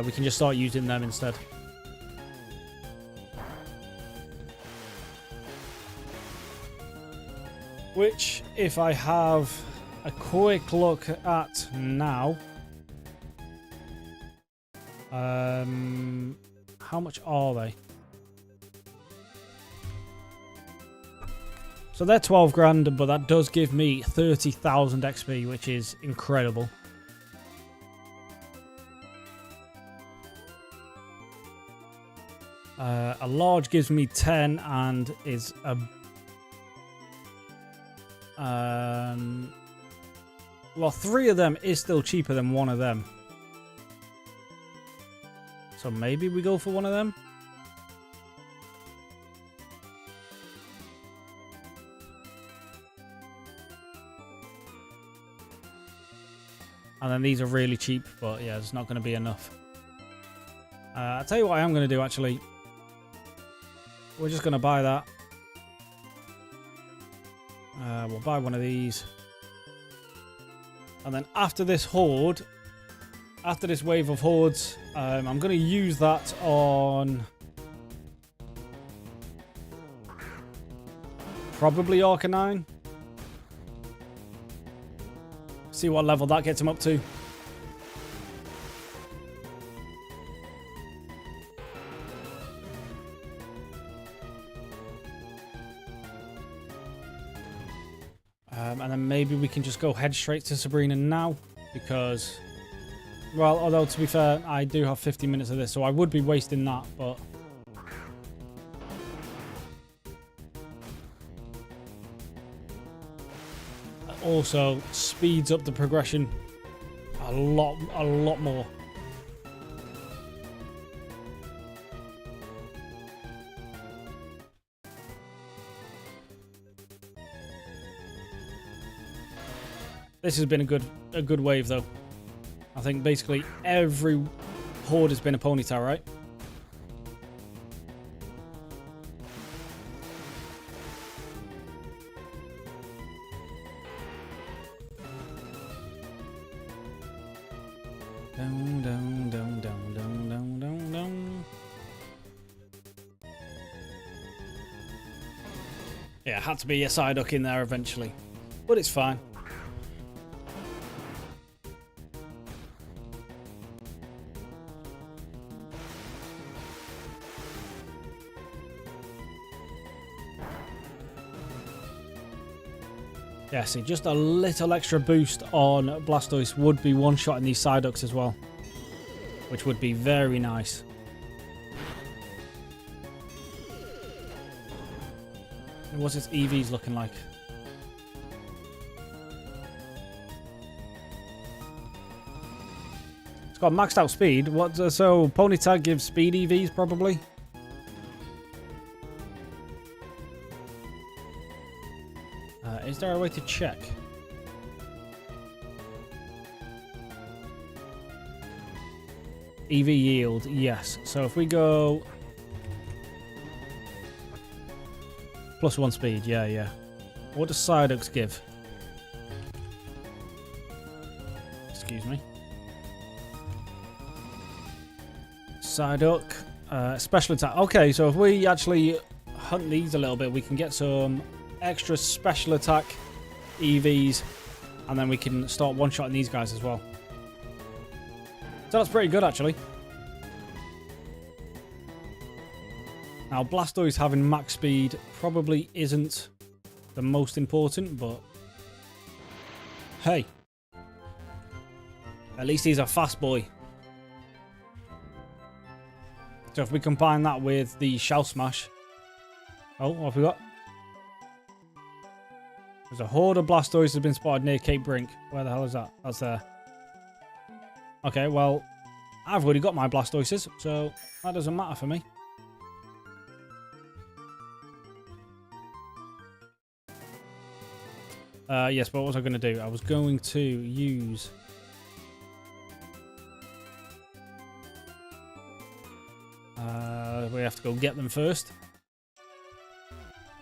we can just start using them instead. Which, if I have a quick look at now, how much are they? So they're 12 grand, but that does give me 30,000 XP, which is incredible. A large gives me 10 and is a well, 3 of them is still cheaper than 1 of them. So maybe we go for 1 of them. And then these are really cheap, but yeah, it's not going to be enough. I'll tell you what I am going to do, actually. We're just going to buy that. We'll buy 1 of these. And then after this horde, after this wave of hordes, I'm going to use that on probably Arcanine. See what level that gets him up to. And then maybe we can just go head straight to Sabrina now, because, well, although to be fair, I do have 50 minutes of this, so I would be wasting that, but it also speeds up the progression a lot more. This has been a good wave, though. I think basically every horde has been a Ponyta, right? Down, down, down, down, down, down, down, down. Yeah, had to be a Psyduck in there eventually, but it's fine. Yeah, see, just a little extra boost on Blastoise would be one-shotting these Psyducks as well, which would be very nice. What's its EVs looking like? It's got maxed out speed. What? So Ponyta gives speed EVs probably. Is there a way to check? EV yield, yes. So if we go +1 speed, yeah. What does Psyduck give? Excuse me. Psyduck, special attack. Okay, so if we actually hunt these a little bit, we can get some extra special attack EVs, and then we can start one-shotting these guys as well. So that's pretty good, actually. Now, Blastoise having max speed probably isn't the most important, but hey, at least he's a fast boy. So if we combine that with the Shell Smash... Oh, what have we got? There's a horde of Blastoise has been spotted near Cape Brink. Where the hell is that? That's there. Okay, well, I've already got my Blastoises, so that doesn't matter for me. Yes, but what was I going to do? I was going to use... we have to go get them first.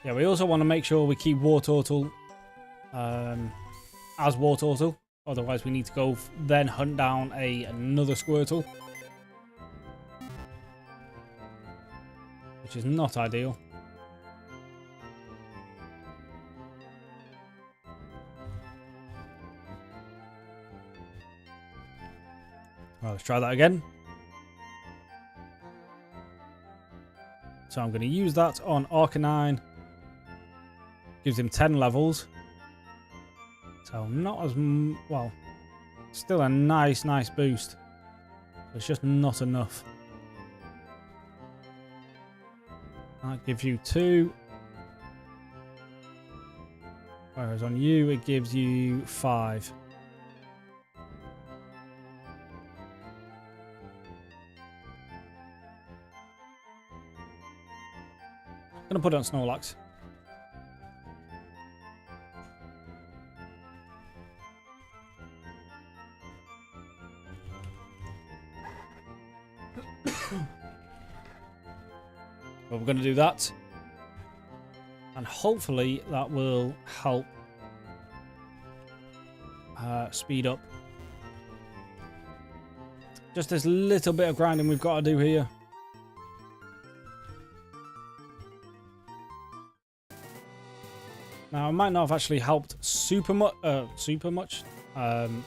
Yeah, we also want to make sure we keep Wartortle as Wartortle. Otherwise, we need to go then hunt down another Squirtle. Which is not ideal. Well, let's try that again. So I'm going to use that on Arcanine. Gives him 10 levels. So not as... well, still a nice boost. It's just not enough. That gives you 2. Whereas on you, it gives you 5. I'm going to put it on Snorlax. Well, we're going to do that. And hopefully that will help speed up. Just this little bit of grinding we've got to do here. Now, it might not have actually helped super much. What am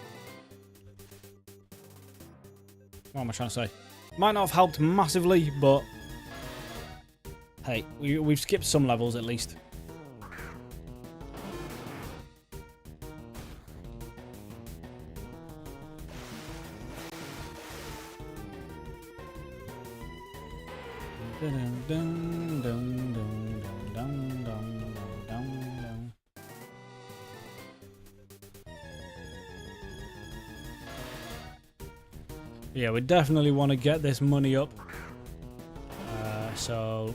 I trying to say? Might not have helped massively, but hey, we've skipped some levels at least. Yeah, we definitely want to get this money up. So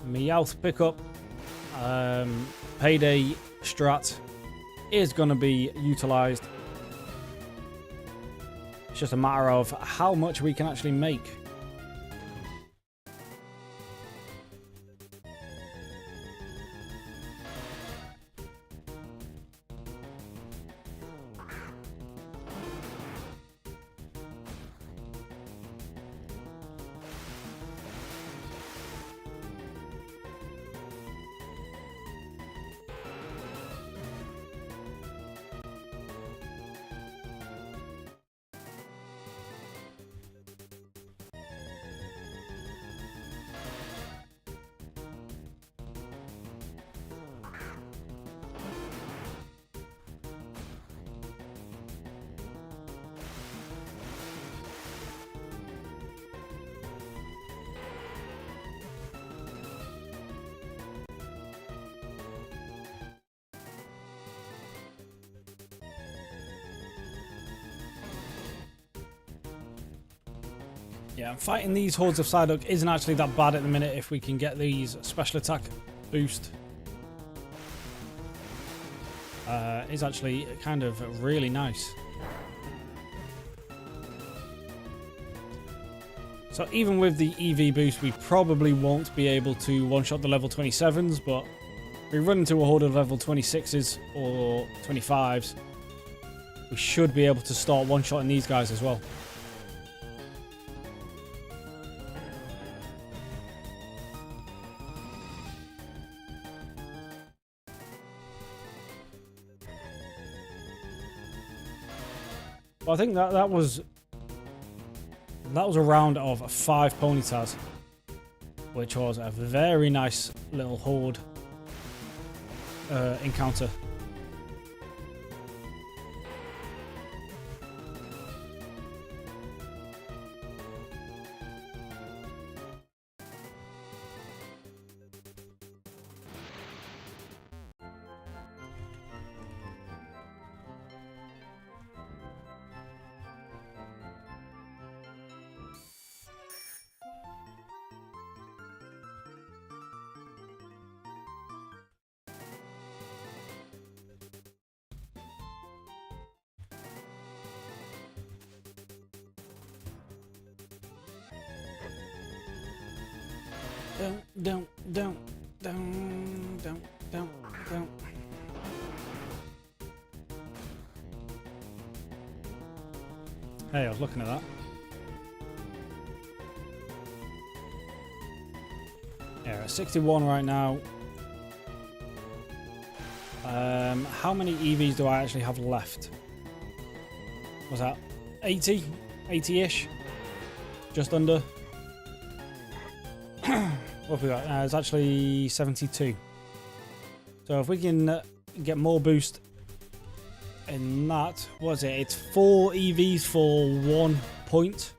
Meowth pickup, payday strat is going to be utilized. It's just a matter of how much we can actually make. Yeah, fighting these hordes of Psyduck isn't actually that bad at the minute if we can get these special attack boost. Is actually kind of really nice. So even with the EV boost, we probably won't be able to one-shot the level 27s, but if we run into a horde of level 26s or 25s, we should be able to start one-shotting these guys as well. Well, I think that was a round of 5 Ponytas, which was a very nice little horde encounter. Don't. Hey, I was looking at that. Yeah, at 61 right now. How many EVs do I actually have left? Was that 80? 80-ish? Just under? What have we got? It's actually 72. So if we can get more boost in that, what is it? It's 4 EVs for 1 point.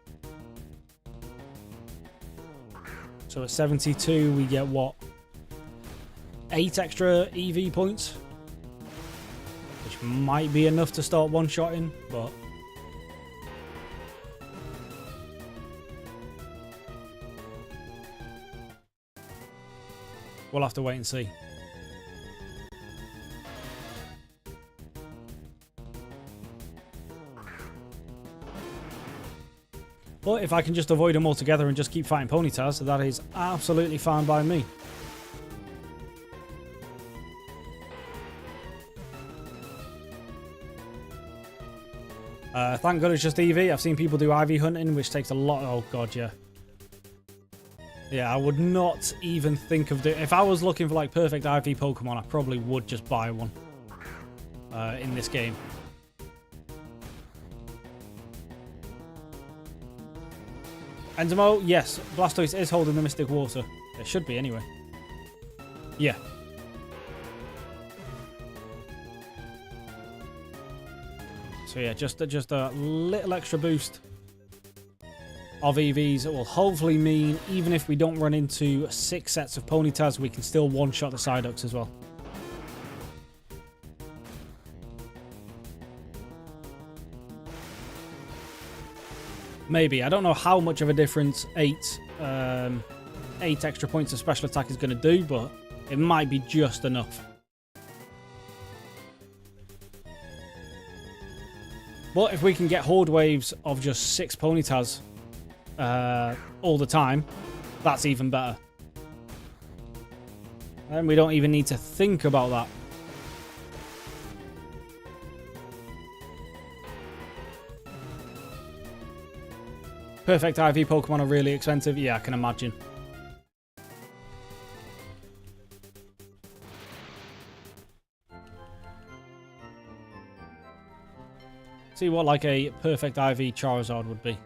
So at 72 we get what? 8 extra EV points, which might be enough to start one-shotting, but we'll have to wait and see. But if I can just avoid them altogether and just keep fighting Ponytas, that is absolutely fine by me. Thank God it's just EV. I've seen people do IV hunting, which takes a lot. Oh God, yeah. Yeah, I would not even think of doing... If I was looking for like perfect IV Pokemon, I probably would just buy one in this game. Endermo, yes, Blastoise is holding the Mystic Water. It should be anyway. Yeah. So yeah, just a little extra boost of EVs. It will hopefully mean even if we don't run into 6 sets of Ponytas, we can still one-shot the Psyducks as well. Maybe. I don't know how much of a difference 8 extra points of special attack is going to do, but it might be just enough. But if we can get horde waves of just 6 Ponytas all the time, that's even better. And we don't even need to think about that. Perfect IV Pokemon are really expensive. Yeah, I can imagine. See what like a perfect IV Charizard would be.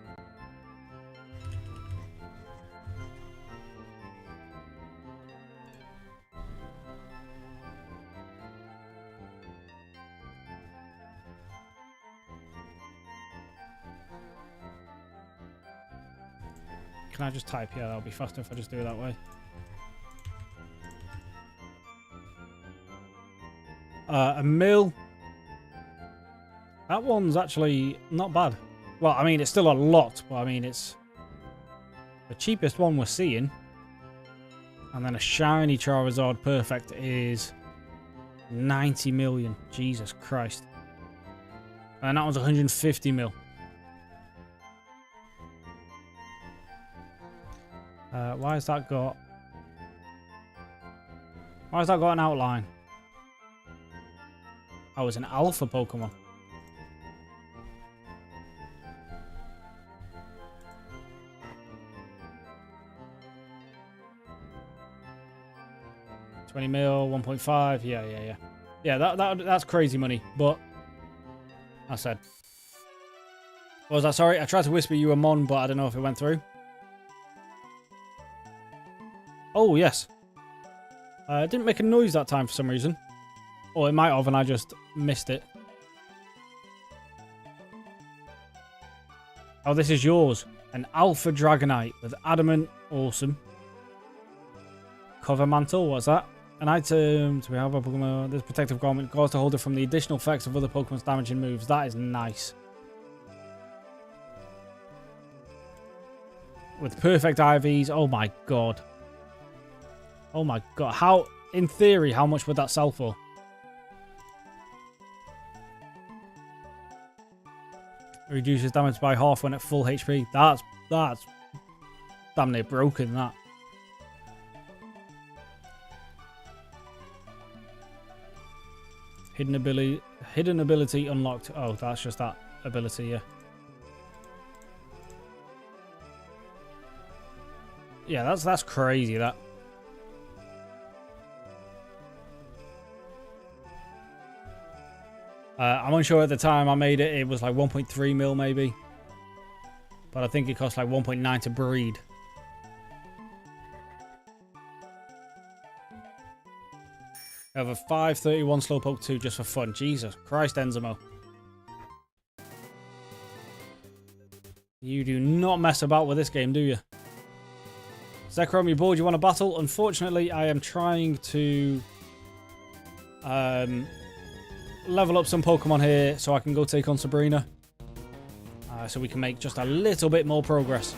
Can I just type? Yeah, that'll be faster if I just do it that way. A mill. That one's actually not bad. Well, I mean, it's still a lot, but I mean, it's The cheapest one we're seeing. And then a shiny Charizard Perfect is 90 million. Jesus Christ. And that was 150 mil. Why has that got... Why has that got an outline? Oh, it's an alpha Pokemon. $20 mil, 1.5. Yeah. Yeah, that's crazy money. But I said, what was that? Sorry, I tried to whisper you a mon, but I don't know if it went through. Oh yes. It didn't make a noise that time for some reason. Or it might have, and I just missed it. Oh, this is yours. An Alpha Dragonite with Adamant. Awesome. Cover Mantle, what's that? An item to have a Pokemon. This protective garment causes the holder from the additional effects of other Pokemon's damaging moves. That is nice. With perfect IVs. Oh my god. Oh my god. How, in theory, how much would that sell for? Reduces damage by half when at full HP. That's damn near broken, that. Hidden ability unlocked. Oh, that's just that ability, yeah. Yeah, that's crazy, that. I'm unsure at the time I made it. It was like 1.3 mil maybe. But I think it cost like 1.9 to breed. I have a 531 Slowpoke 2 just for fun. Jesus Christ, Enzimo. You do not mess about with this game, do you? Zekrom, you bored? You want a battle? Unfortunately, I am trying to level up some Pokemon here so I can go take on Sabrina. So we can make just a little bit more progress.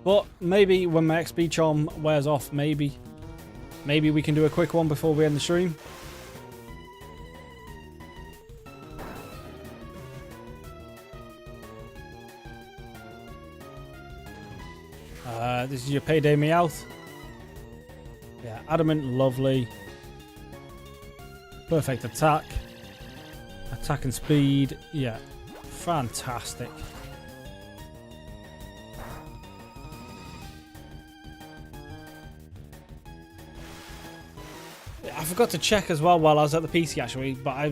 But maybe when my XP charm wears off, maybe we can do a quick one before we end the stream. This is your Payday Meowth. Yeah, Adamant, lovely. Perfect attack. Attack and speed. Yeah, fantastic. I forgot to check as well while I was at the PC actually, but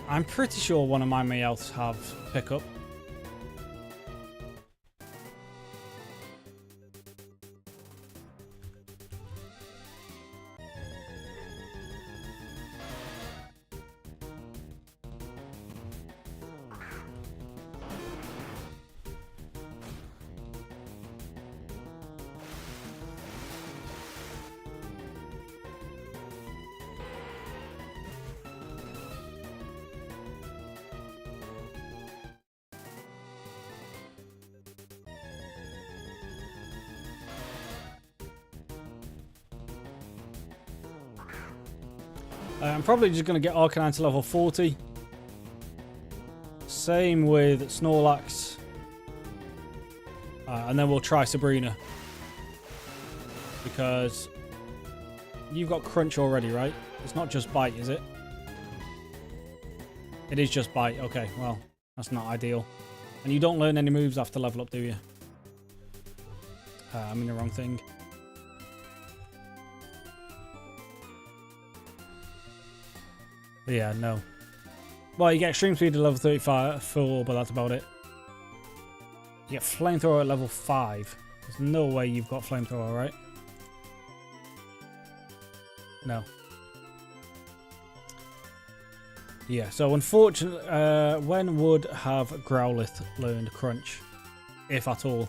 I'm pretty sure one of my Meowths have pickup. I'm probably just going to get Arcanine to level 40. Same with Snorlax. And then we'll try Sabrina. Because you've got Crunch already, right? It's not just Bite, is it? It is just Bite. Okay, well, that's not ideal. And you don't learn any moves after level up, do you? I'm in the wrong thing. But yeah, no. Well, you get Extreme Speed at level 35 full, but that's about it. You get Flamethrower at level 5. There's no way you've got Flamethrower, right? No. Yeah, so unfortunately, when would have Growlithe learned Crunch? If at all.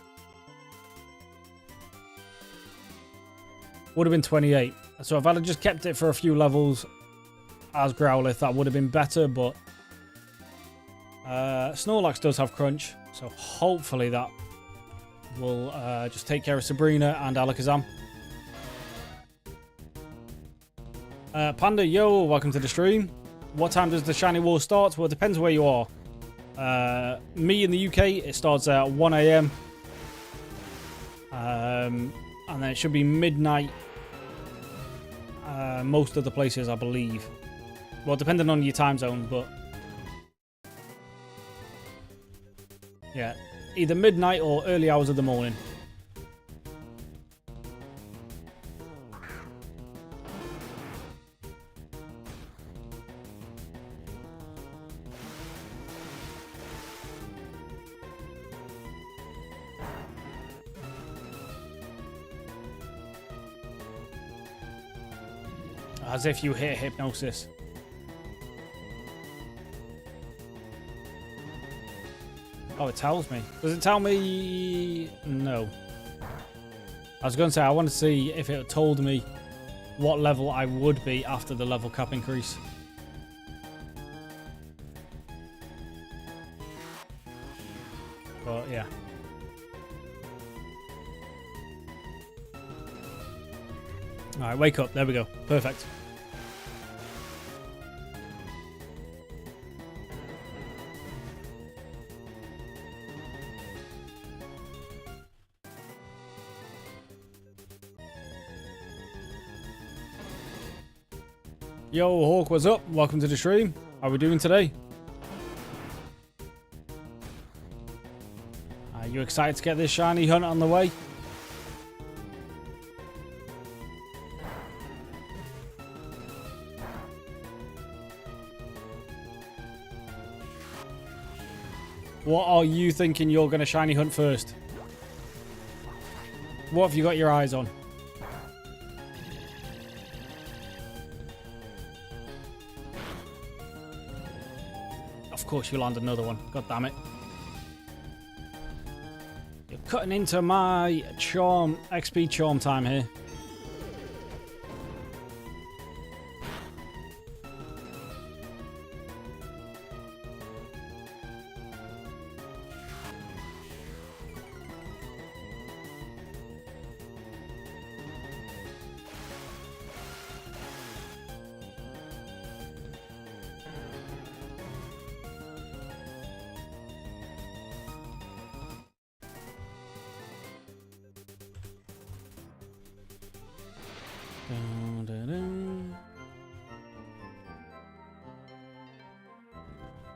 Would have been 28. So if I'd have just kept it for a few levels as Growlithe, that would have been better, but Snorlax does have Crunch, so hopefully that we'll just take care of Sabrina and Alakazam. Panda, yo, welcome to the stream. What time does the Shiny War start? Well, it depends where you are. Me in the UK, it starts at 1 AM. And then it should be midnight. Most of the places, I believe. Well, depending on your time zone, but... yeah, either midnight or early hours of the morning. As if you hit hypnosis. Oh, it tells me. Does it tell me? No. I was going to say, I want to see if it told me what level I would be after the level cap increase. But yeah. Alright, wake up. There we go. Perfect. Yo, Hawk, what's up? Welcome to the stream. How are we doing today? Are you excited to get this shiny hunt on the way? What are you thinking you're going to shiny hunt first? What have you got your eyes on? Of course you land another one. God damn it. You're cutting into my charm, XP charm time here.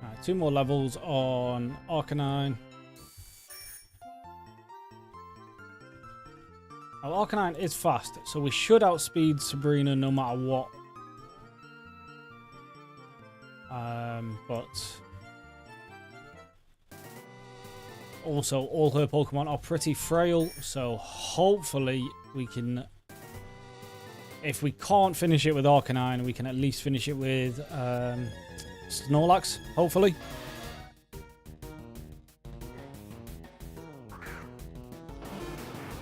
Alright, 2 more levels on Arcanine. Now, Arcanine is fast, so we should outspeed Sabrina no matter what. But also all her Pokemon are pretty frail, so hopefully we can... if we can't finish it with Arcanine, we can at least finish it with Snorlax, hopefully.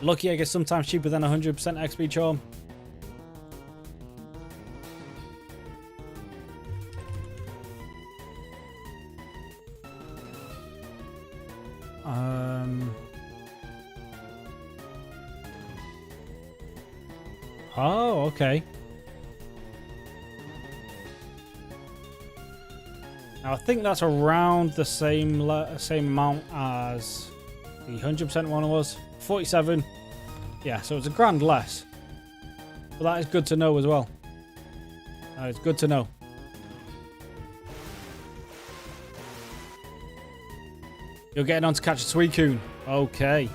Lucky I guess sometimes cheaper than 100% XP charm. Oh, okay. Now I think that's around the same amount as the 100% one was. 47. Yeah, so it's a grand less. But that is good to know as well. It's good to know. You're getting on to catch a Suicune. Okay.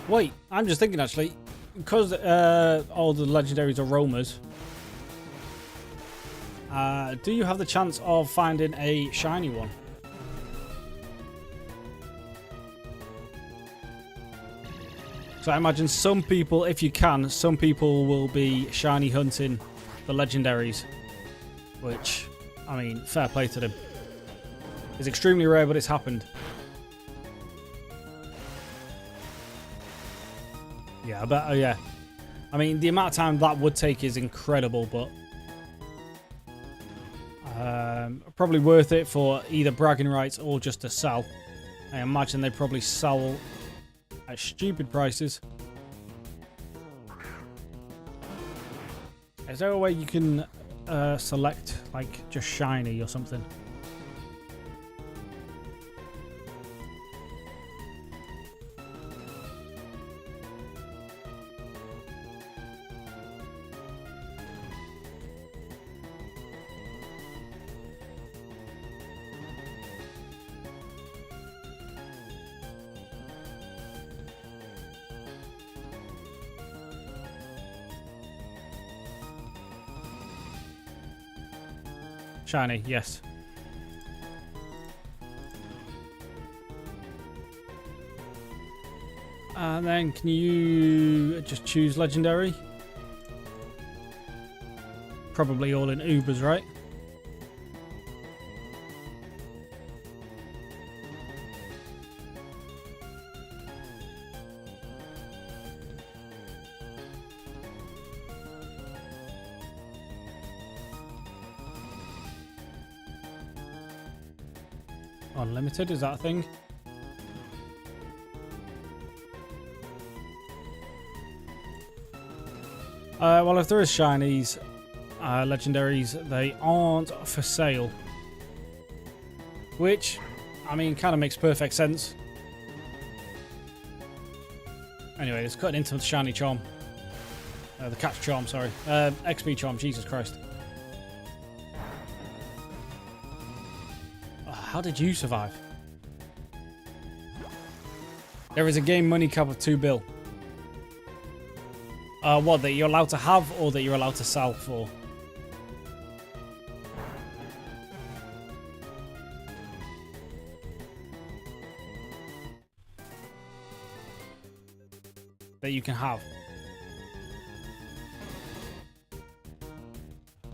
Wait, I'm just thinking actually, because all the legendaries are roamers, do you have the chance of finding a shiny one? So I imagine some people, if you can, some people will be shiny hunting the legendaries. Which, I mean, fair play to them. It's extremely rare, but it's happened. Yeah, I bet, yeah. I mean, the amount of time that would take is incredible, but... probably worth it for either bragging rights or just to sell. I imagine they probably sell at stupid prices. Is there a way you can select like just shiny or something? Shiny, yes. And then can you just choose legendary? Probably all in Ubers, right? Unlimited, is that a thing? Well, if there is shinies, legendaries, they aren't for sale. Which, I mean, kind of makes perfect sense. Anyway, let's cut into the shiny charm. The catch charm, sorry. XP charm, Jesus Christ. How did you survive? There is a game money cap of 2 bill. What, that you're allowed to have or that you're allowed to sell for? That you can have.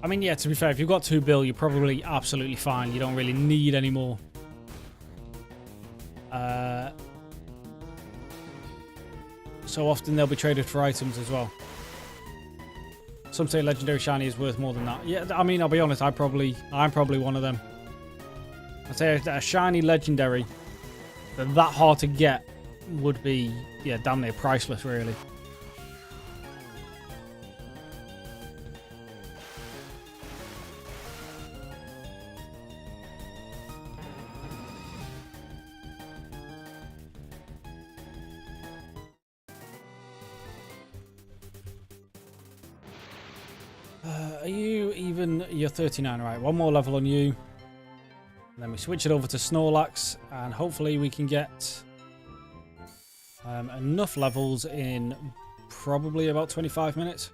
I mean, yeah, to be fair, if you've got 2 bill, you're probably absolutely fine. You don't really need any more. So often they'll be traded for items as well. Some say legendary shiny is worth more than that. Yeah, I mean, I'll be honest, I'm probably one of them. I'd say a shiny legendary that hard to get would be, yeah, damn near priceless, really. Are you even... You're 39, right? One more level on you. And then we switch it over to Snorlax. And hopefully we can get enough levels in probably about 25 minutes.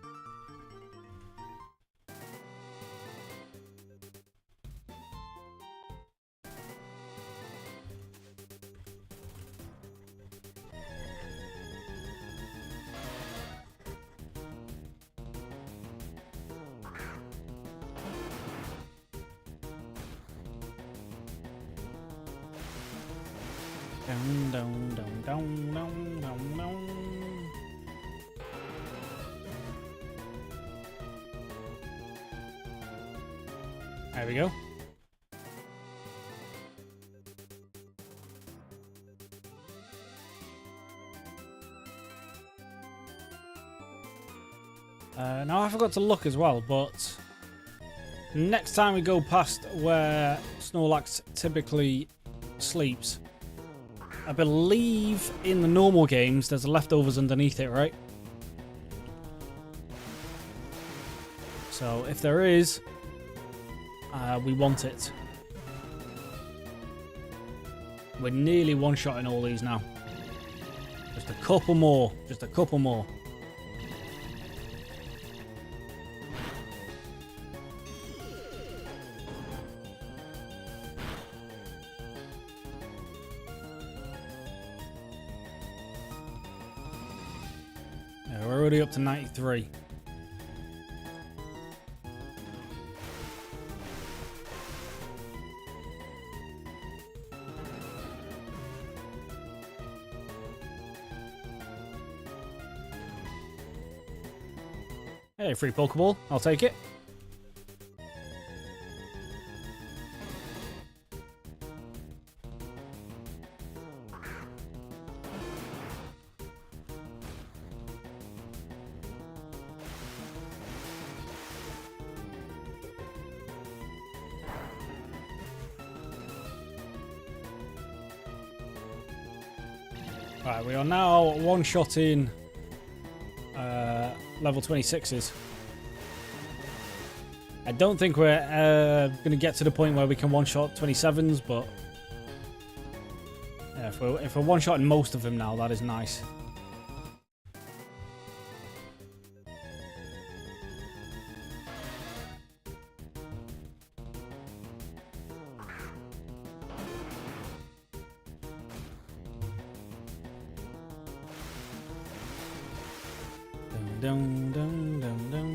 Dun, dun, dun, dun, dun, dun, dun. There we go. Now I forgot to look as well, but next time we go past where Snorlax typically sleeps, I believe in the normal games there's leftovers underneath it, right? So if there is, we want it. We're nearly one-shotting all these now. Just a couple more. Just a couple more. Yeah, we're already up to 93. Hey, free Pokeball. I'll take it. Right, we are now one-shotting level 26s. I don't think we're going to get to the point where we can one-shot 27s, but yeah, if we're one-shotting most of them now, that is nice. Dun, dun, dun, dun.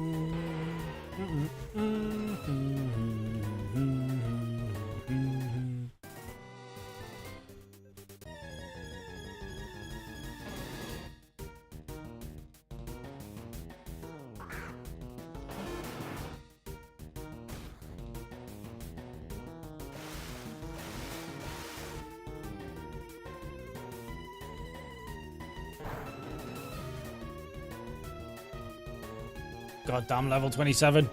Goddamn level 27.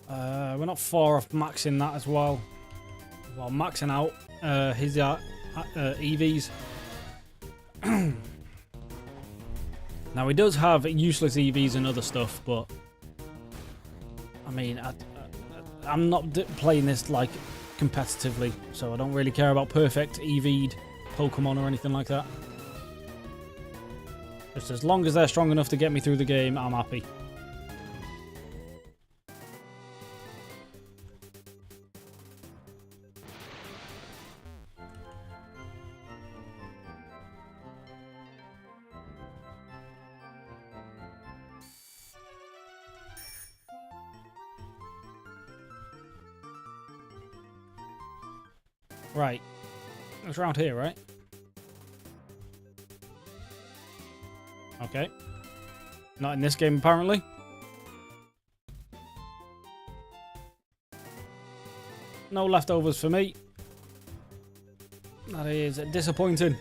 We're not far off maxing that as well. Well, maxing out his EVs. Now, he does have useless EVs and other stuff, but I mean, I'm not playing this like competitively, so I don't really care about perfect EV'd Pokemon or anything like that. Just as long as they're strong enough to get me through the game, I'm happy. Right. It's around here, right? Okay. Not in this game, apparently. No leftovers for me. That is disappointing.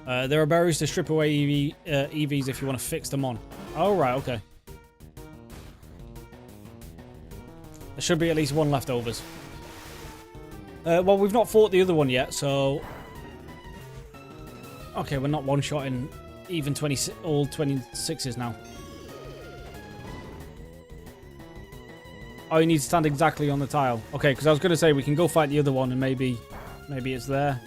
There are berries to strip away EVs if you want to fix them on. Oh, right, okay. There should be at least one leftovers. Well, we've not fought the other one yet, so... Okay, we're not one-shotting even all 26s now. Oh, you need to stand exactly on the tile. Okay, because I was going to say we can go fight the other one and maybe it's there.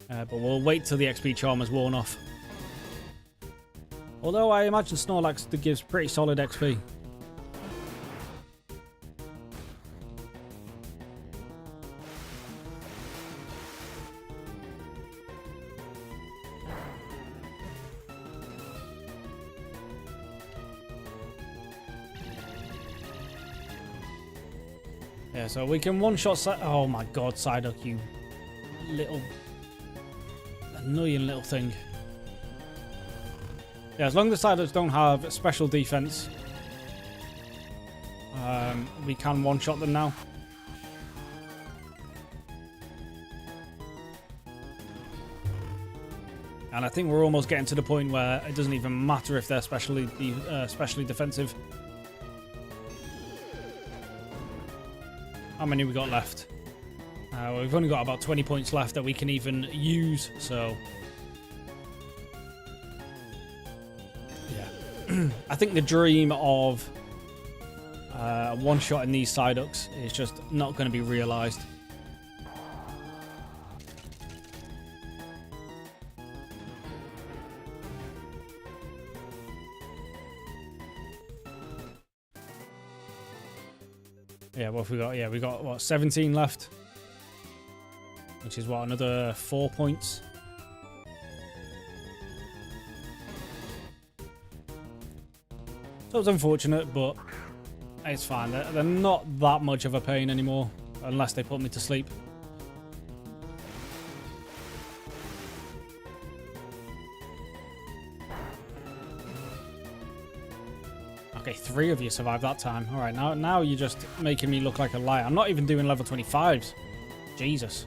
But we'll wait till the XP charm has worn off. Although I imagine Snorlax gives pretty solid XP. Yeah, so we can one-shot... Oh my god, Psyduck, you little... annoying little thing. Yeah, as long as the Psyducks don't have special defense, we can one-shot them now. And I think we're almost getting to the point where it doesn't even matter if they're specially defensive. How many we got left? We've only got about 20 points left that we can even use, so... Yeah. I think the dream of one-shot in these Psyducks is just not going to be realised. Yeah, what have we got? Yeah, we got, what, 17 left? Which is, what, another 4 points? So it's unfortunate, but it's fine. They're not that much of a pain anymore, unless they put me to sleep. Okay, 3 of you survived that time. All right, now you're just making me look like a liar. I'm not even doing level 25s. Jesus.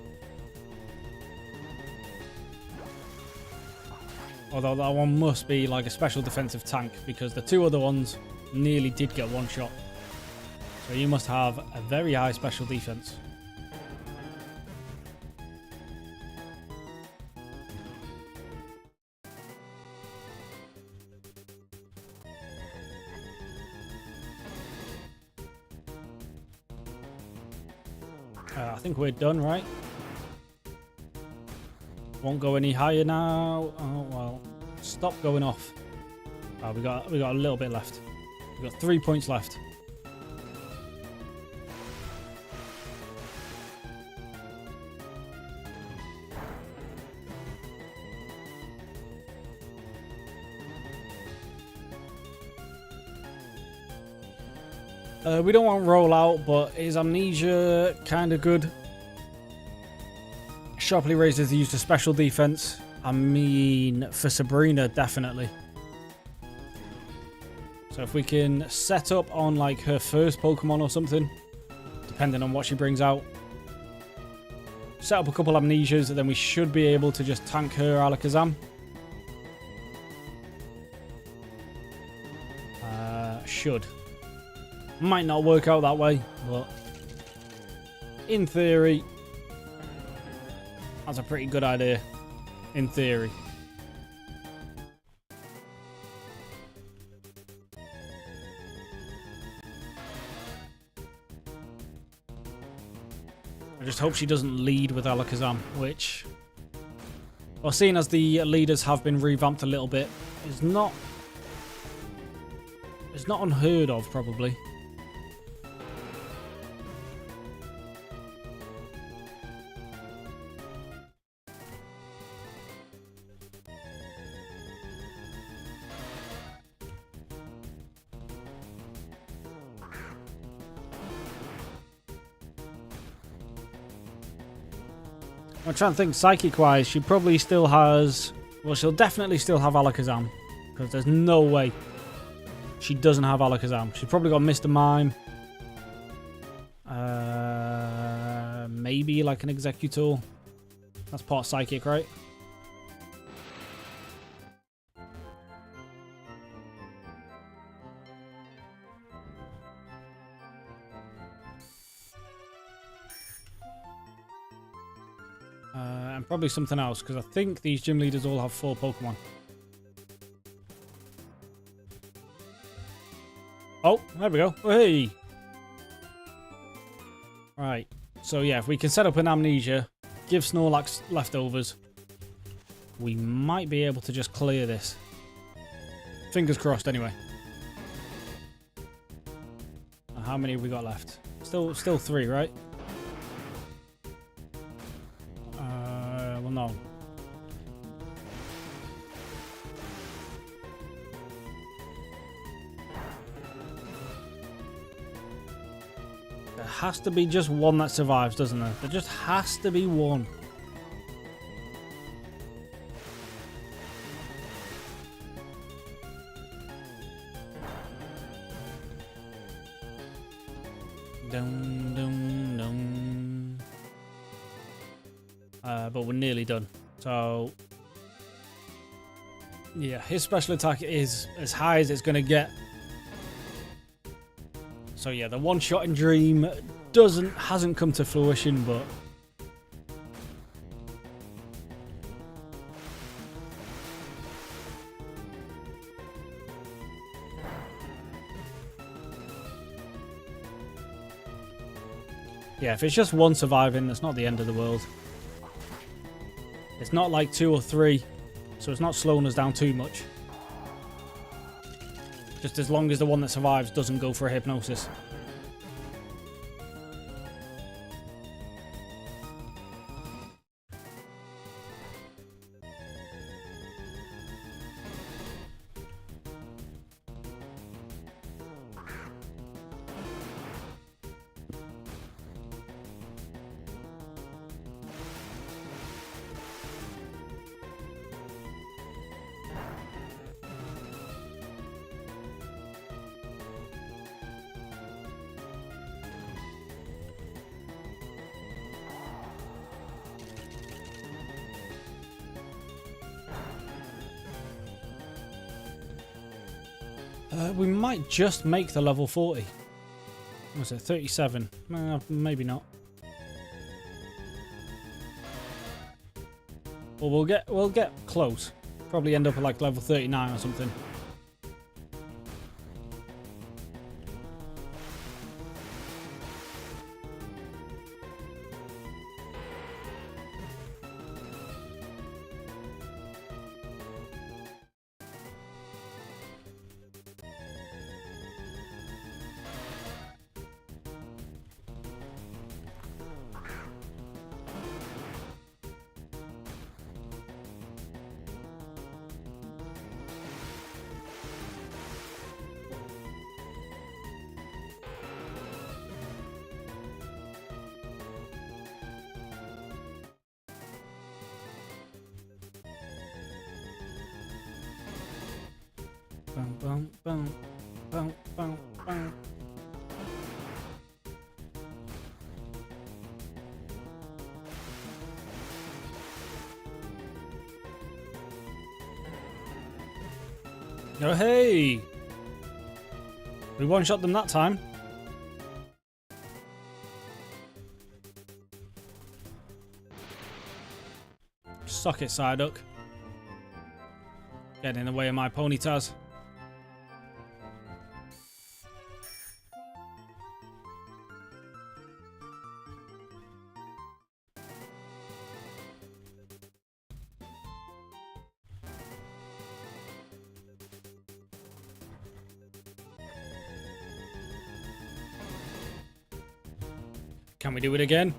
Although that one must be like a special defensive tank, because the 2 other ones nearly did get one shot. So you must have a very high special defense. I think we're done, right? Won't go any higher now. Oh well, stop going off. Oh, we got a little bit left. We got 3 points left. We don't want rollout, but is Amnesia kind of good? Sharply raised is used to special defense. I mean, for Sabrina, definitely. So if we can set up on like her first Pokemon or something, depending on what she brings out, set up a couple Amnesias, then we should be able to just tank her Alakazam. Should. Might not work out that way, but in theory, that's a pretty good idea. In theory. I just hope she doesn't lead with Alakazam, which, well, seeing as the leaders have been revamped a little bit, is not unheard of, probably. I'm trying to think, psychic-wise, she probably still has... Well, she'll definitely still have Alakazam. Because there's no way she doesn't have Alakazam. She's probably got Mr. Mime. Maybe like an Executor. That's part psychic, right? And probably something else, because I think these gym leaders all have 4 Pokemon. Oh, there we go. Hey! Right. So yeah, if we can set up an Amnesia, give Snorlax leftovers, we might be able to just clear this. Fingers crossed, anyway. And how many have we got left? Still 3, right? Well, no. There has to be just one that survives, doesn't there? There just has to be one. Dum, dum, dum. But we're nearly done. So Yeah, his special attack is as high as it's going to get. So yeah, the one-shot in Dream hasn't come to fruition, but yeah, if it's just one surviving, that's not the end of the world. It's not like 2 or 3, so it's not slowing us down too much. Just as long as the one that survives doesn't go for a hypnosis. We might just make the level 40. What was it, 37? Maybe not. Well, we'll get close. Probably end up at like level 39 or something. Boom, boom, boom, boom, boom, boom. Oh, hey! We one-shot them that time. Suck it, Psyduck. Getting in the way of my Ponytaz. Can we do it again?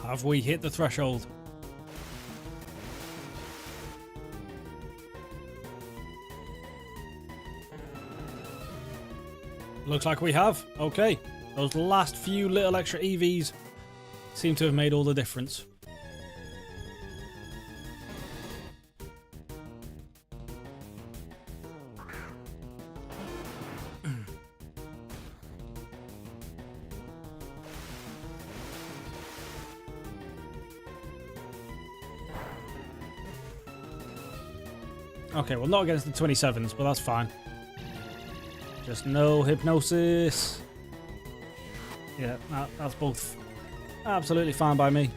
Have we hit the threshold? Looks like we have. Okay. Those last few little extra EVs seem to have made all the difference. Okay, well, not against the 27s, but that's fine. Just no hypnosis. Yeah, that's both absolutely fine by me.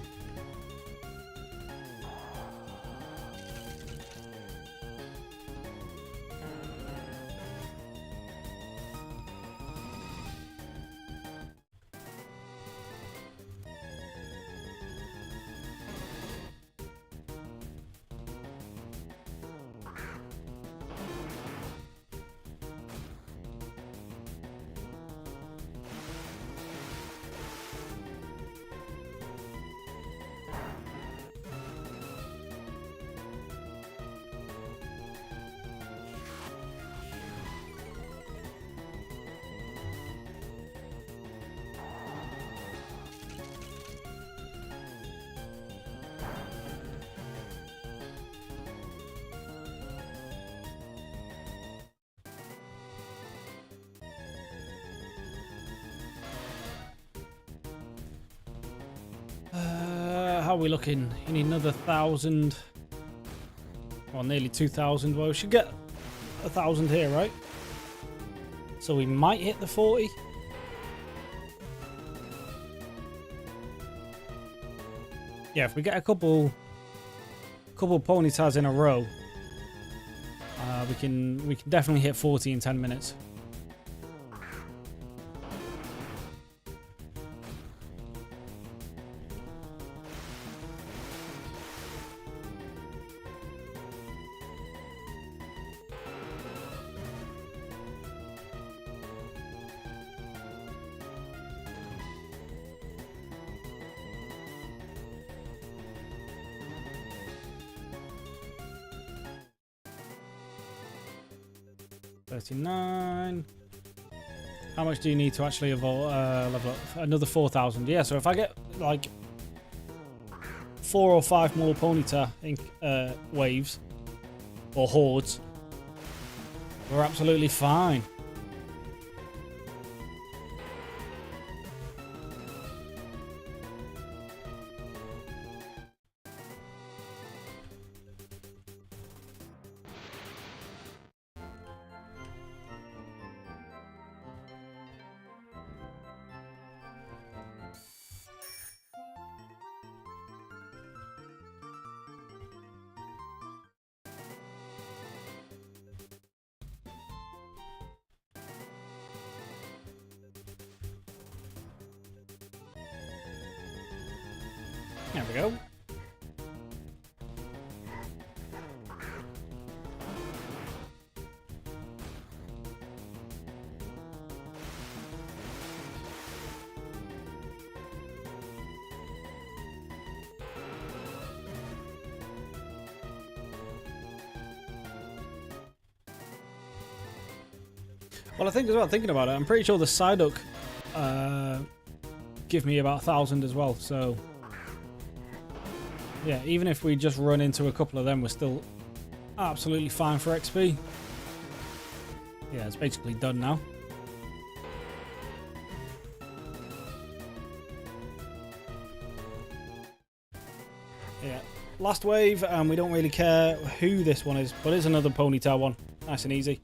how are we looking? You need another 1,000. Well, nearly 2,000. Well, we should get 1,000 here, right? So we might hit the 40. Yeah, if we get a couple ponytails in a row, we can definitely hit 40 in 10 minutes. $39. How much do you need to actually evolve, level up? Another 4,000. Yeah, so if I get like 4 or 5 more Ponyta waves or hordes, we're absolutely fine. There we go. Well, I think as well, thinking about it, I'm pretty sure the Psyduck give me about 1,000 as well, so yeah, even if we just run into a couple of them, we're still absolutely fine for XP. Yeah, it's basically done now. Yeah, last wave, and we don't really care who this one is, but it's another Ponytail one. Nice and easy.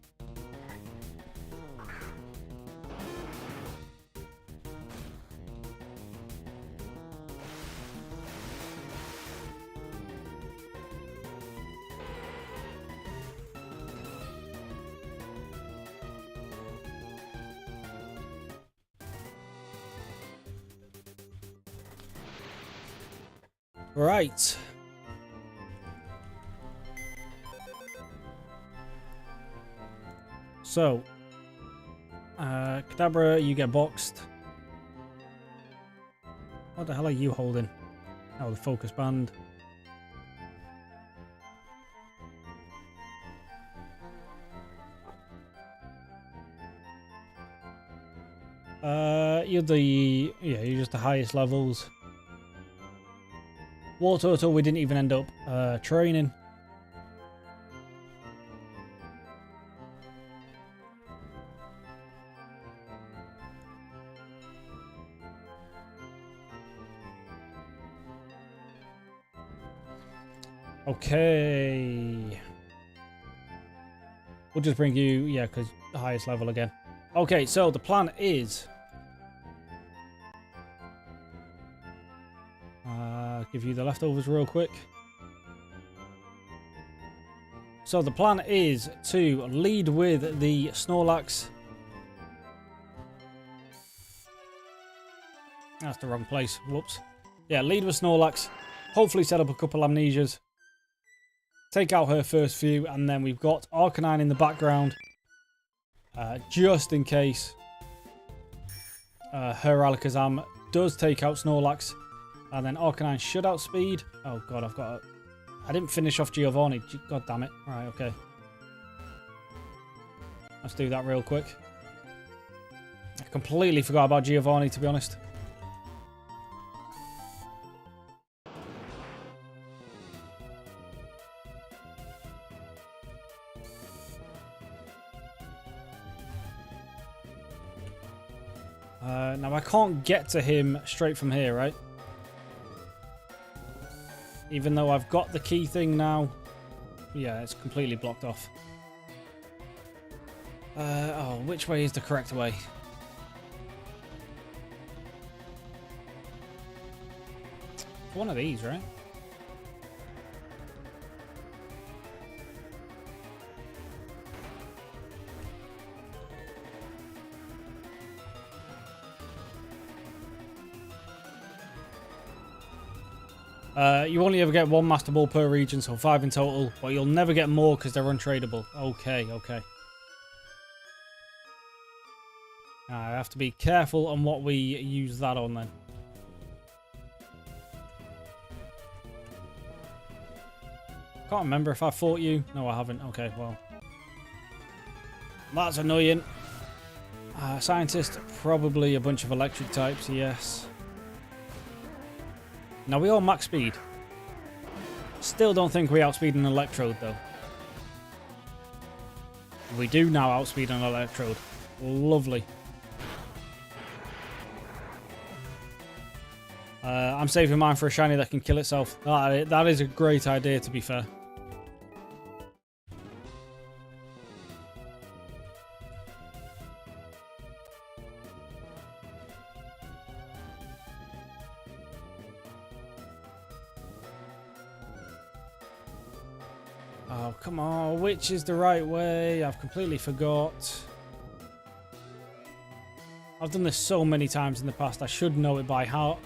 Right. So, Kadabra, you get boxed. What the hell are you holding? Oh, the focus band. You're just the highest levels. War Turtle, we didn't even end up training. Okay. We'll just bring you, yeah, because the highest level again. Okay, so the plan is... give you the leftovers real quick. So the plan is to lead with the Snorlax. That's the wrong place. Whoops. Yeah, lead with Snorlax. Hopefully set up a couple Amnesias. Take out her first few, and then we've got Arcanine in the background. Just in case her Alakazam does take out Snorlax. And then Arcanine should outspeed. Oh god, I didn't finish off Giovanni. God damn it. Right, okay. Let's do that real quick. I completely forgot about Giovanni, to be honest. Now I can't get to him straight from here, right? Even though I've got the key thing now. Yeah, it's completely blocked off. Oh, which way is the correct way? One of these, right? You only ever get one Master Ball per region, so 5 in total, but you'll never get more because they're untradeable. Okay, okay. I have to be careful on what we use that on then. Can't remember if I fought you. No, I haven't. Okay, well. That's annoying. Scientist, probably a bunch of electric types, yes. Now we all max speed. Still don't think we outspeed an Electrode though. We do now outspeed an Electrode. Lovely. I'm saving mine for a shiny that can kill itself. That is a great idea, to be fair. Oh, come on. Which is the right way? I've completely forgot. I've done this so many times in the past. I should know it by heart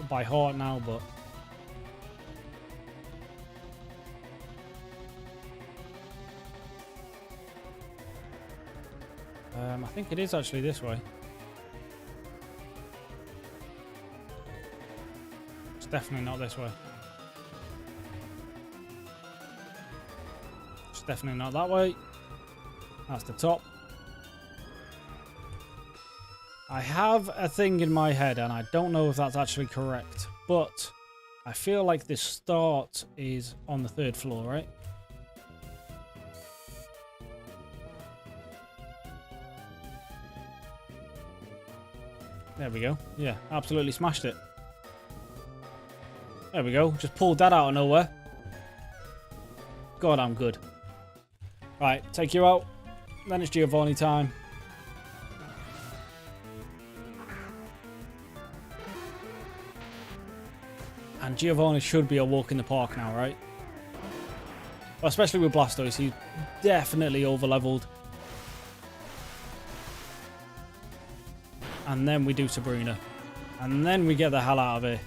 now, but... I think it is actually this way. It's definitely not this way. It's definitely not that way. That's the top. I have a thing in my head, and I don't know if that's actually correct, but I feel like this start is on the 3rd floor, right? There we go. Yeah, absolutely smashed it. There we go. Just pulled that out of nowhere. God, I'm good. Right, take you out. Then it's Giovanni time. And Giovanni should be a walk in the park now, right? Well, especially with Blastoise, he's definitely over-leveled. And then we do Sabrina. And then we get the hell out of here.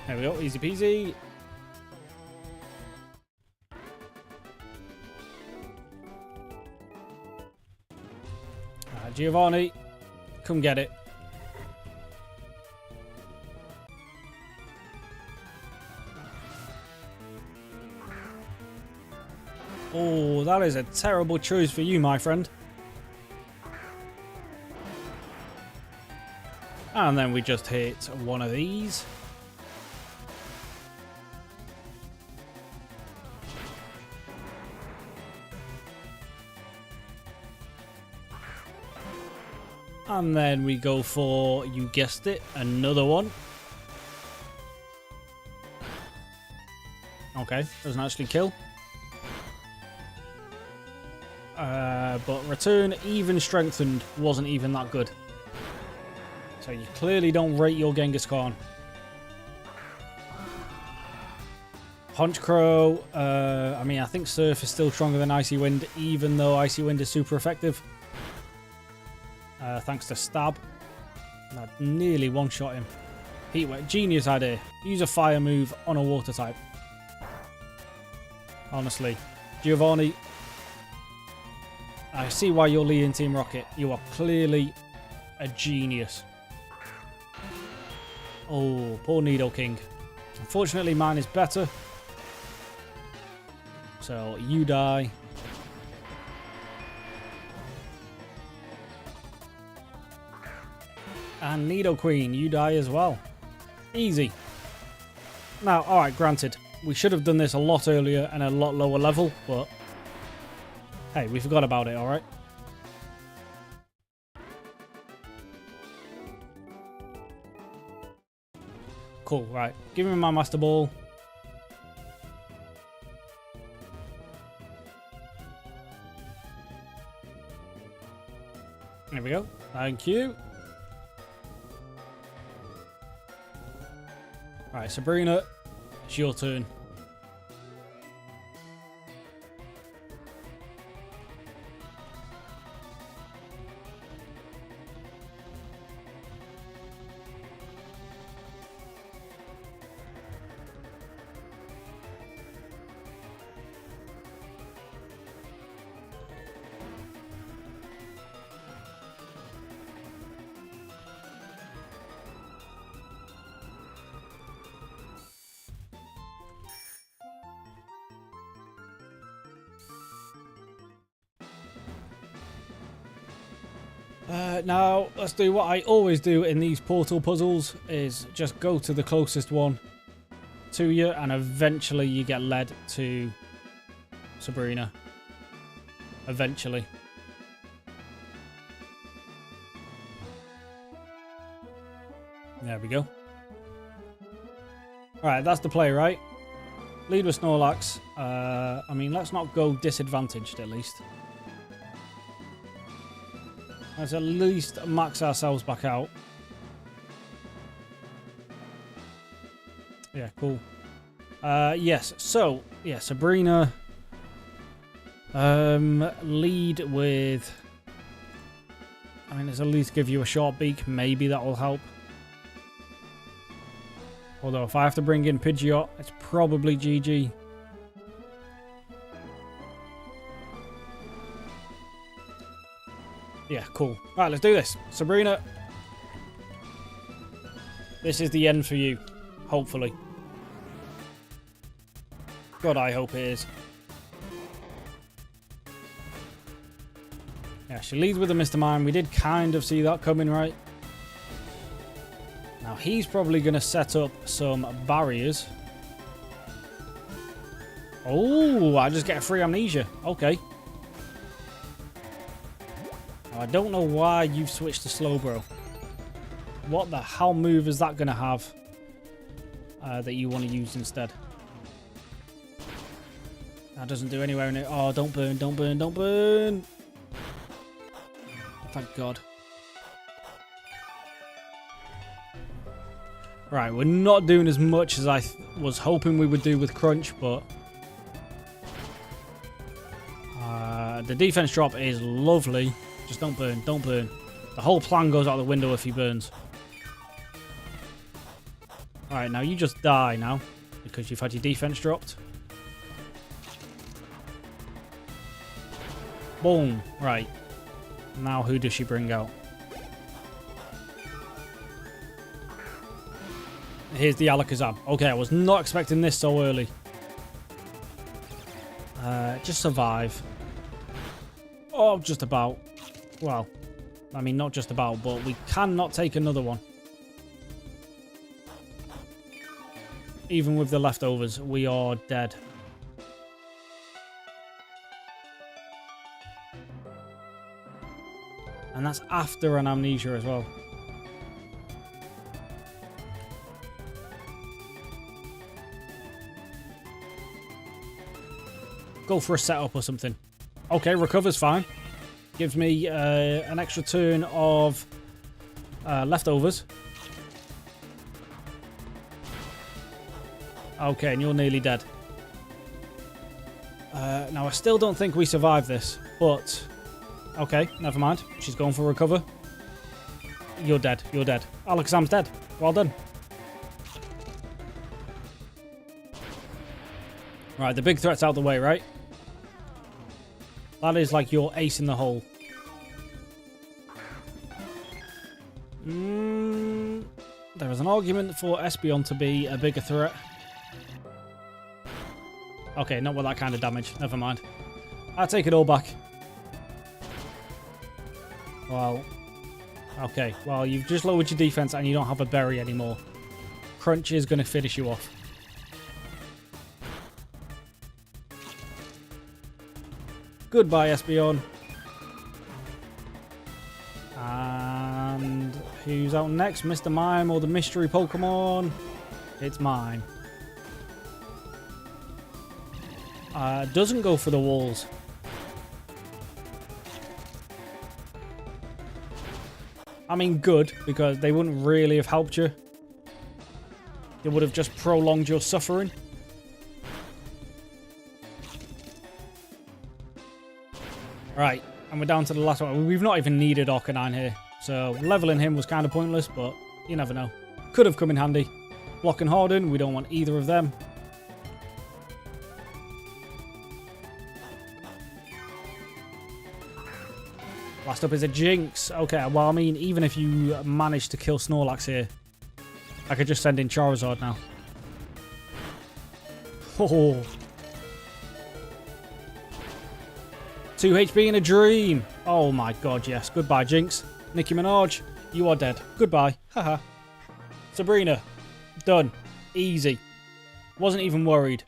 There we go, easy peasy. Giovanni, come get it. Oh, that is a terrible choice for you, my friend. And then we just hit one of these. And then we go for, you guessed it, another one. Okay, doesn't actually kill. But return even strengthened wasn't even that good. So you clearly don't rate your Genghis-Khan. Honchkrow, I mean, I think Surf is still stronger than Icy Wind, even though Icy Wind is super effective. Thanks to Stab. I nearly one-shot him. Heat Wave, genius idea. Use a fire move on a water type. Honestly. Giovanni, I see why you're leading Team Rocket. You are clearly a genius. Oh, poor Nidoking. Unfortunately, mine is better. So, you die. And Nidoqueen, you die as well. Easy. Now, alright, granted, we should have done this a lot earlier and a lot lower level, but hey, we forgot about it, alright? Cool, right. Give me my Master Ball. There we go. Thank you. Right, Sabrina, it's your turn. Now, let's do what I always do in these portal puzzles, is just go to the closest one to you, and eventually you get led to Sabrina. Eventually. There we go. Alright, that's the play, right? Lead with Snorlax. I mean, let's not go disadvantaged, at least. Let's at least max ourselves back out. Yeah, cool. Yes, so, yeah, Sabrina. Lead with... I mean, let's at least give you a short beak. Maybe that will help. Although, if I have to bring in Pidgeot, it's probably GG. Yeah, cool. Right, let's do this. Sabrina. This is the end for you. Hopefully. God, I hope it is. Yeah, she leads with a Mr. Mime. We did kind of see that coming, right? Now, he's probably going to set up some barriers. Oh, I just get a free amnesia. Okay. I don't know why you've switched to Slowbro. What the hell move is that going to have that you want to use instead? That doesn't do anywhere in it. Oh, don't burn, don't burn, don't burn. Thank God. Right, we're not doing as much as I was hoping we would do with Crunch, but the defense drop is lovely. Just don't burn, don't burn. The whole plan goes out the window if he burns. Alright, now you just die now, because you've had your defense dropped. Boom. Right. Now who does she bring out? Here's the Alakazam. Okay, I was not expecting this so early. Just survive. Oh, just about. Well, I mean, not just about, but we cannot take another one. Even with the leftovers, we are dead. And that's after an amnesia as well. Go for a setup or something. Okay, recover's fine. Gives me an extra turn of leftovers. Okay, and you're nearly dead. Now, I still don't think we survive this, but... Okay, never mind. She's going for recover. You're dead. You're dead. Alakazam's dead. Well done. Right, the big threat's out the way, right? That is like your ace in the hole. There is an argument for Espeon to be a bigger threat. Okay, not with that kind of damage. Never mind. I take it all back. Well, Okay, well, you've just lowered your defense and you don't have a berry anymore. Crunch is going to finish you off. Goodbye, Espeon. And who's out next? Mr. Mime or the mystery Pokemon? It's mine. Doesn't go for the walls. I mean, good, because they wouldn't really have helped you. It would have just prolonged your suffering. Right, and we're down to the last one. We've not even needed Arcanine here, so leveling him was kind of pointless, but you never know. Could have come in handy. Block and Harden, we don't want either of them. Last up is a Jinx. Okay, well, I mean, even if you manage to kill Snorlax here, I could just send in Charizard now. Oh. 2 HP in a dream. Oh my god, yes. Goodbye, Jinx. Nicki Minaj, you are dead. Goodbye. Haha. Sabrina, done. Easy. Wasn't even worried.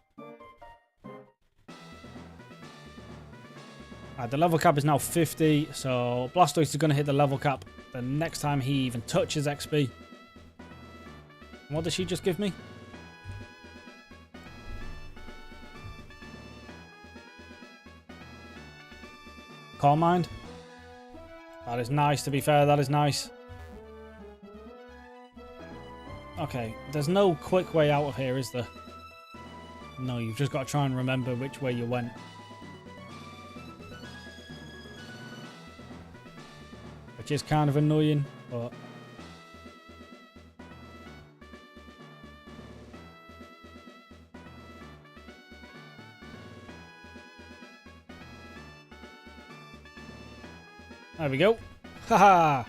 Right, the level cap is now 50, so Blastoise is going to hit the level cap the next time he even touches XP. What does she just give me? Calm Mind. That is nice, to be fair, that is nice. Okay, there's no quick way out of here, is there? No, you've just got to try and remember which way you went. Which is kind of annoying, but... There we go. Haha!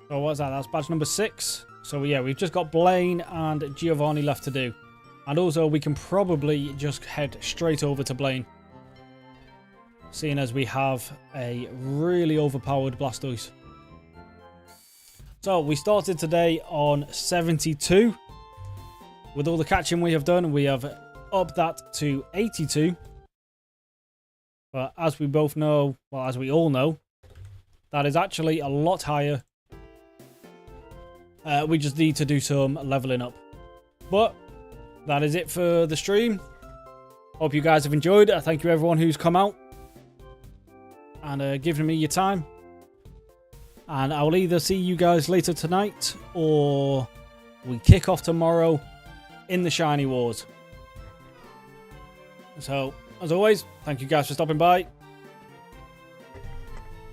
So what's that? That's badge number 6. So yeah, we've just got Blaine and Giovanni left to do. And also we can probably just head straight over to Blaine. Seeing as we have a really overpowered Blastoise. So we started today on 72. With all the catching we have done, we have upped that to 82. But as we both know, well, as we all know, that is actually a lot higher. We just need to do some leveling up. But that is it for the stream. Hope you guys have enjoyed. Thank you everyone who's come out and given me your time. And I will either see you guys later tonight or we kick off tomorrow in the Shiny Wars. So, as always, thank you guys for stopping by.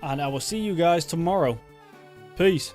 And I will see you guys tomorrow. Peace.